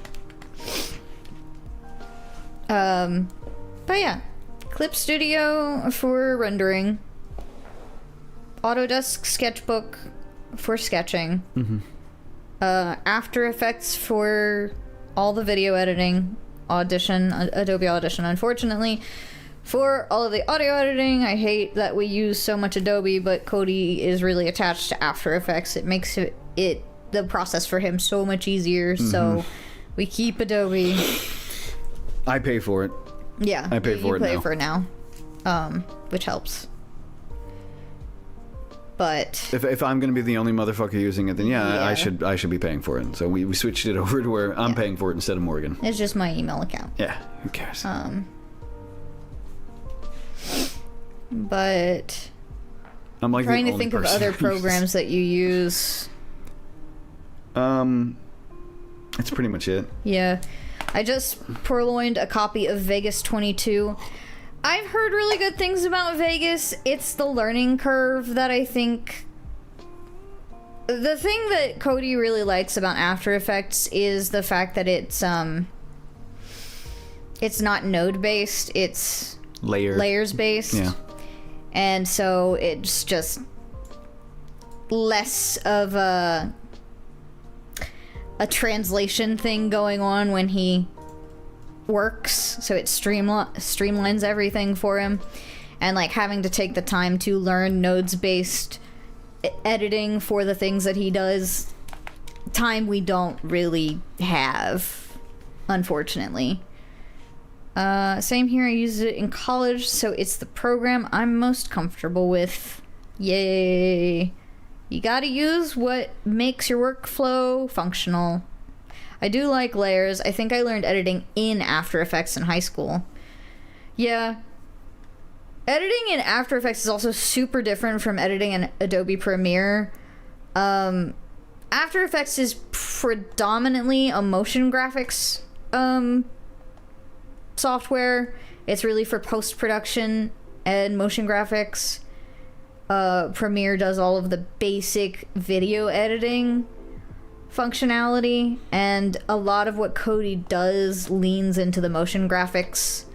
But yeah, Clip Studio for rendering. Autodesk Sketchbook for sketching. After Effects for all the video editing. Adobe Audition. Unfortunately, for all of the audio editing, I hate that we use so much Adobe, but Cody is really attached to After Effects. It makes the process for him so much easier, so we keep Adobe. I pay for it. Yeah, I pay for it now. You pay for it now, which helps. But if I'm gonna be the only motherfucker using it, then yeah. I should be paying for it. So we switched it over to where I'm paying for it instead of Morgan. It's just my email account. Yeah, who cares? But I'm like trying to think of other programs that you use. That's pretty much it. Yeah, I just purloined a copy of Vegas 22. I've heard really good things about Vegas. It's the learning curve that I think... The thing that Cody really likes about After Effects is the fact that it's not node-based, it's layers-based. Yeah. And so it's just less of a translation thing going on when he works, so it streamlines everything for him, and like having to take the time to learn nodes based editing for the things that he does, time we don't really have, unfortunately. Same here, I used it in college, so it's the program I'm most comfortable with. Yay. You gotta use what makes your workflow functional. I do like layers. I think I learned editing in After Effects in high school. Yeah. Editing in After Effects is also super different from editing in Adobe Premiere. After Effects is predominantly a motion graphics software. It's really for post-production and motion graphics. Premiere does all of the basic video editing functionality, and a lot of what Cody does leans into the motion graphics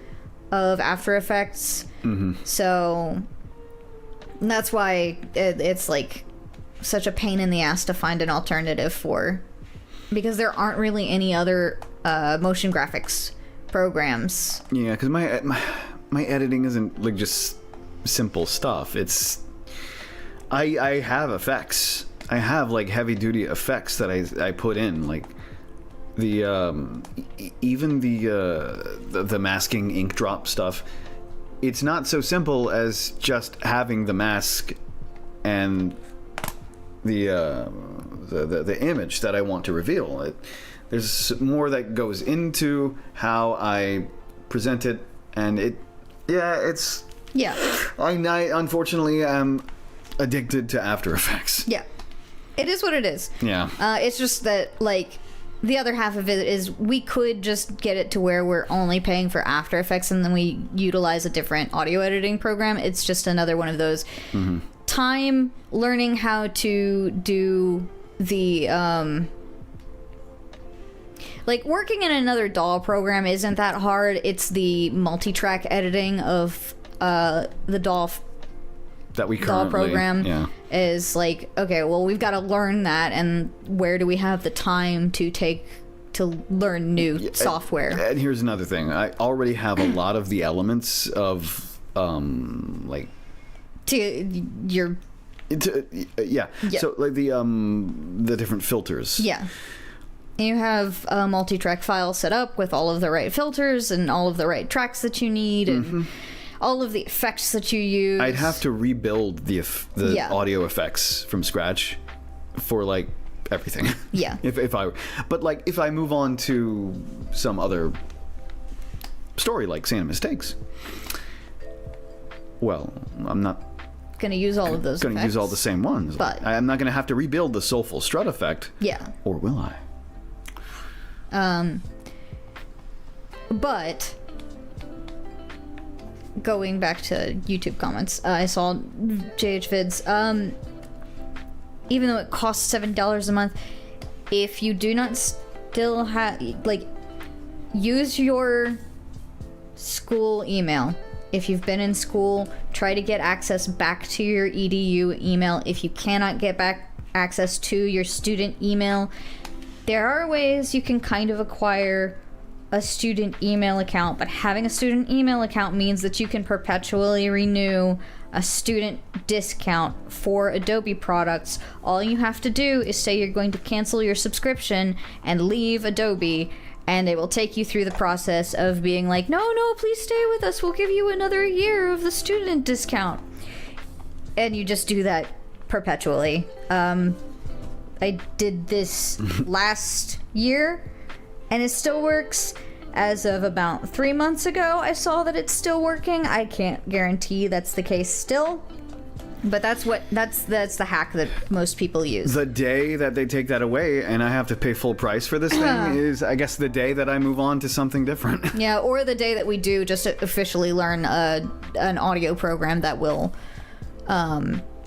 of After Effects. So that's why it's like such a pain in the ass to find an alternative for, because there aren't really any other motion graphics programs. Yeah, because my editing isn't like just simple stuff. It's I have effects. I have like heavy duty effects that I put in, like the even the masking ink drop stuff. It's not so simple as just having the mask and the image that I want to reveal. There's more that goes into how I present it, and it's I unfortunately am addicted to After Effects. Yeah. It is what it is. Yeah. It's just that, like, the other half of it is we could just get it to where we're only paying for After Effects and then we utilize a different audio editing program. It's just another one of those time learning how to do the, like, working in another DAW program isn't that hard. It's the multi-track editing of the DAW that we currently program is like, okay, well, we've got to learn that, and where do we have the time to learn new software? And here's another thing. I already have a lot of the elements of like so like the different filters. Yeah. You have a multi-track file set up with all of the right filters and all of the right tracks that you need, and all of the effects that you use. I'd have to rebuild the audio effects from scratch for like everything. Yeah. But like if I move on to some other story like Santa Mistakes, well, I'm not Gonna use all of those going to use all the same ones. But I'm not going to have to rebuild the Soulful Strut effect. yeah. Or will I? But going back to YouTube comments, I saw JH Vids. Even though it costs $7 a month, if you do not still have, like, use your school email. If you've been in school, try to get access back to your EDU email. If you cannot get back access to your student email, there are ways you can kind of acquire a student email account, but having a student email account means that you can perpetually renew a student discount for Adobe products. All you have to do is say you're going to cancel your subscription and leave Adobe, and they will take you through the process of being like, no, please stay with us, we'll give you another year of the student discount. And you just do that perpetually. I did this last year, and it still works. As of about 3 months ago, I saw that it's still working. I can't guarantee that's the case still, but that's the hack that most people use. The day that they take that away and I have to pay full price for this thing is, I guess, the day that I move on to something different. Yeah, or the day that we do just officially learn an audio program that will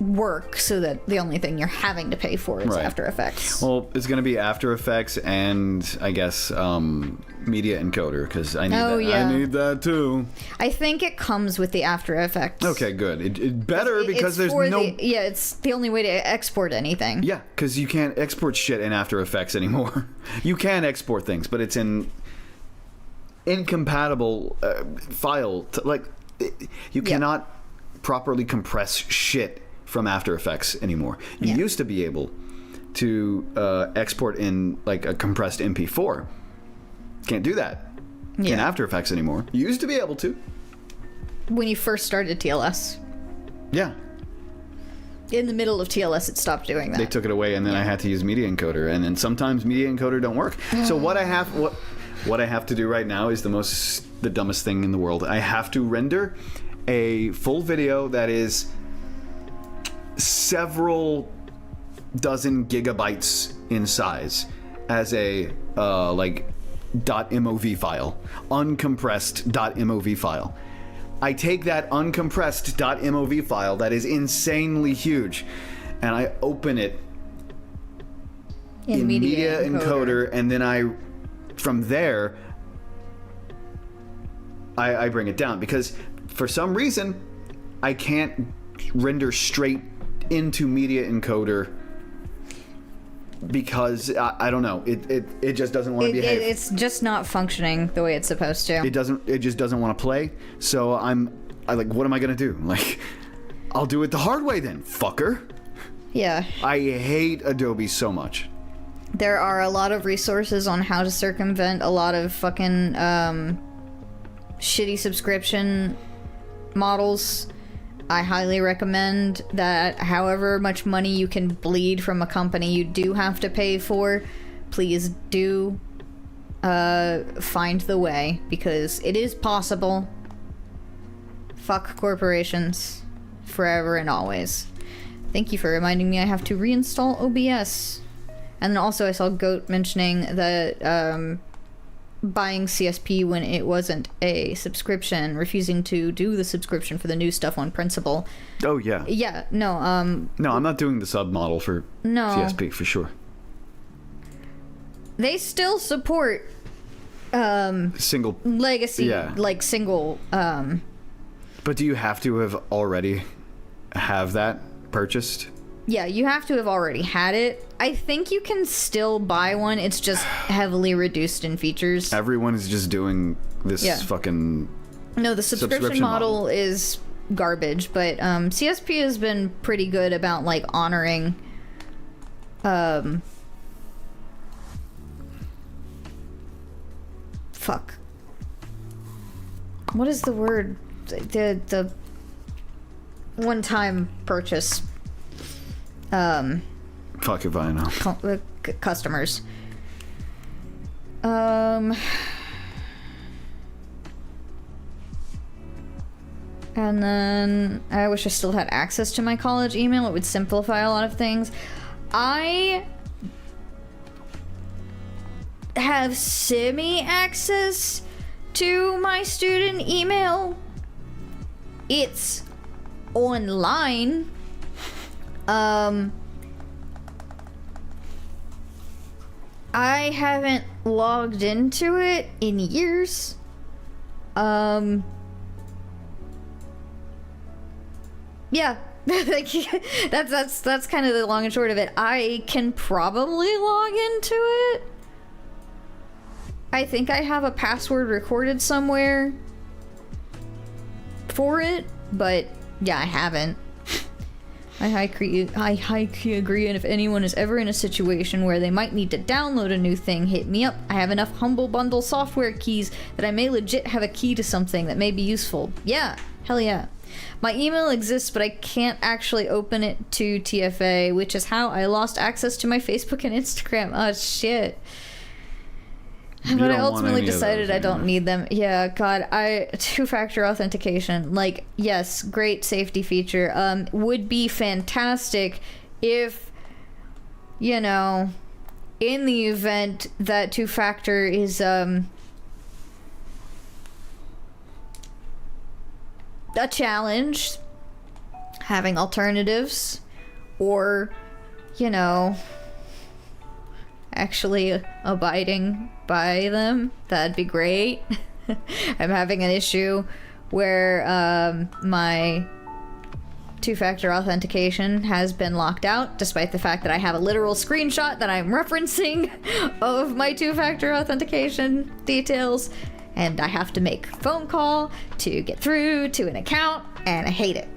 work, so that the only thing you're having to pay for is Right. After Effects. Well, it's going to be After Effects and, I guess, Media Encoder, because I need that. Yeah. I need that too. I think it comes with the After Effects. Okay, good. It better, because there's for no... it's the only way to export anything. Yeah, because you can't export shit in After Effects anymore. You can export things, but it's in incompatible file. You cannot properly compress shit from After Effects anymore. You used to be able to export in like a compressed MP4. Can't do that in After Effects anymore. You used to be able to. When you first started TLS. Yeah. In the middle of TLS, it stopped doing that. They took it away, and then I had to use Media Encoder, and then sometimes Media Encoder don't work. So what I have to do right now is the dumbest thing in the world. I have to render a full video that is several dozen gigabytes in size as a .mov file, uncompressed .mov file. I take that uncompressed .mov file that is insanely huge, and I open it in Media Encoder, and then from there I bring it down, because for some reason I can't render straight into Media Encoder, because I don't know, it just doesn't want to behave. It's just not functioning the way it's supposed to. It just doesn't want to play. So I what am I gonna do? Like, I'll do it the hard way then, fucker. Yeah. I hate Adobe so much. There are a lot of resources on how to circumvent a lot of fucking shitty subscription models. I highly recommend that however much money you can bleed from a company you do have to pay for, please do find the way, because it is possible. Fuck corporations forever and always. Thank you for reminding me I have to reinstall OBS. And then also I saw Goat mentioning that buying CSP when it wasn't a subscription, refusing to do the subscription for the new stuff on principle. Oh yeah. Yeah, no, no, I'm not doing the sub model for CSP for sure. They still support single legacy, like single But do you have to have already have that purchased? Yeah, you have to have already had it. I think you can still buy one. It's just heavily reduced in features. Everyone is just doing this fucking... No, the subscription model is garbage, but CSP has been pretty good about, like, honoring... Fuck. What is the word? The one-time purchase. Fine, Fuck if I know. Customers. And then I wish I still had access to my college email. It would simplify a lot of things. I have semi-access to my student email. It's online. I haven't logged into it in years. Yeah. Like, that's kind of the long and short of it. I can probably log into it. I think I have a password recorded somewhere for it, but yeah, I haven't. I highly agree, and if anyone is ever in a situation where they might need to download a new thing, hit me up. I have enough Humble Bundle software keys that I may legit have a key to something that may be useful. Yeah, hell yeah. My email exists, but I can't actually open it to TFA, which is how I lost access to my Facebook and Instagram. Oh, shit. But I ultimately decided I don't need them. Yeah, God, two-factor authentication, like, yes, great safety feature. Would be fantastic if, you know, in the event that two-factor is, a challenge, having alternatives, or, you know, actually abiding by them, that'd be great. I'm having an issue where my two-factor authentication has been locked out, despite the fact that I have a literal screenshot that I'm referencing of my two-factor authentication details, and I have to make a phone call to get through to an account, and I hate it.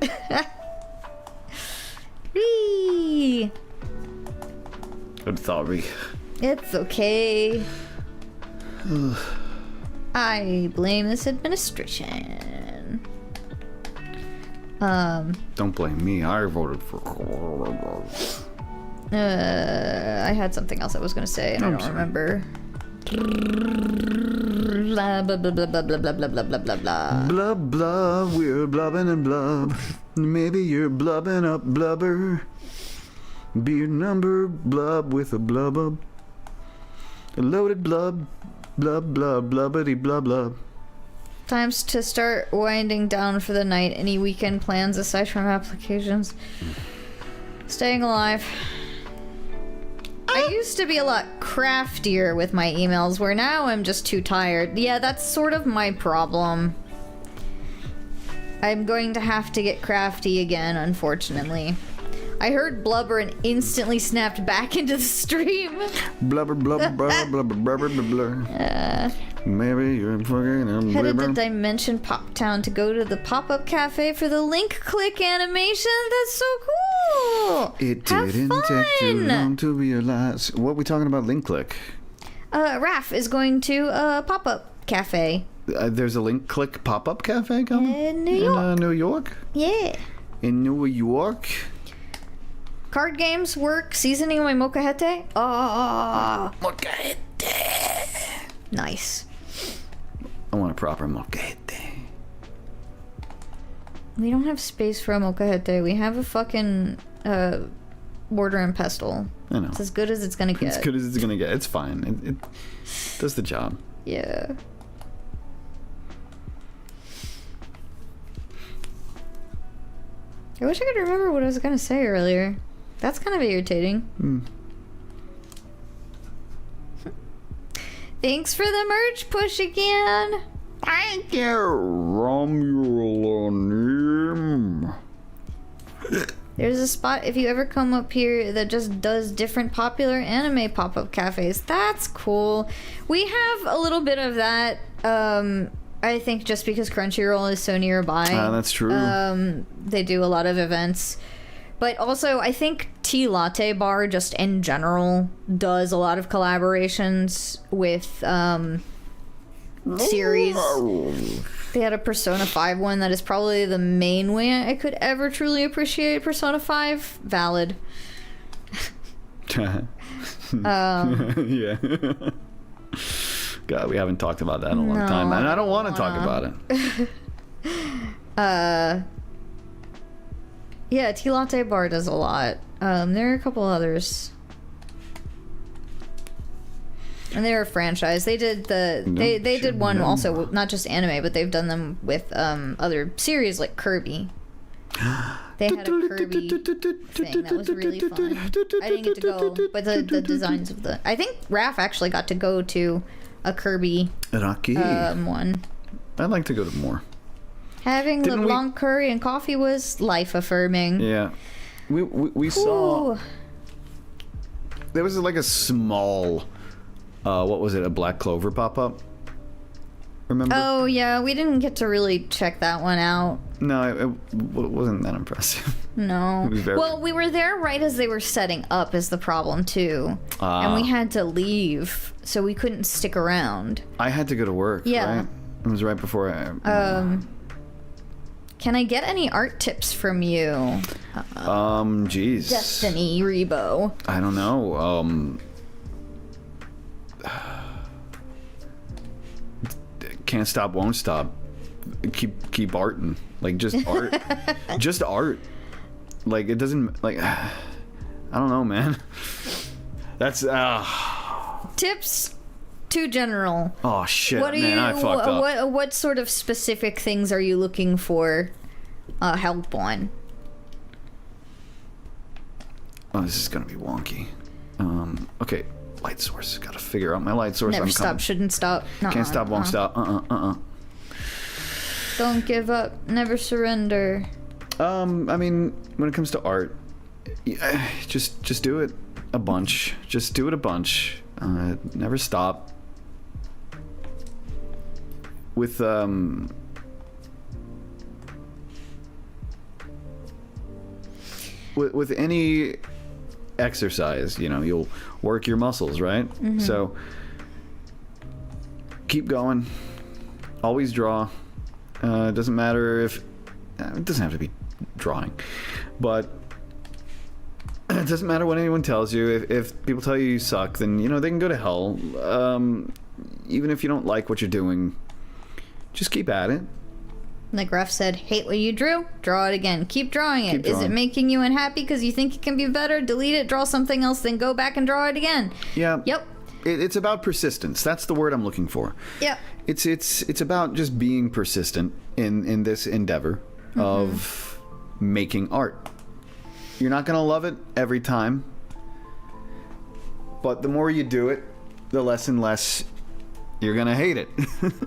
Whee! I'm sorry. It's okay. I blame this administration. Don't blame me. I voted for. I had something else I was gonna say, and I don't remember. Blah blah blah blah blah blah blah blah blah blah blah blah. Blub blub, we're blubbing and blub. Maybe you're blubbing up blubber. Be your number blub with a blub up. A loaded blub, blub blub blubbity blub blub. Times to start winding down for the night. Any weekend plans aside from applications? Staying alive. I used to be a lot craftier with my emails, where now I'm just too tired. Yeah, that's sort of my problem. I'm going to have to get crafty again, unfortunately. I heard blubber and instantly snapped back into the stream. Blubber blubber blubber blubber blubber blubber. Maybe you're fucking Headed to Dimension Pop Town to go to the pop-up cafe for the link click animation. That's so cool. It Have didn't fun. take too long to realize. What are we talking about? Link click. Raph is going to a pop-up cafe. There's a link click pop-up cafe coming In New York. In New York. Yeah. In New York. Card games work. Seasoning my molcajete. Oh. Molcajete. Nice. I want a proper molcajete. We don't have space for a molcajete. We have a fucking mortar and pestle. I know. It's as good as it's gonna get. As good as it's gonna get. It's fine. It does the job. Yeah. I wish I could remember what I was gonna say earlier. That's kind of irritating. Thanks for the merch push again. Thank you, Romulan. There's a spot if you ever come up here that just does different popular anime pop-up cafes. That's cool. We have a little bit of that. I think just because Crunchyroll is so nearby. That's true. They do a lot of events. But also, I think Tea Latte Bar, just in general, does a lot of collaborations with series. They had a Persona 5 one that is probably the main way I could ever truly appreciate Persona 5. Valid. Yeah. God, we haven't talked about that in a long time, and I don't want to talk about it. Yeah, Tea Latte Bar does a lot. There are a couple others. And they're a franchise. They did they did one also, not just anime, but they've done them with other series like Kirby. They had a Kirby thing that was really fun. I didn't get to go, but the designs of I think Raph actually got to go to a Kirby one. I'd like to go to more. Having LeBlanc curry and coffee was life affirming. Yeah, we saw. There was like a small, what was it? A Black Clover pop up. Remember? Oh yeah, we didn't get to really check that one out. No, it wasn't that impressive. No. It was Well, we were there right as they were setting up is the problem too. And we had to leave, so we couldn't stick around. I had to go to work, yeah. right? It was right before I... Can I get any art tips from you? Geez. Destiny Rebo. I don't know. Can't stop, won't stop. Keep arting. Like, just art. Just art. Like, it doesn't, like, I don't know, man. That's, Tips too general. Oh, shit, I fucked up. What sort of specific things are you looking for help on? Oh, this is gonna be wonky. Okay, light source. Gotta figure out my light source. Never stop, shouldn't stop. Can't stop, won't stop. Don't give up, never surrender. I mean, when it comes to art, just do it a bunch. Just do it a bunch. Never stop. With with any exercise, you know, you'll work your muscles, right? Mm-hmm. So keep going. Always draw. It doesn't matter if it doesn't have to be drawing, but it doesn't matter what anyone tells you. If people tell you suck, then you know they can go to hell. Even if you don't like what you're doing, just keep at it. Like Ruff said, hate what you drew, draw it again. Keep drawing it. Is it making you unhappy because you think it can be better? Delete it, draw something else, then go back and draw it again. Yeah. Yep. It's about persistence. That's the word I'm looking for. Yep. It's about just being persistent in this endeavor of making art. You're not going to love it every time, but the more you do it, the less and less you're going to hate it.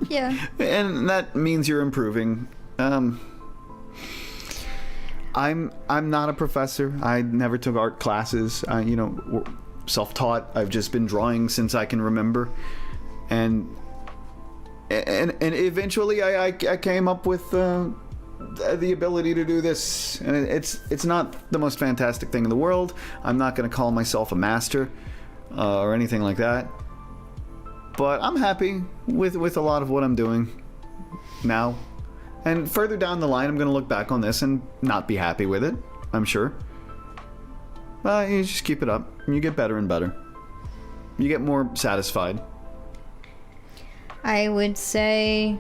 Yeah. And that means you're improving. I'm not a professor. I never took art classes. Self-taught. I've just been drawing since I can remember, and eventually I came up with the ability to do this. And it's not the most fantastic thing in the world. I'm not going to call myself a master or anything like that. But I'm happy with a lot of what I'm doing now. And further down the line, I'm going to look back on this and not be happy with it, I'm sure. But you just keep it up. You get better and better. You get more satisfied. I would say...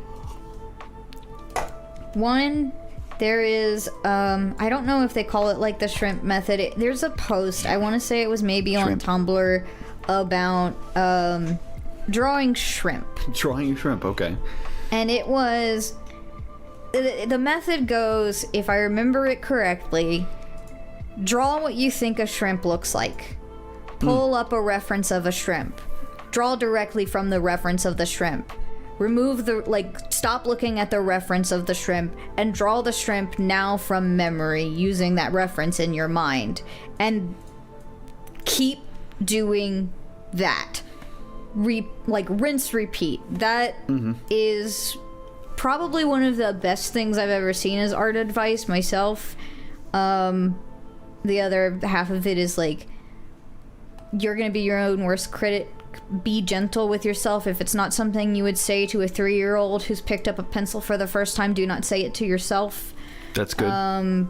One, there is... I don't know if they call it like the shrimp method. There's a post, I want to say it was maybe on Tumblr, about drawing shrimp. Drawing shrimp, okay. And it was... The method goes, if I remember it correctly... Draw what you think a shrimp looks like. Pull up a reference of a shrimp. Draw directly from the reference of the shrimp. Remove stop looking at the reference of the shrimp and draw the shrimp now from memory using that reference in your mind. And keep doing that. Rinse, repeat. That is probably one of the best things I've ever seen as art advice myself. The other half of it is you're gonna be your own worst critic. Be gentle with yourself. If it's not something you would say to a 3-year-old who's picked up a pencil for the first time, do not say it to yourself. That's good.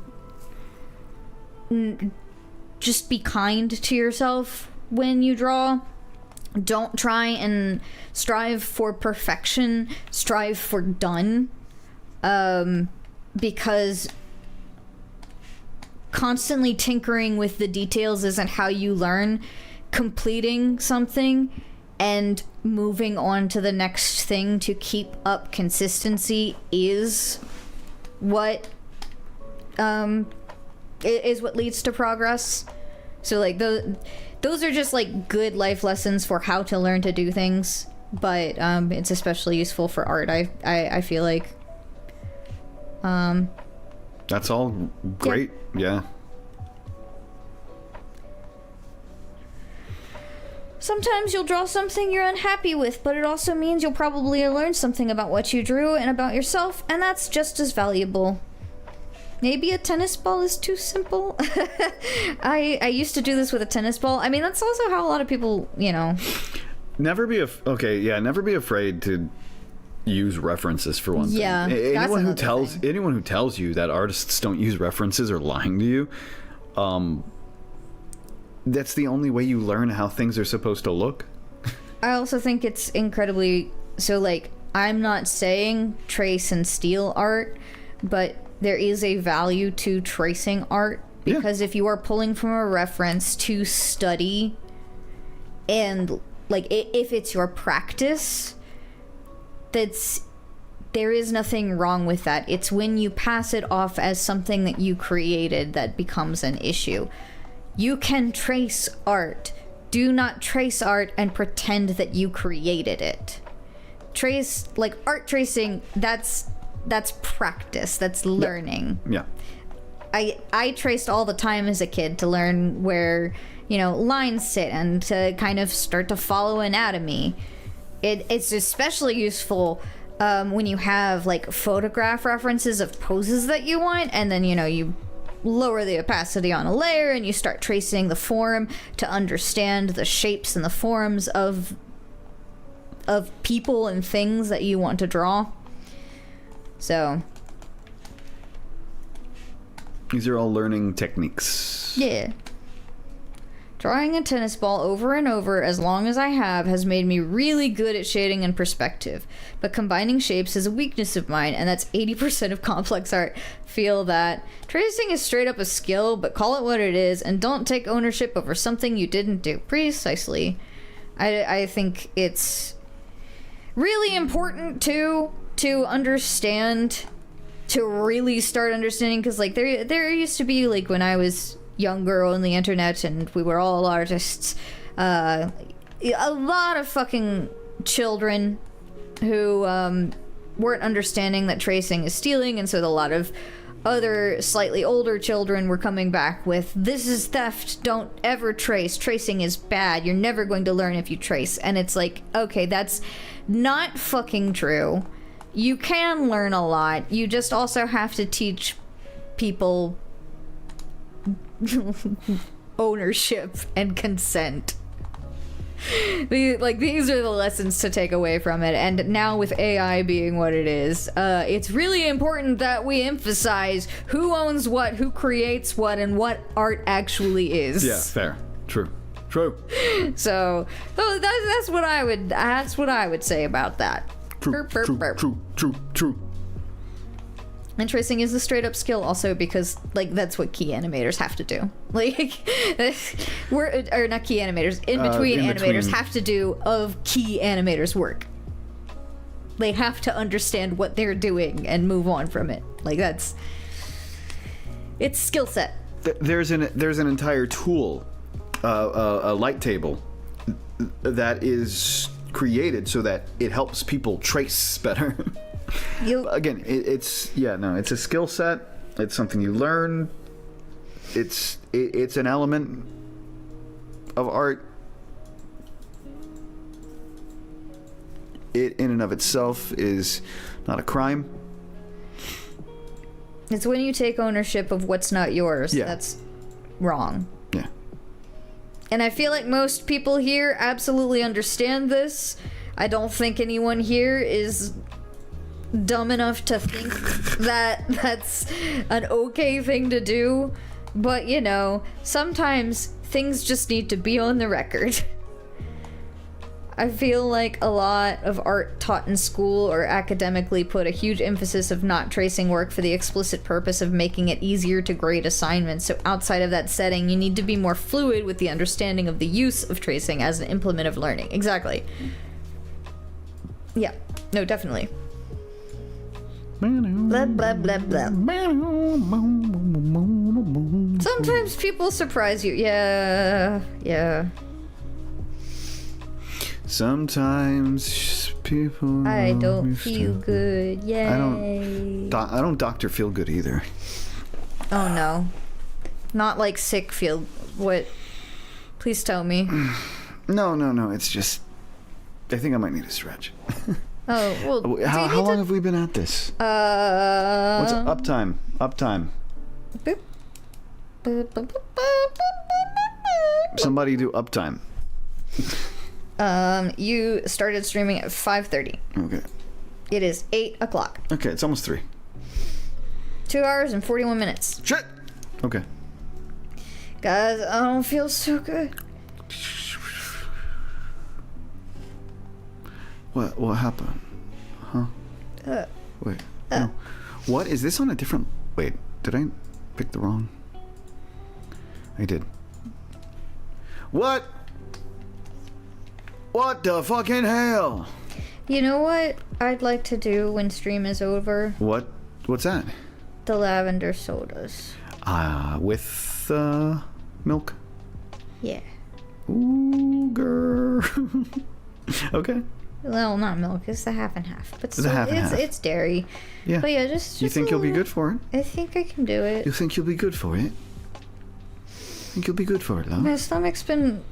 just be kind to yourself when you draw. Don't try and strive for perfection. Strive for done. Because constantly tinkering with the details isn't how you learn. Completing something and moving on to the next thing to keep up consistency is what is what leads to progress. So like those are just like good life lessons for how to learn to do things, but it's especially useful for art. I feel like that's all great. Yeah. Sometimes you'll draw something you're unhappy with, but it also means you'll probably learn something about what you drew and about yourself, and that's just as valuable. Maybe a tennis ball is too simple. I used to do this with a tennis ball. I mean, that's also how a lot of people, you know. Never be afraid to use references for one thing. Yeah, anyone who tells you that artists don't use references are lying to you. That's the only way you learn how things are supposed to look. I also think it's incredibly so, like, I'm not saying trace and steal art, but there is a value to tracing art, because if you are pulling from a reference to study, and like if it's your practice, there is nothing wrong with that. It's when you pass it off as something that you created that becomes an issue. You can trace art. Do not trace art and pretend that you created it. Trace, like art tracing, that's practice, that's learning. Yeah. I traced all the time as a kid to learn where, you know, lines sit and to kind of start to follow anatomy. It's especially useful when you have like photograph references of poses that you want, and then, you know, you lower the opacity on a layer and you start tracing the form to understand the shapes and the forms of people and things that you want to draw. So these are all learning techniques. yeah. Drawing a tennis ball over and over as long as I have has made me really good at shading and perspective. But combining shapes is a weakness of mine, and that's 80% of complex art. Feel that. Tracing is straight up a skill, but call it what it is, and don't take ownership over something you didn't do. Precisely. I think it's really important to understand, to really start understanding, because like there used to be, like when I was younger on the internet and we were all artists, a lot of fucking children who weren't understanding that tracing is stealing, and so a lot of other slightly older children were coming back with, this is theft, don't ever trace, tracing is bad, you're never going to learn if you trace. And it's like, okay, that's not fucking true. You can learn a lot, you just also have to teach people ownership and consent. These are the lessons to take away from it. And now with AI being what it is, it's really important that we emphasize who owns what, who creates what, and what art actually is. Yeah, fair. True. So that's what I would say about that. True. And tracing is a straight up skill also, because like that's what key animators have to do. Like or not key animators, in between animators have to do of key animators' work. They have to understand what they're doing and move on from it. Like it's skill set. There's an entire tool, a light table that is created so that it helps people trace better. Again, it's a skill set. It's something you learn. It's an element of art. It in and of itself is not a crime. It's when you take ownership of what's not yours that's wrong. Yeah. And I feel like most people here absolutely understand this. I don't think anyone here is dumb enough to think that that's an okay thing to do. But, you know, sometimes things just need to be on the record. I feel like a lot of art taught in school or academically put a huge emphasis of not tracing work for the explicit purpose of making it easier to grade assignments. So outside of that setting, you need to be more fluid with the understanding of the use of tracing as an implement of learning. Exactly. Yeah. No, definitely. Blah, blah, blah, blah. Sometimes people surprise you. Yeah. Yeah. Sometimes people. I don't feel good. Yay. I don't doctor feel good either. Oh no. Not like sick feel. What? Please tell me. No. It's just. I think I might need a stretch. Oh, well. How long have we been at this? What's uptime? Uptime. Boop. Boop, boop, boop, boop, boop. Somebody do uptime. You started streaming at 5:30. Okay. It is 8 o'clock. Okay, it's almost 3. 2 hours and 41 minutes. Shit! Okay. Guys, I don't feel so good. What happened? Huh? Wait. No. What? Is this on a different... Wait, did I pick the wrong... I did. What? What the fucking hell? You know what I'd like to do when stream is over? What's that? The lavender sodas. With, milk? Yeah. Ooh, girl. Okay. Well, not milk. It's the half and half. But still, half and half. It's dairy. Yeah. But yeah, just You think you'll be good for it? I think I can do it. You think you'll be good for it? Think you'll be good for it, though? My stomach's been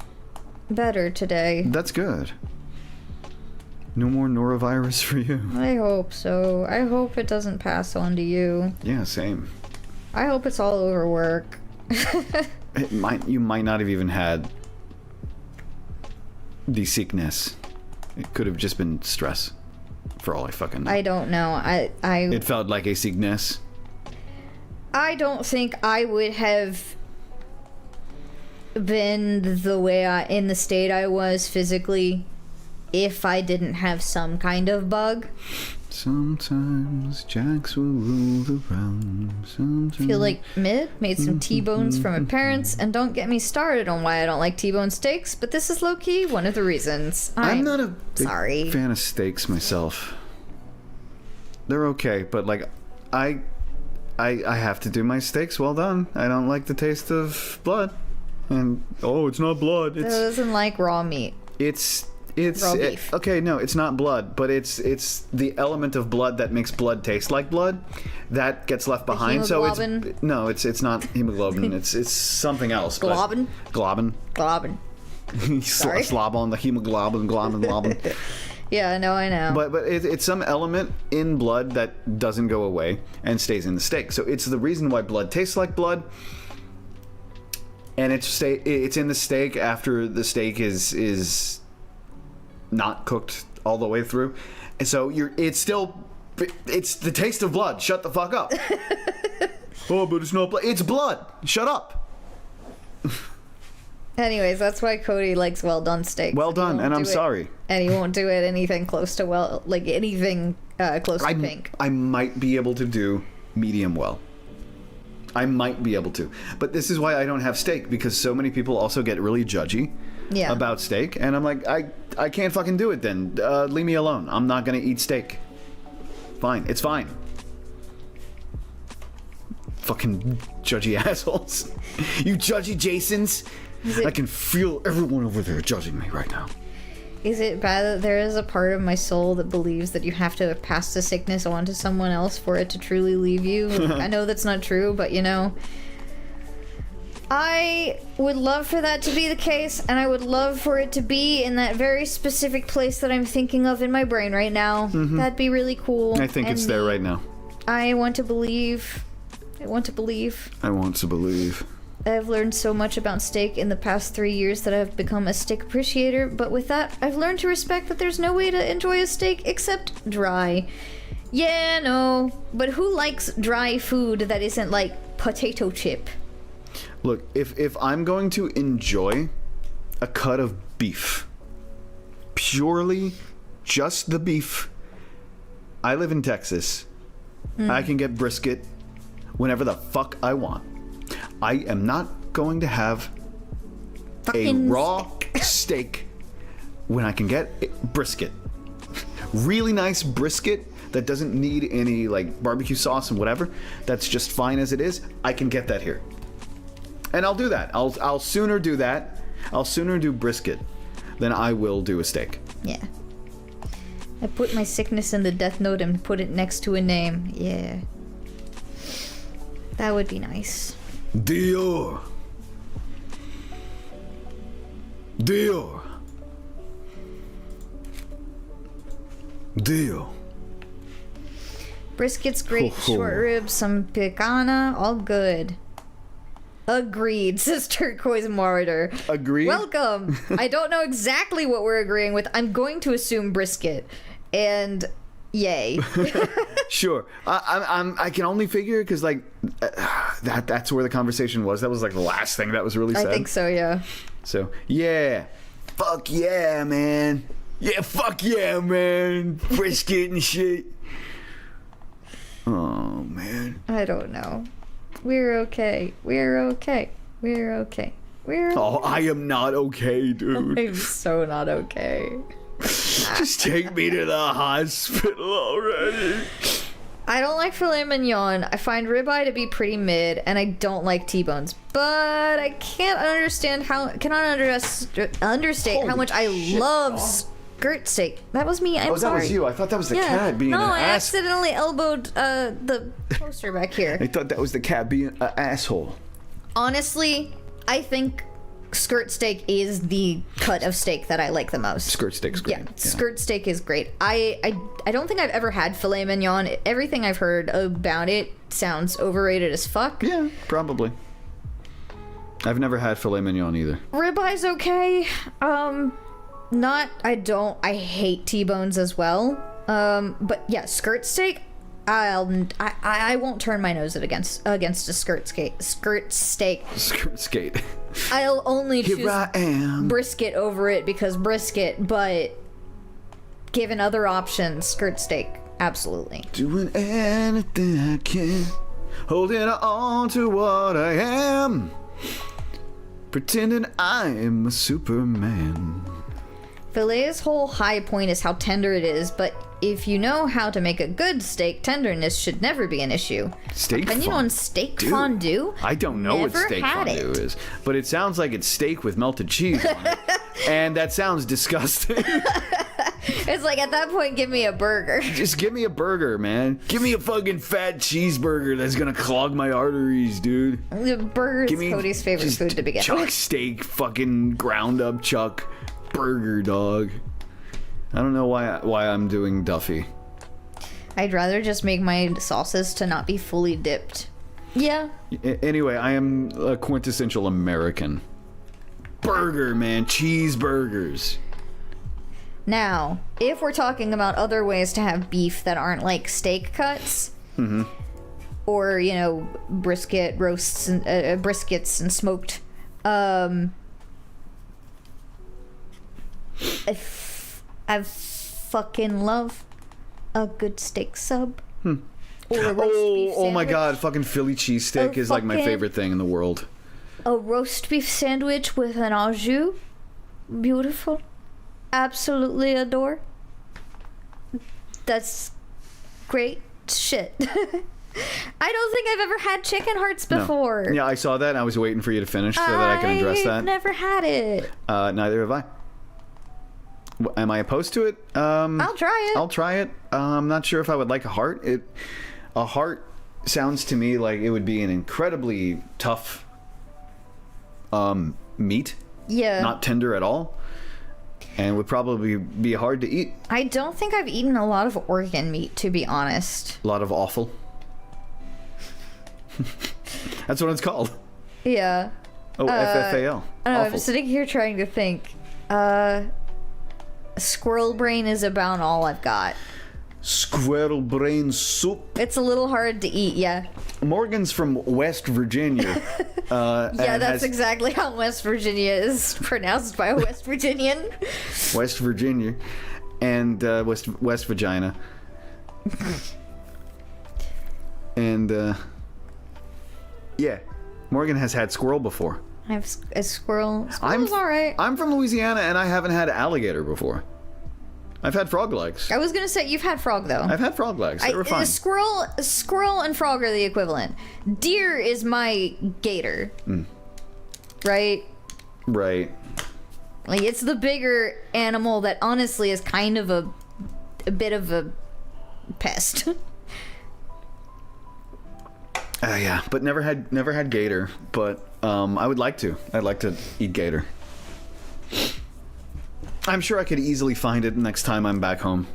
better today. That's good. No more norovirus for you. I hope so. I hope it doesn't pass on to you. Yeah, same. I hope it's all over work. You might not have even had the sickness. It could have just been stress, for all I fucking know. I don't know. It felt like a sickness. I don't think I would have been the way in the state I was physically if I didn't have some kind of bug. Sometimes Jacks will rule the realm. Sometimes... Feel like made some T-bones from my parents, and don't get me started on why I don't like T-bone steaks, but this is low-key one of the reasons. I'm not a big sorry. fan of steaks myself. They're okay, but like I have to do my steaks well done. I don't like the taste of blood. And it's not blood. It doesn't like raw meat. It's raw beef. Okay, no, it's not blood, but it's the element of blood that makes blood taste like blood that gets left behind. So it's not hemoglobin. it's something else. Globin. Globin. Sorry. Slob on the hemoglobin. Globin. Yeah, no, I know. But it's some element in blood that doesn't go away and stays in the steak. So it's the reason why blood tastes like blood. And it's in the steak after the steak is not cooked all the way through, and so it's the taste of blood. Shut the fuck up. Oh, but it's not blood. It's blood. Shut up. Anyways, that's why Cody likes well done steak. Well done, and I'm sorry. And he won't do it anything close to close to pink. I might be able to do medium well. I might be able to, but this is why I don't have steak, because so many people also get really judgy about steak, and I'm like, I can't fucking do it then. Leave me alone. I'm not gonna eat steak. Fine, it's fine. Fucking judgy assholes. You judgy Jasons. I can feel everyone over there judging me right now. Is it bad that there is a part of my soul that believes that you have to pass the sickness on to someone else for it to truly leave you? I know that's not true, but I would love for that to be the case, and I would love for it to be in that very specific place that I'm thinking of in my brain right now. Mm-hmm. That'd be really cool. I think it's there right now. I want to believe. I want to believe. I've learned so much about steak in the past 3 years that I've become a steak appreciator, but with that, I've learned to respect that there's no way to enjoy a steak except dry. Yeah, no, but who likes dry food that isn't like potato chip? Look, if I'm going to enjoy a cut of beef, purely just the beef, I live in Texas. I can get brisket whenever the fuck I want. I am not going to have Fucking a raw steak when I can get brisket. Really nice brisket that doesn't need any like barbecue sauce and whatever. That's just fine as it is. I can get that here. And I'll do that. I'll sooner do that. I'll sooner do brisket than I will do a steak. Yeah. I put my sickness in the death note and put it next to a name. Yeah. That would be nice. Dior. Dior. Dior. Brisket's great. Ho, ho. Short ribs, some picana, all good. Agreed, says Turquoise Martyr. Agreed? Welcome. I don't know exactly what we're agreeing with. I'm going to assume brisket. And yay. Sure. I can only figure because like that's where the conversation was. That was like the last thing that was really said. I think so, yeah. So yeah, fuck yeah, man. Yeah, fuck yeah, man. Brisket and shit. Oh man. I don't know. We're okay. We're okay. We're okay. We're okay. Oh, I am not okay, dude. I'm so not okay. Just take me to the hospital already. I don't like filet mignon. I find ribeye to be pretty mid, and I don't like T-bones. But I cannot understate Holy how much I shit, love dog. skirt steak. That was me. I'm Oh, sorry. that was you. I thought that was the cat being no, an I ass. accidentally elbowed the poster back here. I thought that was the cat being an asshole. Honestly, I think skirt steak is the cut of steak that I like the most. Skirt steak's great. Yeah, skirt steak is great. I don't think I've ever had filet mignon. Everything I've heard about it sounds overrated as fuck. Yeah, probably. I've never had filet mignon either. Ribeye's okay. I hate T-bones as well. But yeah, skirt steak, I won't turn my nose against a skirt steak. Skirt skate. I'll only choose Here I am. brisket over it because brisket, but given other options, skirt steak, absolutely. Doing anything I can, holding on to what I am, pretending I am a Superman. Filet's whole high point is how tender it is, but if you know how to make a good steak, tenderness should never be an issue. Steak Opinion fondue. on steak fondue? I don't know what Never steak had fondue it. is, but it sounds like it's steak with melted cheese on it. And that sounds disgusting. It's like, at that point, give me a burger. Just give me a burger, man. Give me a fucking fat cheeseburger that's gonna clog my arteries, dude. The burger Give is me Cody's favorite just food to begin chuck with. steak, fucking ground up chuck burger, dog. I don't know why I'm doing Duffy. I'd rather just make my sauces to not be fully dipped. Yeah. Anyway, I am a quintessential American. Burger, man. Cheeseburgers. Now, if we're talking about other ways to have beef that aren't like steak cuts, or, you know, brisket roasts and briskets and smoked, I fucking love a good steak sub. Or a roast beef Oh my sandwich. god, fucking Philly cheesesteak A is like my fucking- favorite thing in the world. A roast beef sandwich with an au jus. Beautiful. Absolutely adore. That's great shit. I don't think I've ever had chicken hearts No. before. Yeah, I saw that and I was waiting for you to finish so that I can address I've that. never had it. Neither have I. Am I opposed to it? I'll try it. I'll try it. I'm not sure if I would like a heart. A heart sounds to me like it would be an incredibly tough meat, Yeah. not tender at all, and would probably be hard to eat. I don't think I've eaten a lot of organ meat, to be honest. A lot of awful. That's what it's called. Yeah. Oh, FFAL. I don't know, I'm Awful. sitting here trying to think. Squirrel brain is about all I've got. Squirrel brain soup. It's a little hard to eat, yeah. Morgan's from West Virginia. Yeah, and that's has exactly how West Virginia is pronounced by a West Virginian. West Virginia and West Vagina. And yeah, Morgan has had squirrel before. I have a squirrel. Squirrel's alright. I'm from Louisiana and I haven't had alligator before. I've had frog legs. I was gonna say you've had frog though. I've had frog legs. They were fine. Squirrel and frog are the equivalent. Deer is my gator. Right? Right. Like it's the bigger animal that honestly is kind of a bit of a pest. Yeah, but never had gator. But I would like to. I'd like to eat gator. I'm sure I could easily find it next time I'm back home.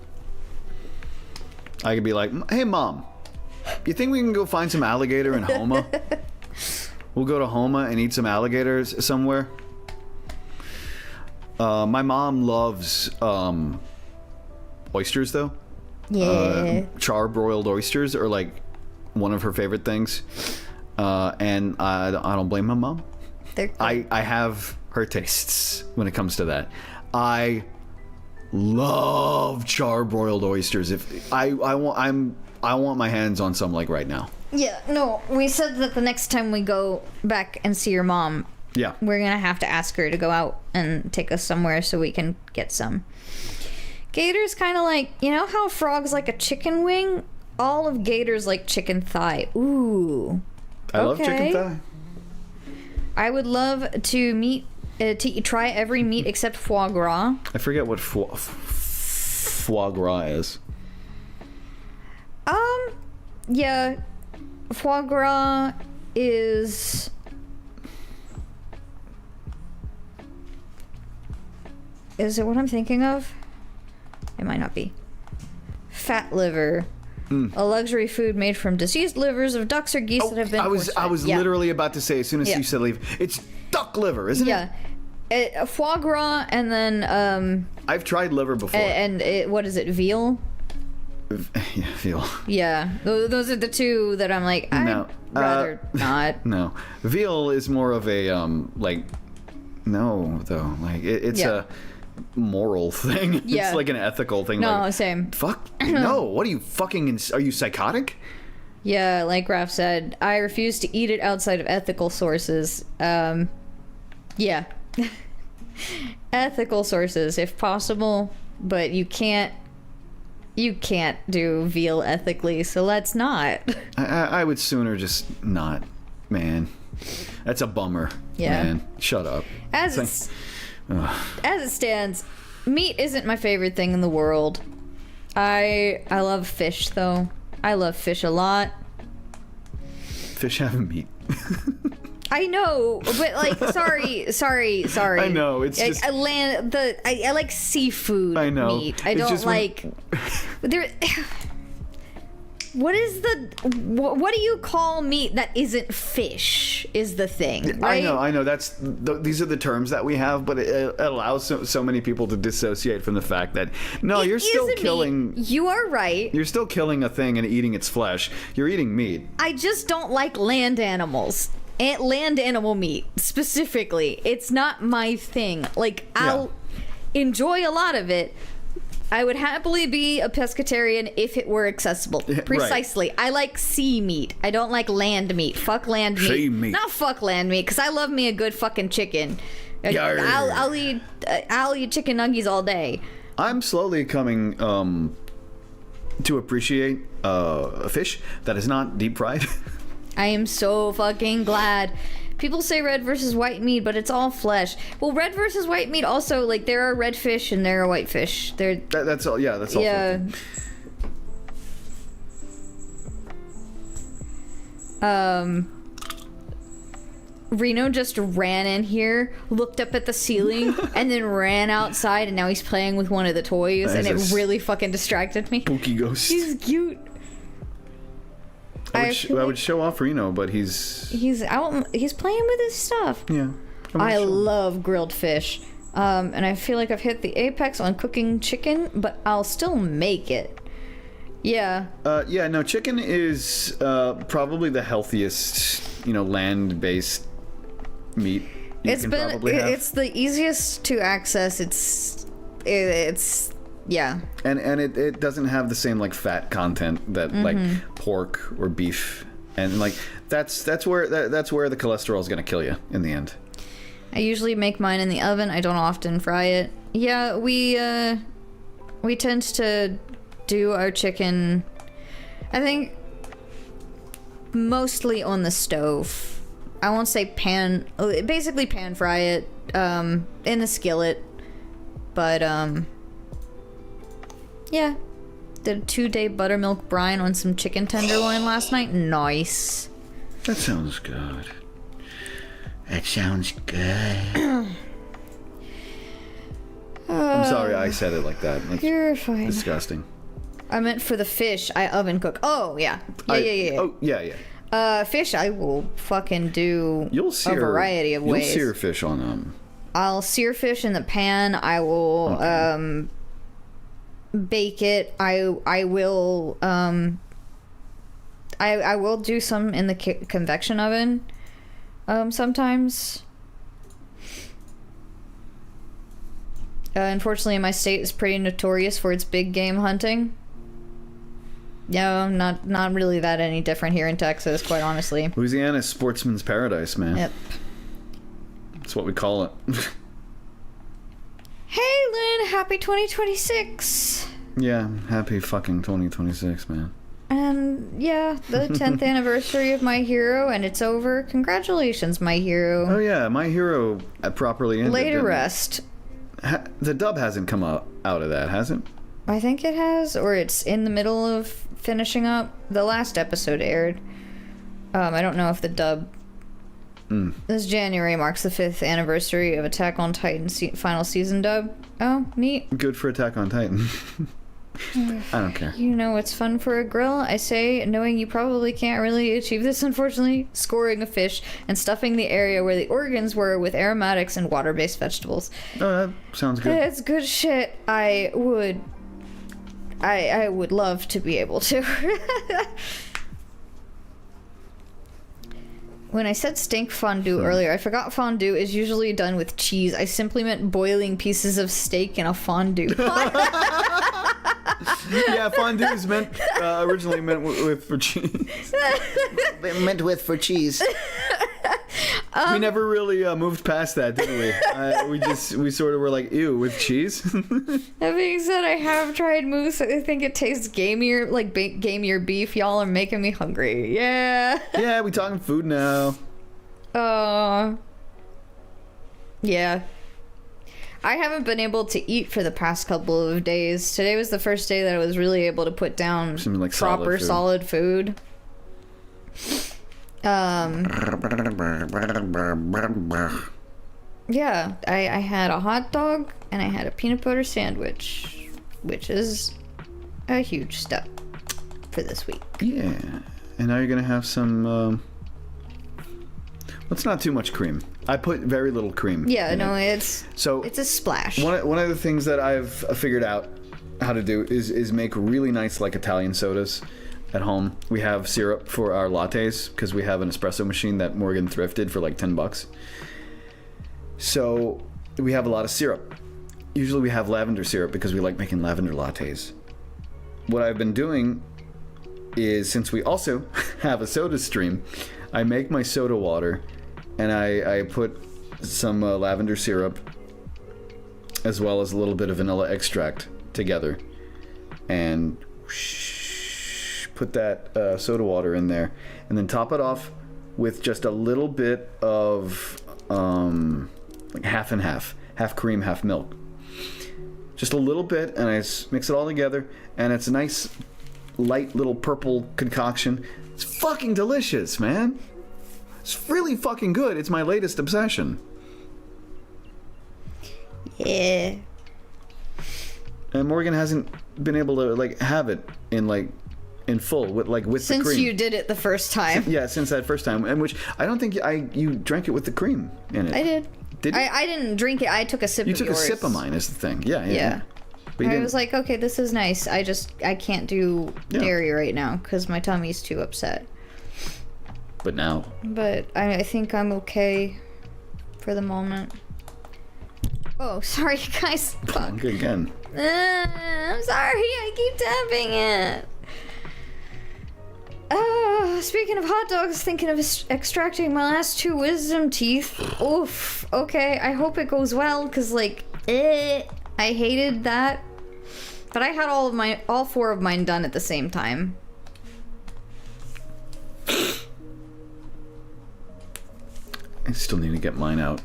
I could be like, hey mom, you think we can go find some alligator in Homa? We'll go to Homa and eat some alligators somewhere. My mom loves oysters though. Yeah. Charbroiled oysters are like one of her favorite things. And I don't blame my mom. I have her tastes when it comes to that. I love charbroiled oysters. If I want my hands on some like right now. Yeah, no, we said that the next time we go back and see your mom, Yeah. we're gonna have to ask her to go out and take us somewhere so we can get some. Gator's kind of like, you know how frogs like a chicken wing? All of Gator's like chicken thigh. Ooh. I love chicken thigh. I would love to try every meat except foie gras. I forget what foie gras is. Yeah, foie gras is it what I'm thinking of? It might not be. Fat liver. A luxury food made from diseased livers of ducks or geese that have been I was literally about to say as soon as you said leave, it's duck liver, isn't it? Yeah. Foie gras and then I've tried liver before. what is it, veal? Yeah, veal. Yeah, those are the two that I'm like, I'd rather not. No, veal is more of a no though, like it's a moral thing. Yeah. It's like an ethical thing. No, like, same. Fuck no. What are you fucking? Are you psychotic? Yeah, like Raph said, I refuse to eat it outside of ethical sources. Yeah. Ethical sources, if possible, but you can't do veal ethically, so let's not. I would sooner just not, man. That's a bummer. Yeah. Man, shut up. As it stands, meat isn't my favorite thing in the world. I love fish though. I love fish a lot. Fish have meat. I know, but like, sorry. I know, it's like, just I like seafood meat. I don't like there. What do you call meat that isn't fish? Is the thing, right? I know. These are the terms that we have, but it allows so many people to dissociate from the fact that you're still killing. You are right. You're still killing a thing and eating its flesh. You're eating meat. I just don't like land animals. Land animal meat specifically. It's not my thing. Like, I'll enjoy a lot of it. I would happily be a pescatarian if it were accessible. Precisely. Right. I like sea meat. I don't like land meat. Fuck land meat. Sea meat. Not fuck land meat, because I love me a good fucking chicken. I'll eat chicken nuggies all day. I'm slowly coming to appreciate a fish that is not deep fried. I am so fucking glad. People say red versus white meat, but it's all flesh. Well, red versus white meat also, like, there are red fish and there are white fish. That's all. Yeah, that's all. Yeah. Reno just ran in here, looked up at the ceiling, and then ran outside, and now he's playing with one of the toys, and it really fucking distracted me. Spooky ghost. He's cute. I would show off Reno, but he's out. He's playing with his stuff. Yeah. I love grilled fish, and I feel like I've hit the apex on cooking chicken, but I'll still make it. Yeah. No, chicken is probably the healthiest, land-based meat you can probably have. It's the easiest to access. It's yeah. And it doesn't have the same like fat content that like pork or beef, and like that's where the cholesterol is gonna kill you in the end. I usually make mine in the oven. I don't often fry it. Yeah, we tend to do our chicken, I think, mostly on the stove. I won't say basically pan fry it in the skillet. But yeah, did a 2-day buttermilk brine on some chicken tenderloin last night. Nice. That sounds good. That sounds good. I'm sorry I said it like that. That's You're fine. disgusting. I meant for the fish. I oven cook. Oh yeah. Yeah. Oh yeah. Fish I will fucking do You'll sear a variety of ways. You'll sear fish on I'll sear fish in the pan. I will bake it. I will I will do some in the convection oven sometimes. Unfortunately, my state is pretty notorious for its big game hunting. Yeah, not really that any different here in Texas, quite honestly. Louisiana's sportsman's paradise, man. Yep. That's what we call it. Hey, Lynn, happy 2026. Yeah, happy fucking 2026, man. And yeah, the 10th anniversary of My Hero, and it's over. Congratulations, My Hero. Oh yeah, My Hero properly ended. Lay to rest. The dub hasn't come out of that, has it? I think it has, or it's in the middle of finishing up. The last episode aired. I don't know if the dub... This January marks the 5th anniversary of Attack on Titan final season dub. Oh, neat. Good for Attack on Titan. I don't care. You know what's fun for a grill? I say, knowing you probably can't really achieve this, unfortunately, scoring a fish and stuffing the area where the organs were with aromatics and water-based vegetables. Oh, that sounds good. It's good shit. I would love to be able to. When I said stink fondue earlier, I forgot fondue is usually done with cheese. I simply meant boiling pieces of steak in a fondue pot. Yeah, fondue is originally meant with for cheese. Meant with for cheese. We never really moved past that, did we? We sort of were like, ew, with cheese. That being said, I have tried moose. I think it tastes gamier, like gamier beef. Y'all are making me hungry. Yeah. Yeah, we talking food now. Yeah. I haven't been able to eat for the past couple of days. Today was the first day that I was really able to put down something like proper solid food. Yeah, I had a hot dog and I had a peanut butter sandwich, which is a huge step for this week. Yeah, and now you're gonna have some. It's not too much cream. I put very little cream. Yeah, no, it's a splash. One of the things that I've figured out how to do is make really nice like Italian sodas at home. We have syrup for our lattes because we have an espresso machine that Morgan thrifted for like $10. So we have a lot of syrup. Usually we have lavender syrup because we like making lavender lattes. What I've been doing is, since we also have a soda stream, I make my soda water and I put some lavender syrup as well as a little bit of vanilla extract together and put that soda water in there, and then top it off with just a little bit of like half and half cream, half milk, just a little bit, and I mix it all together, and it's a nice light little purple concoction. It's fucking delicious, man. It's really fucking good. It's my latest obsession. Yeah. And Morgan hasn't been able to like have it in full with the cream. Since you did it the first time. Yeah, since that first time, and which I don't think you drank it with the cream in it. I did. Did you? I didn't drink it. I took a sip of yours. You took a sip of mine is the thing. Yeah. But I was like, okay, this is nice. I can't do dairy right now because my tummy's too upset. But now. But I think I'm okay. for the moment. Oh, sorry, guys. Fuck. Again. I'm sorry, I keep tapping it. Speaking of hot dogs, thinking of extracting my last 2 wisdom teeth. Oof. Okay, I hope it goes well, because, like, I hated that. But I had all 4 of mine done at the same time. I still need to get mine out.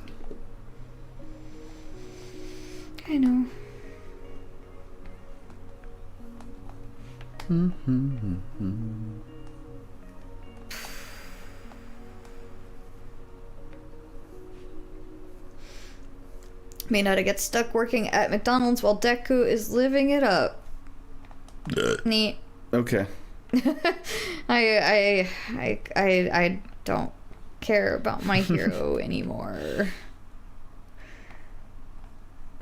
I know. Mayonnaise gets stuck working at McDonald's while Deku is living it up. Neat. Okay. I don't care about my hero anymore.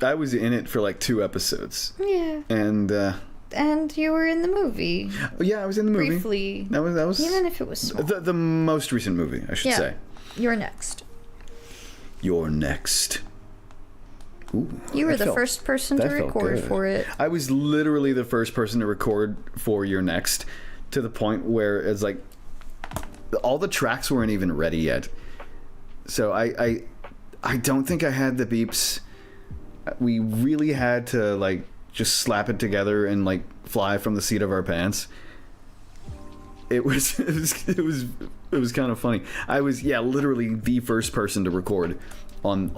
I was in it for like 2 episodes. Yeah. And you were in the movie. yeah, I was in the movie. Briefly. That was Even if it was small. the most recent movie, I should say. You're next. You're next. Ooh, You were the first person to record for it. I was literally the first person to record for Your Next, to the point where it's like all the tracks weren't even ready yet. So I don't think I had the beeps. We really had to like just slap it together and like fly from the seat of our pants. It was kind of funny. I was literally the first person to record on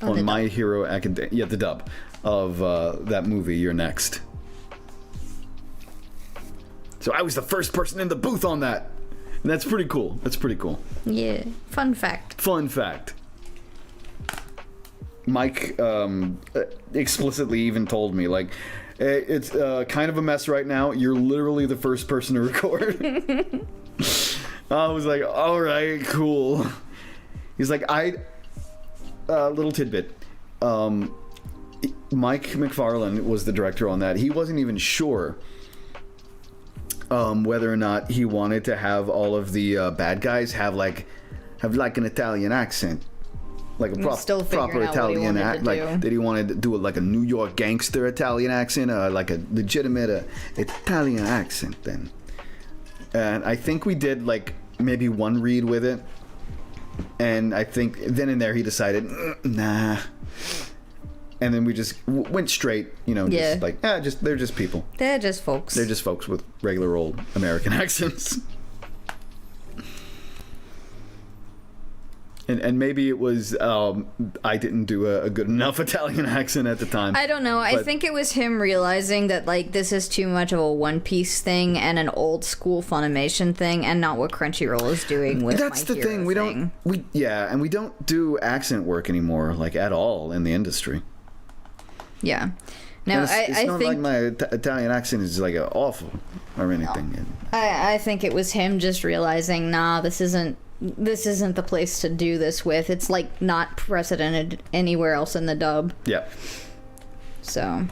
My Hero Academia, the dub of that movie, You're Next. So I was the first person in the booth on that. And that's pretty cool. Yeah. Fun fact. Mike explicitly even told me, like, it's kind of a mess right now. You're literally the first person to record. I was like, all right, cool. He's like, little tidbit. Mike McFarlane was the director on that. He wasn't even sure whether or not he wanted to have all of the bad guys have like an Italian accent, like a proper Italian accent. Like, did he want to do it like a New York gangster Italian accent, or like a legitimate Italian accent? Then, and I think we did like maybe one read with it. And I think then and there he decided, nah. And then we just went straight, just like, they're just people. They're just folks. They're just folks with regular old American accents. And maybe it was I didn't do a good enough Italian accent at the time. I don't know. I think it was him realizing that like this is too much of a One Piece thing and an old school Funimation thing, and not what Crunchyroll is doing with That's My the Hero thing. thing. And we don't do accent work anymore, like at all in the industry. Yeah. No, it's not think like my Italian accent is like awful or anything. No. I think it was him just realizing, nah, this isn't the place to do this with. It's like not precedented anywhere else in the dub. Yeah. So.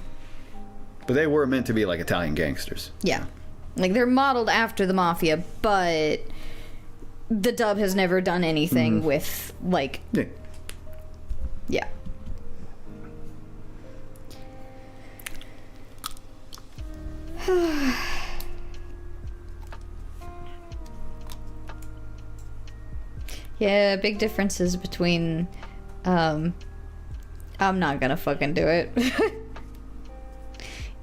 But they were meant to be like Italian gangsters. Yeah. Like they're modeled after the mafia, but the dub has never done anything with like. Yeah. Yeah, big differences between I'm not gonna fucking do it.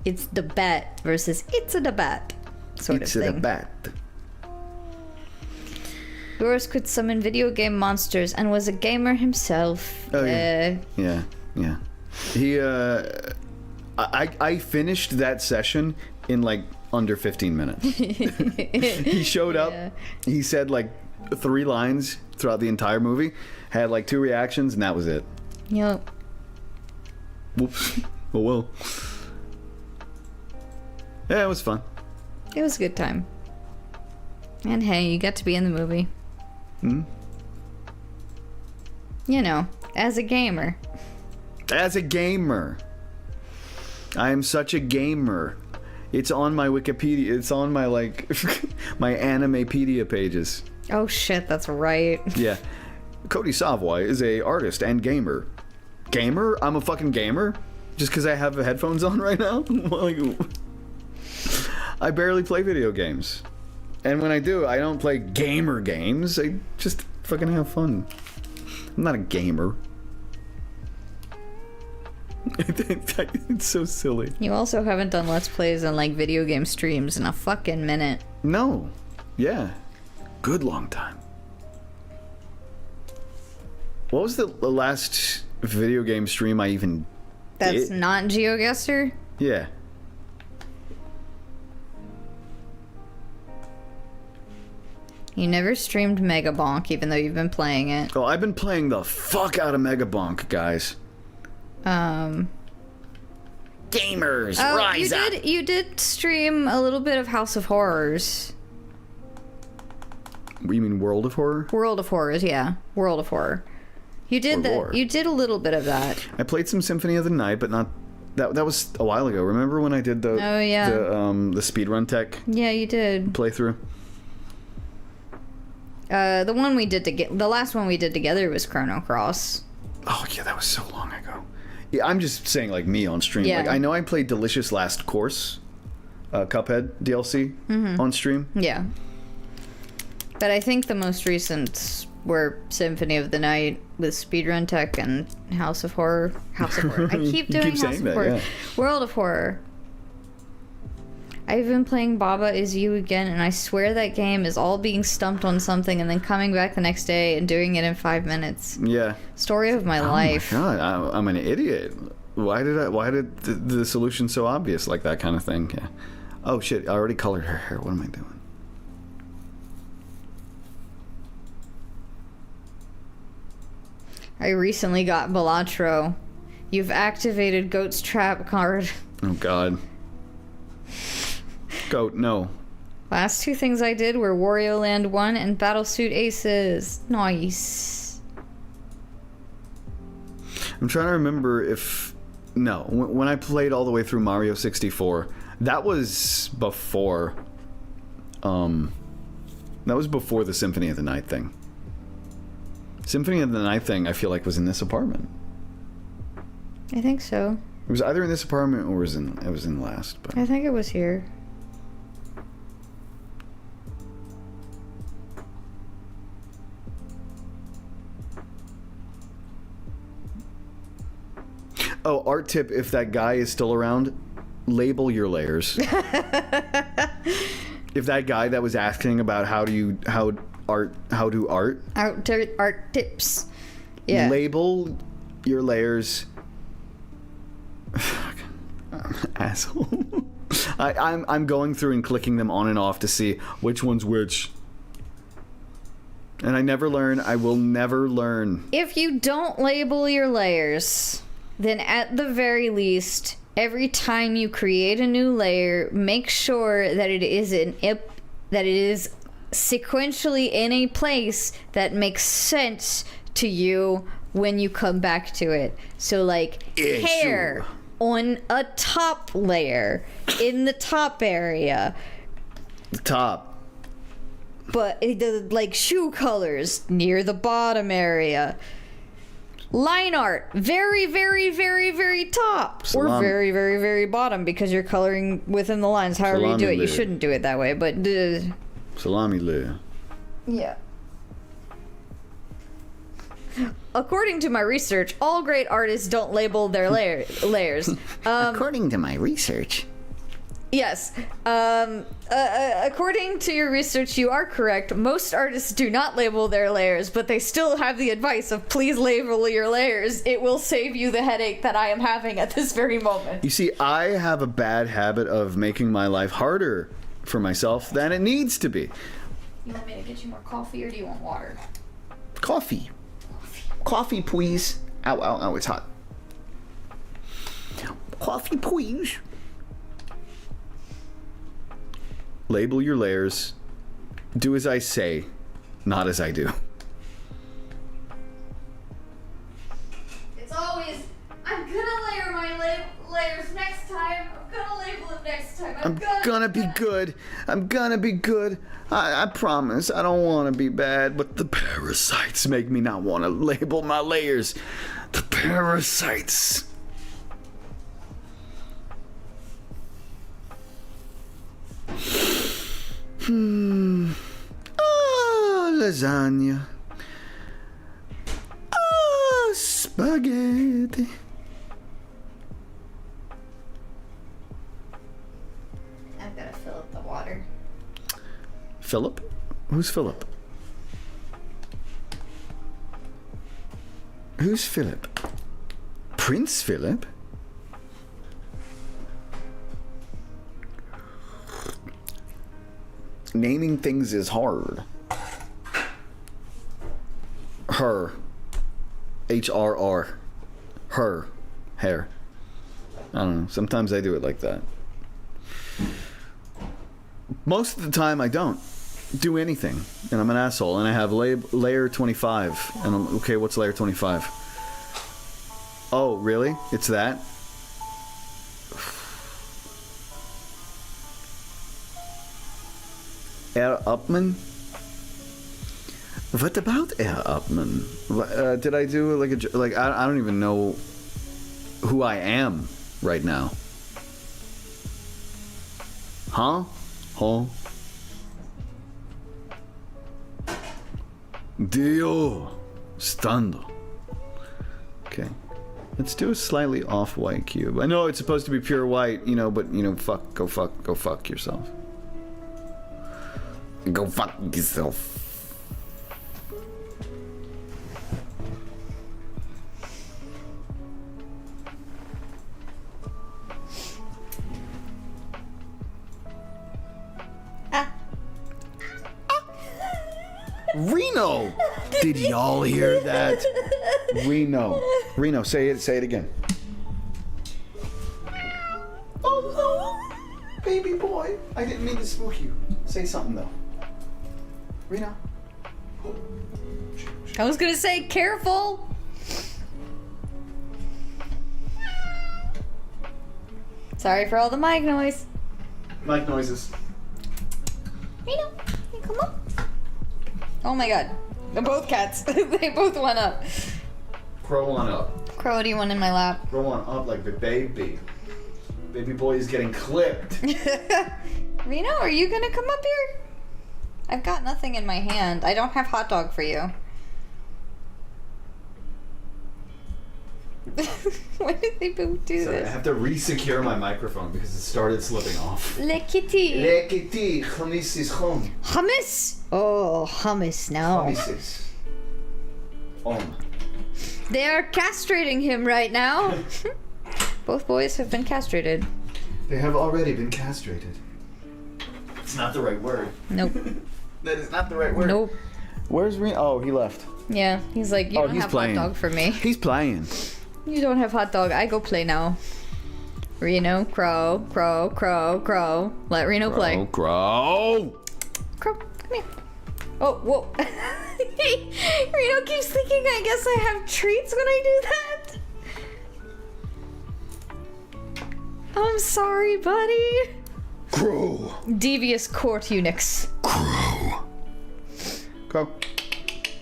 It's the bat versus it's a debate sort of thing. It's a debate. Yours could summon video game monsters and was a gamer himself. Oh, yeah. He I finished that session in like under 15 minutes. He showed up, he said like 3 lines throughout the entire movie, had like 2 reactions, and that was it. Yep. Whoops. Oh well. Yeah, it was fun. It was a good time. And hey, you got to be in the movie. As a gamer. As a gamer. I am such a gamer. It's on my Wikipedia. It's on my like my Animepedia pages. Oh shit, that's right. Yeah. Cody Savoy is a artist and gamer. Gamer? I'm a fucking gamer? Just because I have headphones on right now? Like, I barely play video games. And when I do, I don't play gamer games. I just fucking have fun. I'm not a gamer. It's so silly. You also haven't done Let's Plays and like video game streams in a fucking minute. No. Yeah. Good long time. What was the last video game stream I even That's did? not GeoGuessr? Yeah. You never streamed Mega Bonk, even though you've been playing it. Oh, I've been playing the fuck out of Megabonk, guys. Gamers, Oh, rise up. you did stream a little bit of House of Horrors. You mean World of Horror? World of Horrors, yeah. World of Horror. You did Or that. Roar. You did a little bit of that. I played some Symphony of the Night, but not that was a while ago. Remember when I did the Oh, yeah. the speedrun tech Yeah, you did. playthrough? The one we did the last one we did together was Chrono Cross. Oh yeah, that was so long ago. Yeah, I'm just saying like me on stream. Yeah. Like I know I played Delicious Last Course, Cuphead DLC on stream. Yeah. But I think the most recent were Symphony of the Night with Speedrun Tech and House of Horror. House of Horror. I keep You doing keep House saying of that, Horror. yeah. World of Horror. I've been playing Baba Is You again, and I swear that game is all being stumped on something and then coming back the next day and doing it in 5 minutes. Yeah. Story of my life. Oh my god, I'm an idiot. Why did the solution so obvious like that kind of thing? Yeah. Oh shit, I already colored her hair. What am I doing? I recently got Balatro. You've activated Goat's Trap card. Oh god. Goat, no. Last two things I did were Wario Land 1 and Battlesuit Aces. Nice. I'm trying to remember if... No, when I played all the way through Mario 64, that was before... That was before the Symphony of the Night thing. Symphony of the Night thing, I feel like, was in this apartment. I think so. It was either in this apartment or it was in last. But I think it was here. oh, art tip: if that guy is still around, label your layers. If that guy that was asking about how do art, Art tips. Yeah. label your layers. Asshole. I'm going through and clicking them on and off to see which one's which. And I never learn. I will never learn. If you don't label your layers, then at the very least, every time you create a new layer, make sure that it is sequentially in a place that makes sense to you when you come back to it. So like hair on a top layer in the top area, The top. but like shoe colors near the bottom area. Line art, very, very, very, very top. Or very, very, very bottom because you're coloring within the lines. However you do it, you shouldn't do it that way, but... Salami layer. yeah. According to my research, all great artists don't label their layers. According to my research. Yes. According to your research, you are correct. Most artists do not label their layers, but they still have the advice of please label your layers. It will save you the headache that I am having at this very moment. You see, I have a bad habit of making my life harder for myself than it needs to be. You want me to get you more coffee or do you want water? Coffee. Coffee, please. Ow, ow, ow, it's hot. Coffee, please. Label your layers. Do as I say, not as I do. It's always, I'm gonna layer my layers next time. I'm gonna label them next time. I'm gonna be good. I'm gonna be good. I promise. I don't want to be bad, but the parasites make me not want to label my layers. The parasites. Lasagna. Spaghetti. I've got to fill up the water. Philip? Who's Philip? Who's Philip? Prince Philip? Naming things is hard. Her. HRR. Her. Hair. I don't know. Sometimes I do it like that. Most of the time I don't do anything. And I'm an asshole. And I have layer 25. And I'm, okay, what's layer 25? Oh, really? It's that? Herr Upman? What about Herr Upman? Did I do like I don't even know who I am right now. Huh? Huh? Dio stando. Okay. Let's do a slightly off-white cube. I know it's supposed to be pure white, you know, but you know, go fuck yourself. Go fuck yourself. Reno! Did y'all hear that? Reno, say it again. Oh no! Baby boy! I didn't mean to spook you. Say something though. Reno. I was gonna say, careful! Sorry for all the mic noise. Mic noises. Reno, come on. Oh my god. They're both cats. They both went up. Crow one up. Crowdy one in my lap. Crow one up like the baby. Baby boy is getting clipped. Reno, are you gonna come up here? I've got nothing in my hand. I don't have hot dog for you. Why did they both do Sorry, this? I have to re-secure my microphone because it started slipping off. Le kitty. Le kitty, hummus is home. Hummus? Oh, hummus now. Hummus is home. They are castrating him right now. Both boys have been castrated. They have already been castrated. It's not the right word. Nope. That is not the right word. Nope. Where's Reno? Oh, he left. Yeah, he's like, you don't he's have playing. hot dog for me. He's playing. You don't have hot dog. I go play now. Reno, crow, crow, crow, crow. Let Reno play. Crow. Crow, come here. Oh, whoa. Reno keeps thinking I guess I have treats when I do that. I'm sorry, buddy. Crow. Devious court eunuchs. Crow. Crow.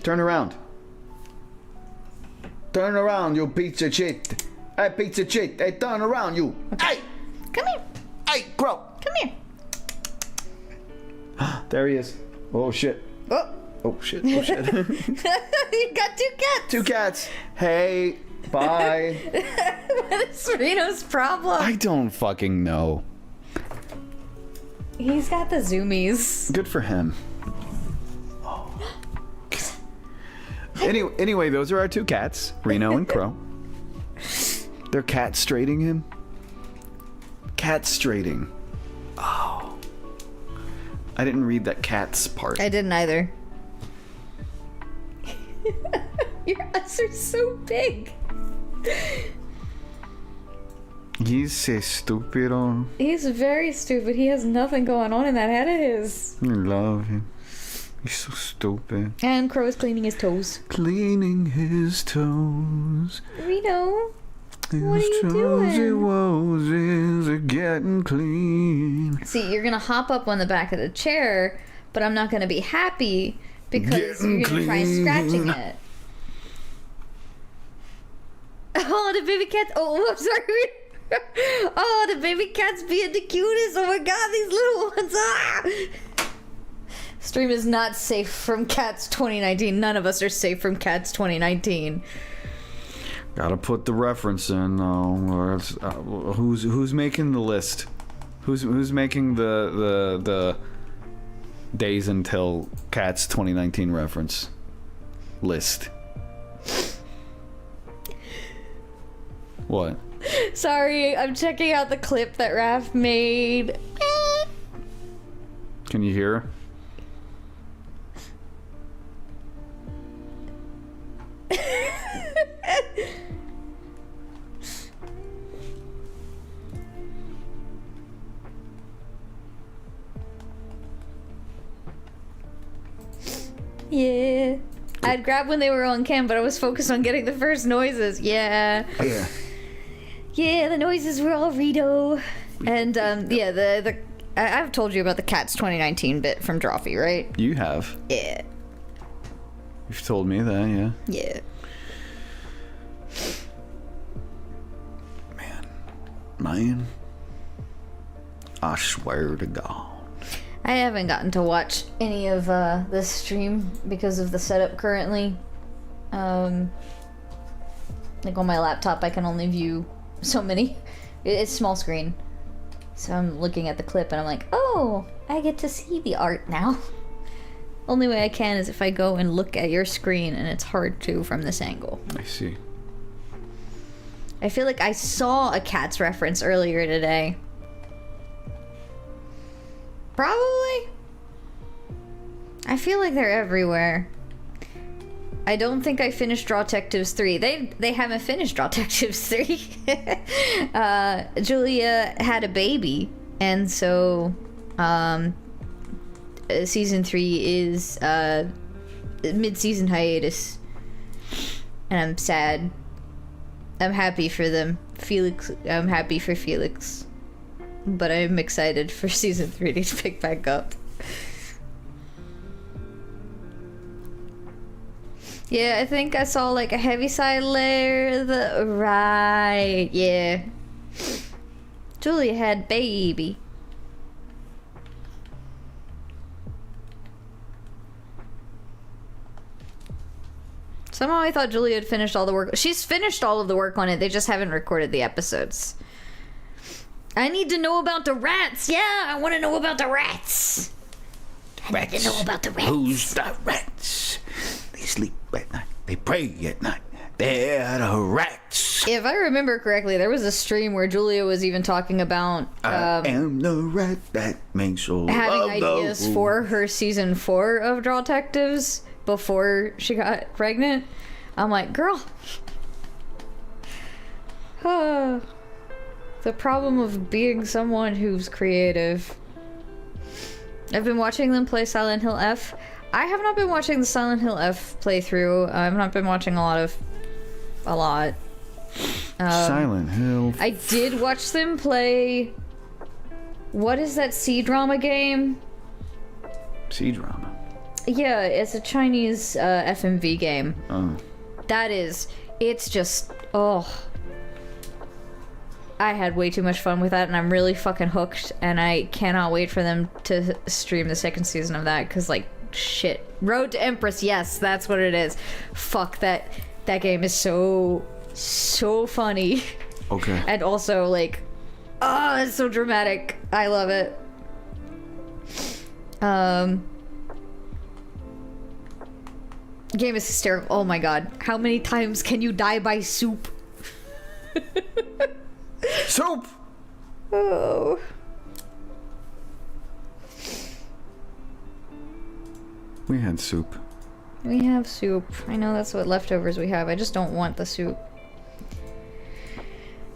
Turn around. Turn around, you piece of shit. Hey, piece of shit. Hey, turn around, you. Okay. Hey. Come here. Hey, Crow. Come here. There he is. Oh, shit. Oh. Oh, shit. Oh, shit. You got two cats. Two cats. Hey, bye. What is Reno's problem? I don't fucking know. He's got the zoomies. Good for him. Anyway, those are our two cats, Reno and Crow. They're cat-strating him. Cat-strating. Oh. I didn't read that cats part. I didn't either. Your eyes are so big. He's so stupid. He's very stupid. He has nothing going on in that head of his. I love him. He's so stupid. And Crow is cleaning his toes. Cleaning his toes. Reno. What are you doing? Roses are getting clean. See, you're gonna hop up on the back of the chair, but I'm not gonna be happy because you're gonna try scratching it. Oh, the baby cat! Oh, I'm sorry. Oh, the baby cat's being the cutest. Oh my god, these little ones! Ah! Stream is not safe from Cats 2019. None of us are safe from Cats 2019. Gotta put the reference in though. Or it's, who's making the list? Who's making the days until Cats 2019 reference list? What? Sorry, I'm checking out the clip that Raph made. Can you hear her? Yeah. I'd grab when they were on cam, but I was focused on getting the first noises. Yeah. Yeah. Yeah, the noises were all Rito. And, yeah, I've told you about the Cats 2019 bit from Drawfee, right? You have. Yeah. You've told me that, yeah. Yeah. Man. I swear to God. I haven't gotten to watch any of this stream because of the setup currently. Like on my laptop, I can only view so many. It's small screen. So I'm looking at the clip and I'm like, oh, I get to see the art now. Only way I can is if I go and look at your screen, and it's hard to from this angle. I see. I feel like I saw a Cats reference earlier today. Probably. I feel like they're everywhere. I don't think I finished Draw Detectives 3. They haven't finished Draw Detectives 3. Julia had a baby, and so season 3 is mid-season hiatus. And I'm sad. I'm happy for them. I'm happy for Felix. But I'm excited for season 3 to pick back up. Yeah, I think I saw like a heaviside layer. Right, yeah. Julia had baby. Somehow I thought Julia had finished all the work. She's finished all of the work on it. They just haven't recorded the episodes. I need to know about the rats. Yeah, I want to know about the rats. I need to know about the rats. Who's the rats? They sleep at night. They pray at night. They're the rats. If I remember correctly, there was a stream where Julia was even talking about I am the rat that makes all having of ideas the for her season 4 of Draw Detectives before she got pregnant. I'm like, girl. The problem of being someone who's creative. I've been watching them play Silent Hill F. I have not been watching the Silent Hill F playthrough. I've not been watching a lot. Silent Hill. I did watch them play... What is that C-drama game? C-drama. Yeah, it's a Chinese FMV game. Oh. That is... It's just... Oh... I had way too much fun with that, and I'm really fucking hooked, and I cannot wait for them to stream the second season of that, because, like, shit. Road to Empress, yes, that's what it is. Fuck, that game is so funny. Okay. And also, like, oh, it's so dramatic. I love it. Game is hysterical. Oh my god. How many times can you die by soup? Soup! Oh. We had soup. We have soup. I know that's what leftovers we have. I just don't want the soup.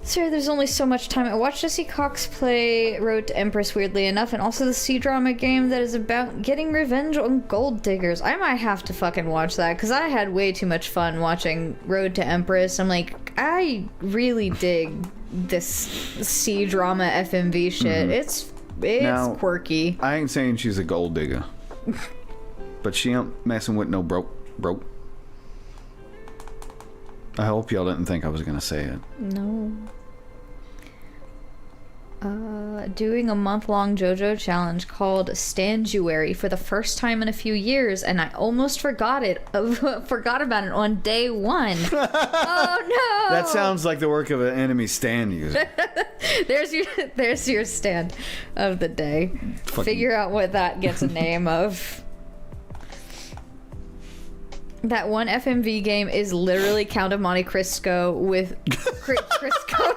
Sorry, there's only so much time. I watched Jesse Cox play Road to Empress, weirdly enough, and also the C-drama game that is about getting revenge on gold diggers. I might have to fucking watch that, because I had way too much fun watching Road to Empress. I'm like, I really dig this C-drama FMV shit. It's Now, quirky. I ain't saying she's a gold digger. But she ain't messing with no broke. I hope y'all didn't think I was gonna say it. No. Doing a month-long Jojo challenge called Stanjuary for the first time in a few years, and I almost forgot about it on day 1. Oh no! That sounds like the work of an enemy stand user. There's your stand of the day. Figure out what that gets a name of. That one FMV game is literally Count of Monte Cristo with Crisco.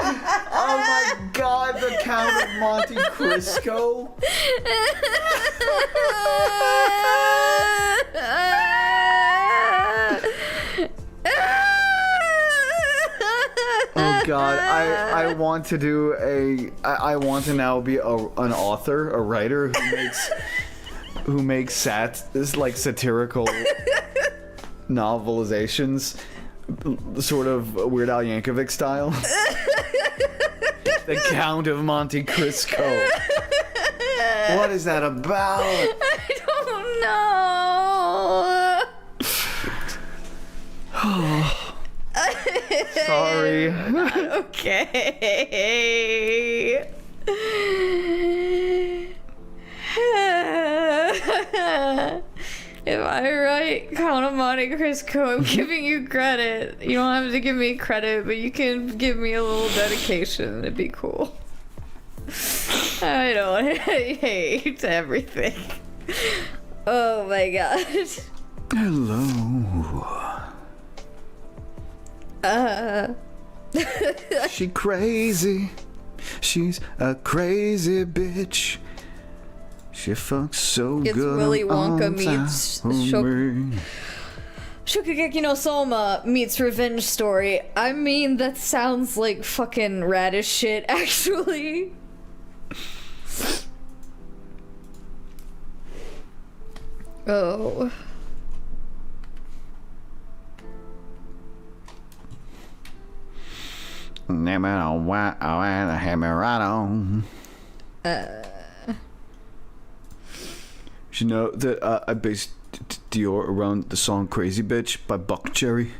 Oh my god, the Count of Monte Cristo. Oh god, I want to do I want to now be an author, a writer who makes satirical novelizations, sort of Weird Al Yankovic style. The Count of Monte Cristo. What is that about? I don't know. Sorry. Okay. If I write Count of Monte Cristo, I'm giving you credit. You don't have to give me credit, but you can give me a little dedication. It'd be cool. I don't hate everything. Oh my god. Hello. She crazy. She's a crazy bitch. She fucks so It's good. Willy Wonka meets Shokugeki no Soma meets Revenge Story. I mean, that sounds like fucking rad as shit, actually. Oh. You know that I based Dior around the song Crazy Bitch by Buckcherry?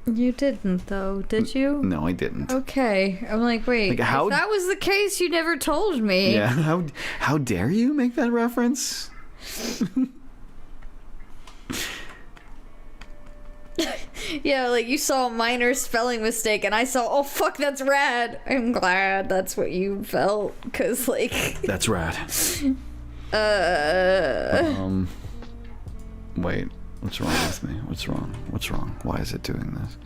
You didn't, though, did you? No, I didn't. Okay. I'm like, wait, Like, how- if that was the case, you never told me. Yeah, how dare you make that reference? Yeah, like, you saw a minor spelling mistake, and I saw, oh, fuck, that's rad. I'm glad that's what you felt, because, like... That's rad. Wait, what's wrong with me? What's wrong? Why is it doing this?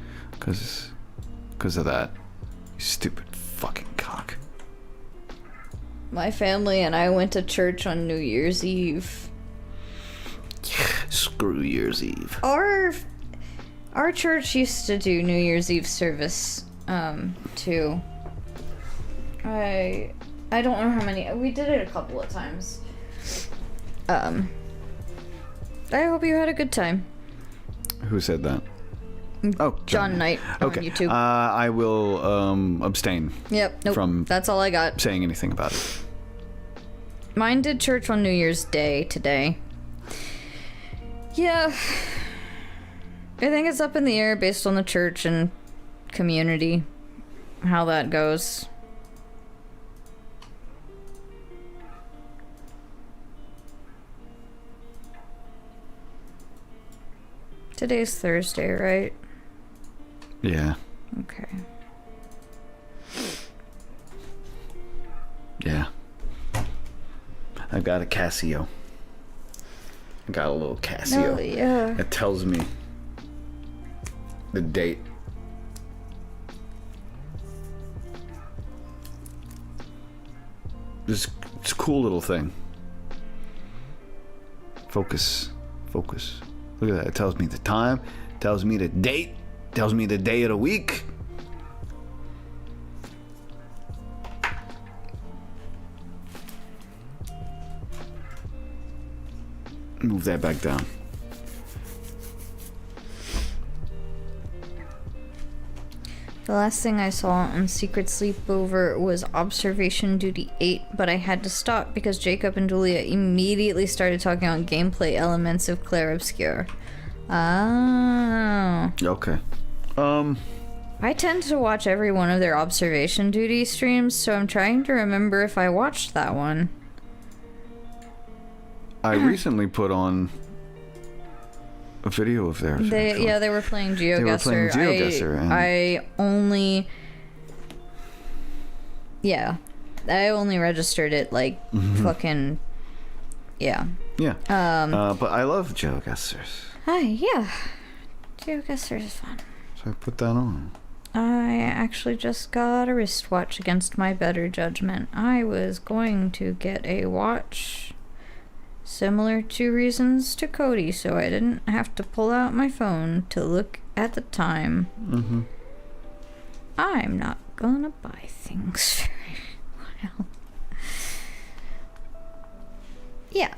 Because of that. You stupid fucking cock. My family and I went to church on New Year's Eve. Screw Year's Eve. Our church used to do New Year's Eve service, too. I don't know how many. We did it a couple of times. I hope you had a good time. Who said that? Oh, John Knight on okay. YouTube. I will abstain Yep. Nope. from That's all I got. saying anything about it. Mine did church on New Year's Day today. Yeah. I think it's up in the air based on the church and community, how that goes. Today's Thursday, right? Yeah. Okay. Yeah. I've got a Casio. I got a little Casio. Oh, yeah. It tells me the date. It's a cool little thing. Focus. Look at that. It tells me the time. Tells me the date. Tells me the day of the week. Move that back down. The last thing I saw on Secret Sleepover was Observation Duty 8, but I had to stop because Jacob and Julia immediately started talking about gameplay elements of Clair Obscur. Oh. Okay. I tend to watch every one of their Observation Duty streams, so I'm trying to remember if I watched that one. I recently put on a video of theirs. They were playing GeoGuessr. I only registered it like fucking yeah. But I love GeoGuessrs. Hi, yeah. GeoGuessr is fun. So I put that on. I actually just got a wristwatch against my better judgment. I was going to get a watch similar to reasons to Cody, so I didn't have to pull out my phone to look at the time. I'm not gonna buy things very well. Yeah,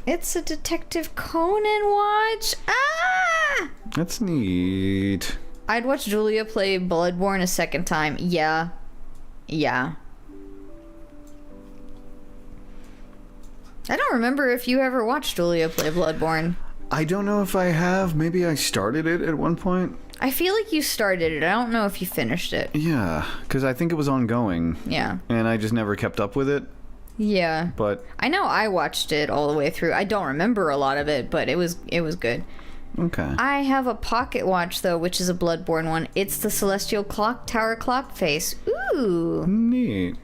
it's a Detective Conan watch. Ah! That's neat. I'd watch Julia play Bloodborne a second time. Yeah. I don't remember if you ever watched Julia play Bloodborne. I don't know if I have. Maybe I started it at one point. I feel like you started it. I don't know if you finished it. Yeah, because I think it was ongoing. Yeah. And I just never kept up with it. Yeah. But I know I watched it all the way through. I don't remember a lot of it, but it was good. Okay. I have a pocket watch though, which is a Bloodborne one. It's the Celestial Clock Tower clock face. Ooh. Neat.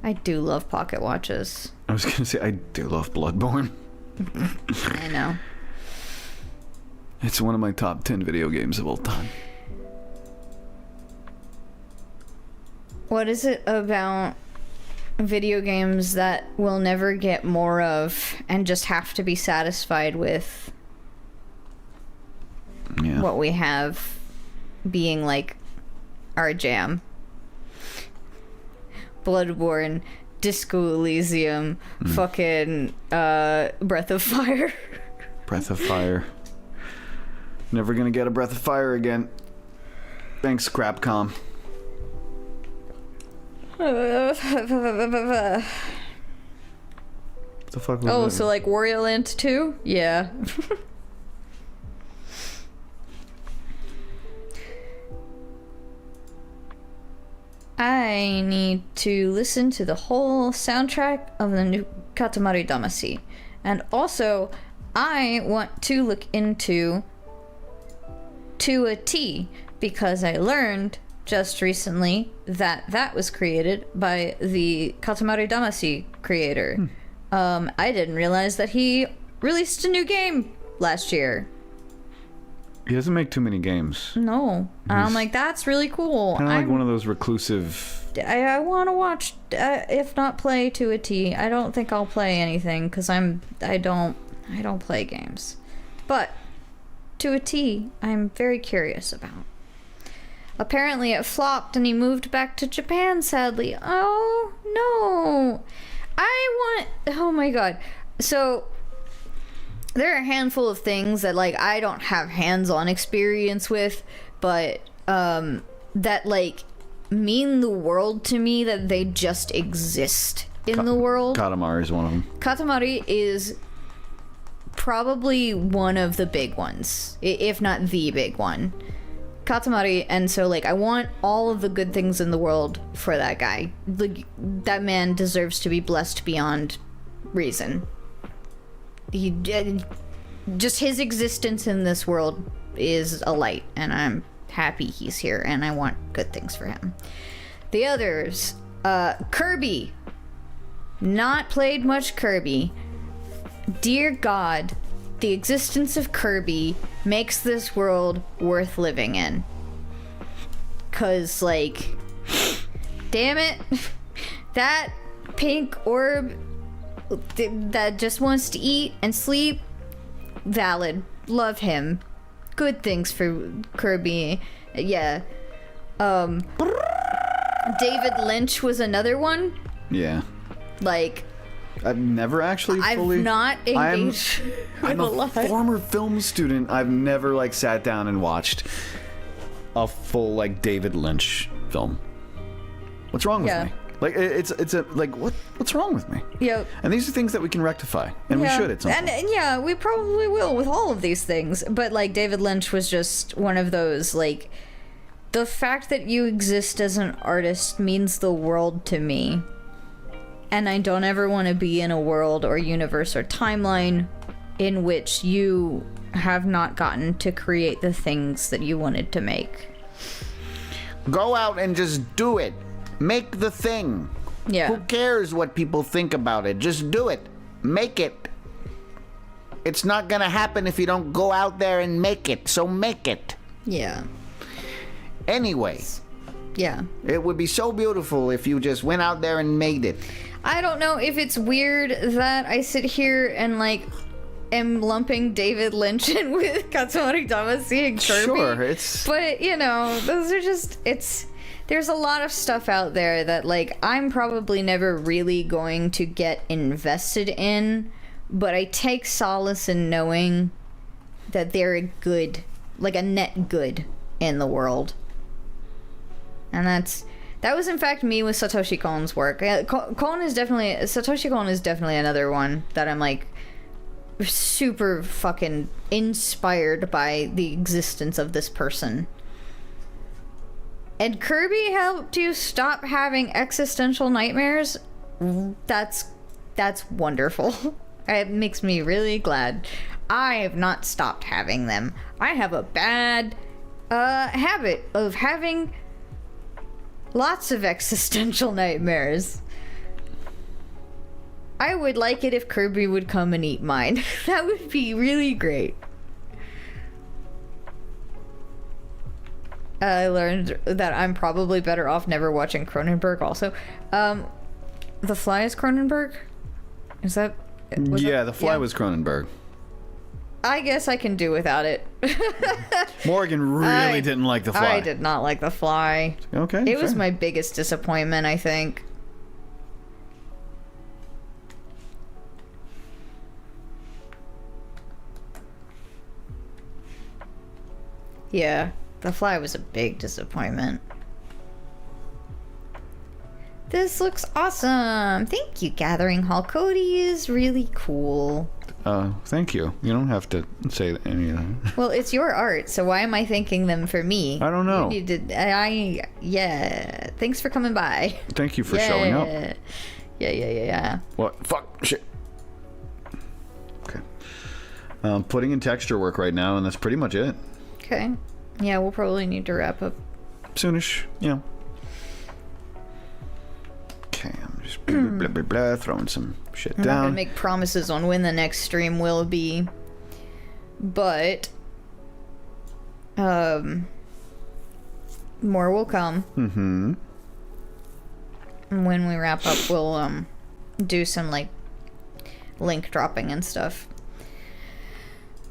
I do love pocket watches. I was gonna say I do love Bloodborne. I know. It's one of my top 10 video games of all time. What is it about video games that we'll never get more of and just have to be satisfied with what we have being like our jam? Bloodborne, Disco Elysium, fucking Breath of Fire. Breath of Fire. Never gonna get a Breath of Fire again. Thanks, Crapcom. What the fuck was that? So like Wario Land 2? Yeah. I need to listen to the whole soundtrack of the new Katamari Damacy. And also, I want to look into To a T, because I learned just recently that was created by the Katamari Damacy creator. I didn't realize that he released a new game last year. He doesn't make too many games. No. I'm like, that's really cool. Kind of like one of those reclusive... I want to watch, if not play To a T. I don't think I'll play anything, because I don't play games. But To a T, I'm very curious about. Apparently it flopped and he moved back to Japan, sadly. Oh, no. Oh my god. So, there are a handful of things that, like, I don't have hands-on experience with, but, that, like, mean the world to me, that they just exist in the world. Katamari is one of them. Katamari is probably one of the big ones, if not the big one. Katamari, and so, like, I want all of the good things in the world for that guy. Like, that man deserves to be blessed beyond reason. Just his existence in this world is a light, and I'm happy he's here, and I want good things for him. The others, Kirby. Not played much Kirby. Dear God, the existence of Kirby makes this world worth living in. 'Cause, like, damn it, that pink orb that just wants to eat and sleep, valid. Love him. good things for Kirby. Yeah. David Lynch was another one. Yeah. Like, I've never actually fully... I've not engaged I'm with a a lot. former film student. I've never, like, sat down and watched a full, like, David Lynch film. What's wrong with me? Like, it's a, like, what's wrong with me? Yep. And these are things that we can rectify. And we should at some point. And yeah, we probably will with all of these things. But, like, David Lynch was just one of those, like... The fact that you exist as an artist means the world to me. And I don't ever want to be in a world or universe or timeline in which you have not gotten to create the things that you wanted to make. Go out and just do it. Make the thing. Yeah. Who cares what people think about it? Just do it. Make it. It's not gonna happen if you don't go out there and make it. So make it. Yeah. Anyway. Yeah. It would be so beautiful if you just went out there and made it. I don't know if it's weird that I sit here and, like, am lumping David Lynch in with Katsumari Damacy and Kirby. Sure, it's... But, you know, those are just... There's a lot of stuff out there that, like, I'm probably never really going to get invested in, but I take solace in knowing that they're a good, like, a net good in the world. And that was in fact me with Satoshi Kon's work. Satoshi Kon is definitely another one that I'm like super fucking inspired by the existence of this person. And Kirby helped you stop having existential nightmares. That's wonderful. It makes me really glad. I have not stopped having them. I have a bad habit of having lots of existential nightmares. I would like it if Kirby would come and eat mine. That would be really great. I learned that I'm probably better off never watching Cronenberg also. The Fly is Cronenberg? Is that... The Fly was Cronenberg. I guess I can do without it. Morgan really didn't like The Fly. I did not like The Fly. Okay. It was my biggest disappointment, I think. Yeah, The Fly was a big disappointment. This looks awesome. Thank you, Gathering Hall. Cody is really cool. Thank you. You don't have to say any of that. Well, it's your art, so why am I thanking them for me? I don't know. Yeah. Thanks for coming by. Thank you for showing up. Yeah. What? Fuck. Shit. Okay. Putting in texture work right now, and that's pretty much it. Okay. Yeah, we'll probably need to wrap up soonish. Yeah. Okay, I'm just blah, blah, blah, throwing some shit down. I'm not gonna make promises on when the next stream will be, but more will come. Mm-hmm. And when we wrap up, we'll do some like link dropping and stuff.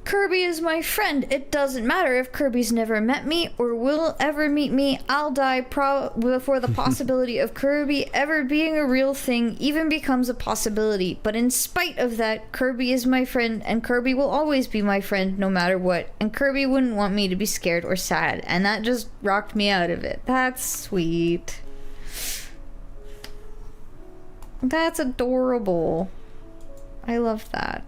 Kirby is my friend. It doesn't matter if Kirby's never met me or will ever meet me. I'll die before the possibility of Kirby ever being a real thing even becomes a possibility. But in spite of that, Kirby is my friend, and Kirby will always be my friend no matter what. And Kirby wouldn't want me to be scared or sad. And that just rocked me out of it. That's sweet. That's adorable. I love that.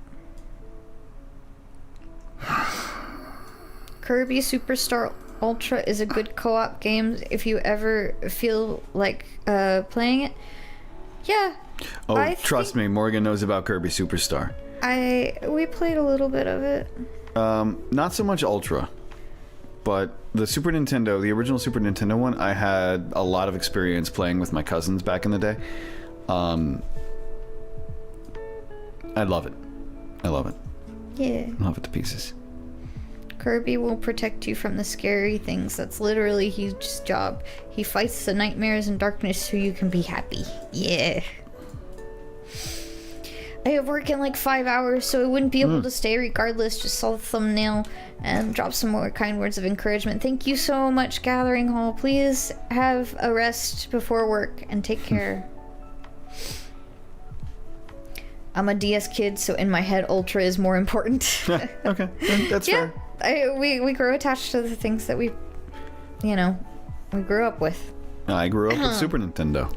Kirby Superstar Ultra is a good co-op game if you ever feel like playing it. Yeah. Oh, trust me, Morgan knows about Kirby Superstar. We played a little bit of it. Not so much Ultra, but the Super Nintendo, the original Super Nintendo one, I had a lot of experience playing with my cousins back in the day. I love it. I love it. Yeah. Love it to pieces. Kirby will protect you from the scary things. That's literally his job. He fights the nightmares and darkness so you can be happy. Yeah. I work in like 5 hours, so I wouldn't be able to stay regardless. Just saw the thumbnail and drop some more kind words of encouragement. Thank you so much, Gathering Hall. Please have a rest before work and take care. I'm a DS kid, so in my head, Ultra is more important. Okay, that's fair. We grow attached to the things that we grew up with. I grew up with Super Nintendo.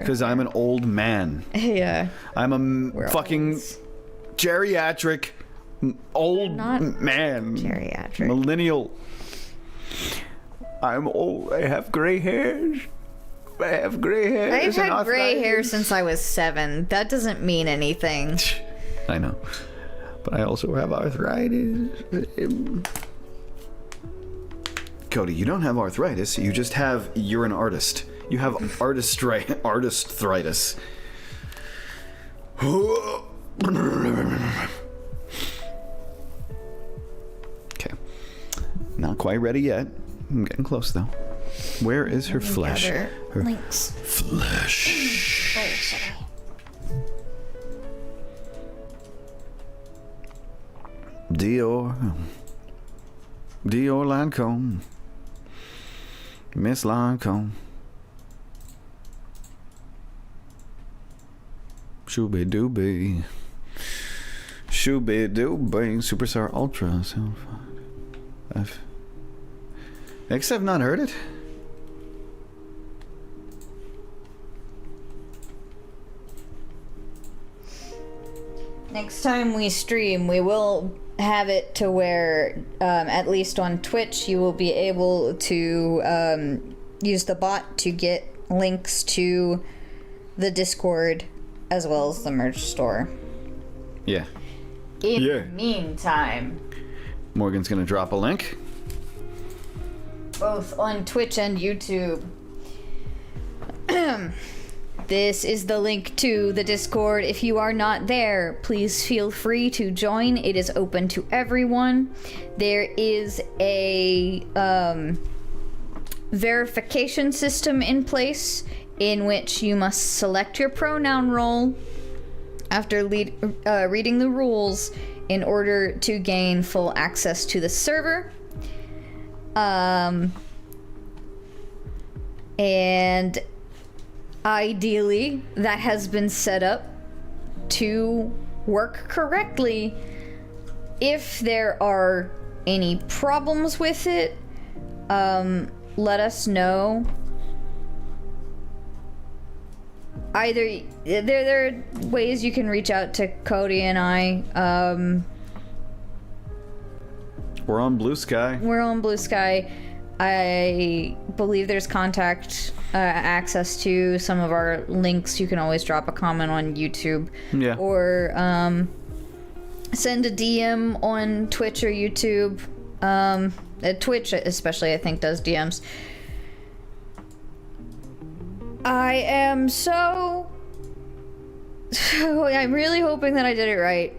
Because I'm an old man. Yeah. I'm a fucking olds. geriatric old Not man. Geriatric. Millennial. I'm old. I have gray hairs. I've had gray hair since I was 7. That doesn't mean anything. I know. But I also have arthritis. Cody, you don't have arthritis. You're an artist. You have artist-thritis. Okay. Not quite ready yet. I'm getting close, though. Where is her flesh? Her links. Flesh. Oh, sorry. Dior Lancome. Miss Lancome. Shooby dooby. Superstar Ultra. I've not heard it. Next time we stream, we will have it to where, at least on Twitch, you will be able to use the bot to get links to the Discord as well as the merch store. Yeah. In the meantime, Morgan's gonna drop a link. Both on Twitch and YouTube. This is the link to the Discord. If you are not there, please feel free to join. It is open to everyone. There is a verification system in place in which you must select your pronoun role after reading the rules in order to gain full access to the server. And ideally, that has been set up to work correctly. If there are any problems with it, let us know. Either there are ways you can reach out to Cody and I. We're on Blue Sky. I believe there's contact access to some of our links. You can always drop a comment on YouTube. Yeah. Or send a DM on Twitch or YouTube. Twitch especially, I think, does DMs. I am I'm really hoping that I did it right.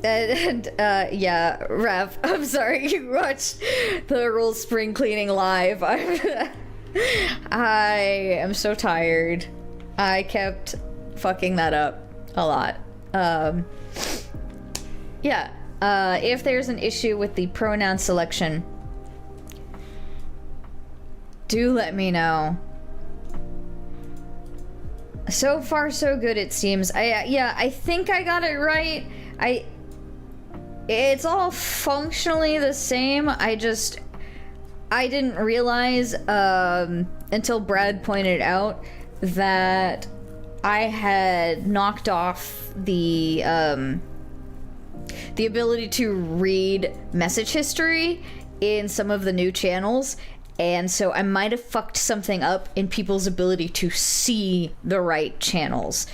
Yeah, Rev, I'm sorry you watched the rules spring cleaning live. I am so tired. I kept fucking that up a lot. Yeah, if there's an issue with the pronoun selection, do let me know. So far, so good, it seems. I think I got it right. It's all functionally the same. I didn't realize until Brad pointed out that I had knocked off the ability to read message history in some of the new channels. And so I might have fucked something up in people's ability to see the right channels.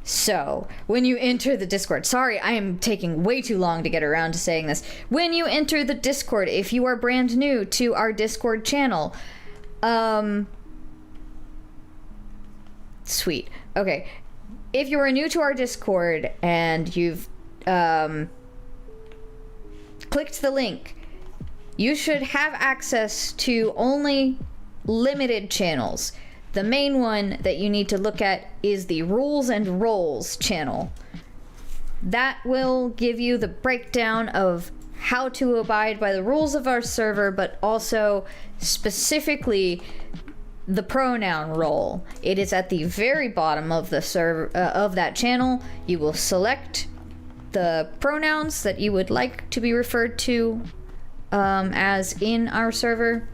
So, when you enter the Discord, sorry, I am taking way too long to get around to saying this. When you enter the Discord, if you are brand new to our Discord channel, sweet. Okay. If you are new to our Discord and you've clicked the link, you should have access to only limited channels. The main one that you need to look at is the Rules and Roles channel. That will give you the breakdown of how to abide by the rules of our server, but also specifically the pronoun role. It is at the very bottom of the server of that channel. You will select the pronouns that you would like to be referred to as in our server,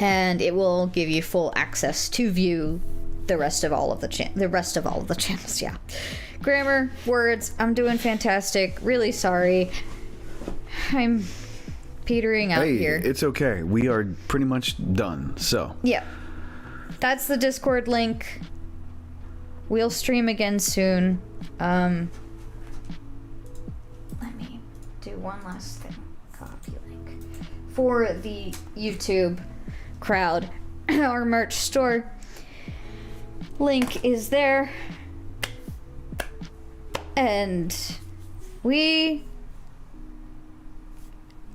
and it will give you full access to view the rest of all of the channels. Yeah, grammar, words. I'm doing fantastic. Really sorry. I'm petering out here. It's okay. We are pretty much done. So yeah, that's the Discord link. We'll stream again soon. Let me do one last thing. Copy link for the YouTube crowd. Our merch store link is there, and we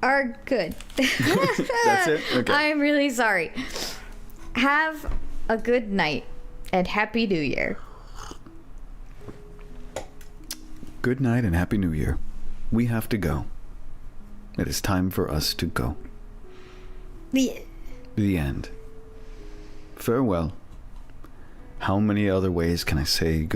are good. that's it. Okay. I'm really sorry. Have a good night and Happy New Year. Good night and Happy New Year. We have to go. It is time for us to go. The end. Farewell. How many other ways can I say good?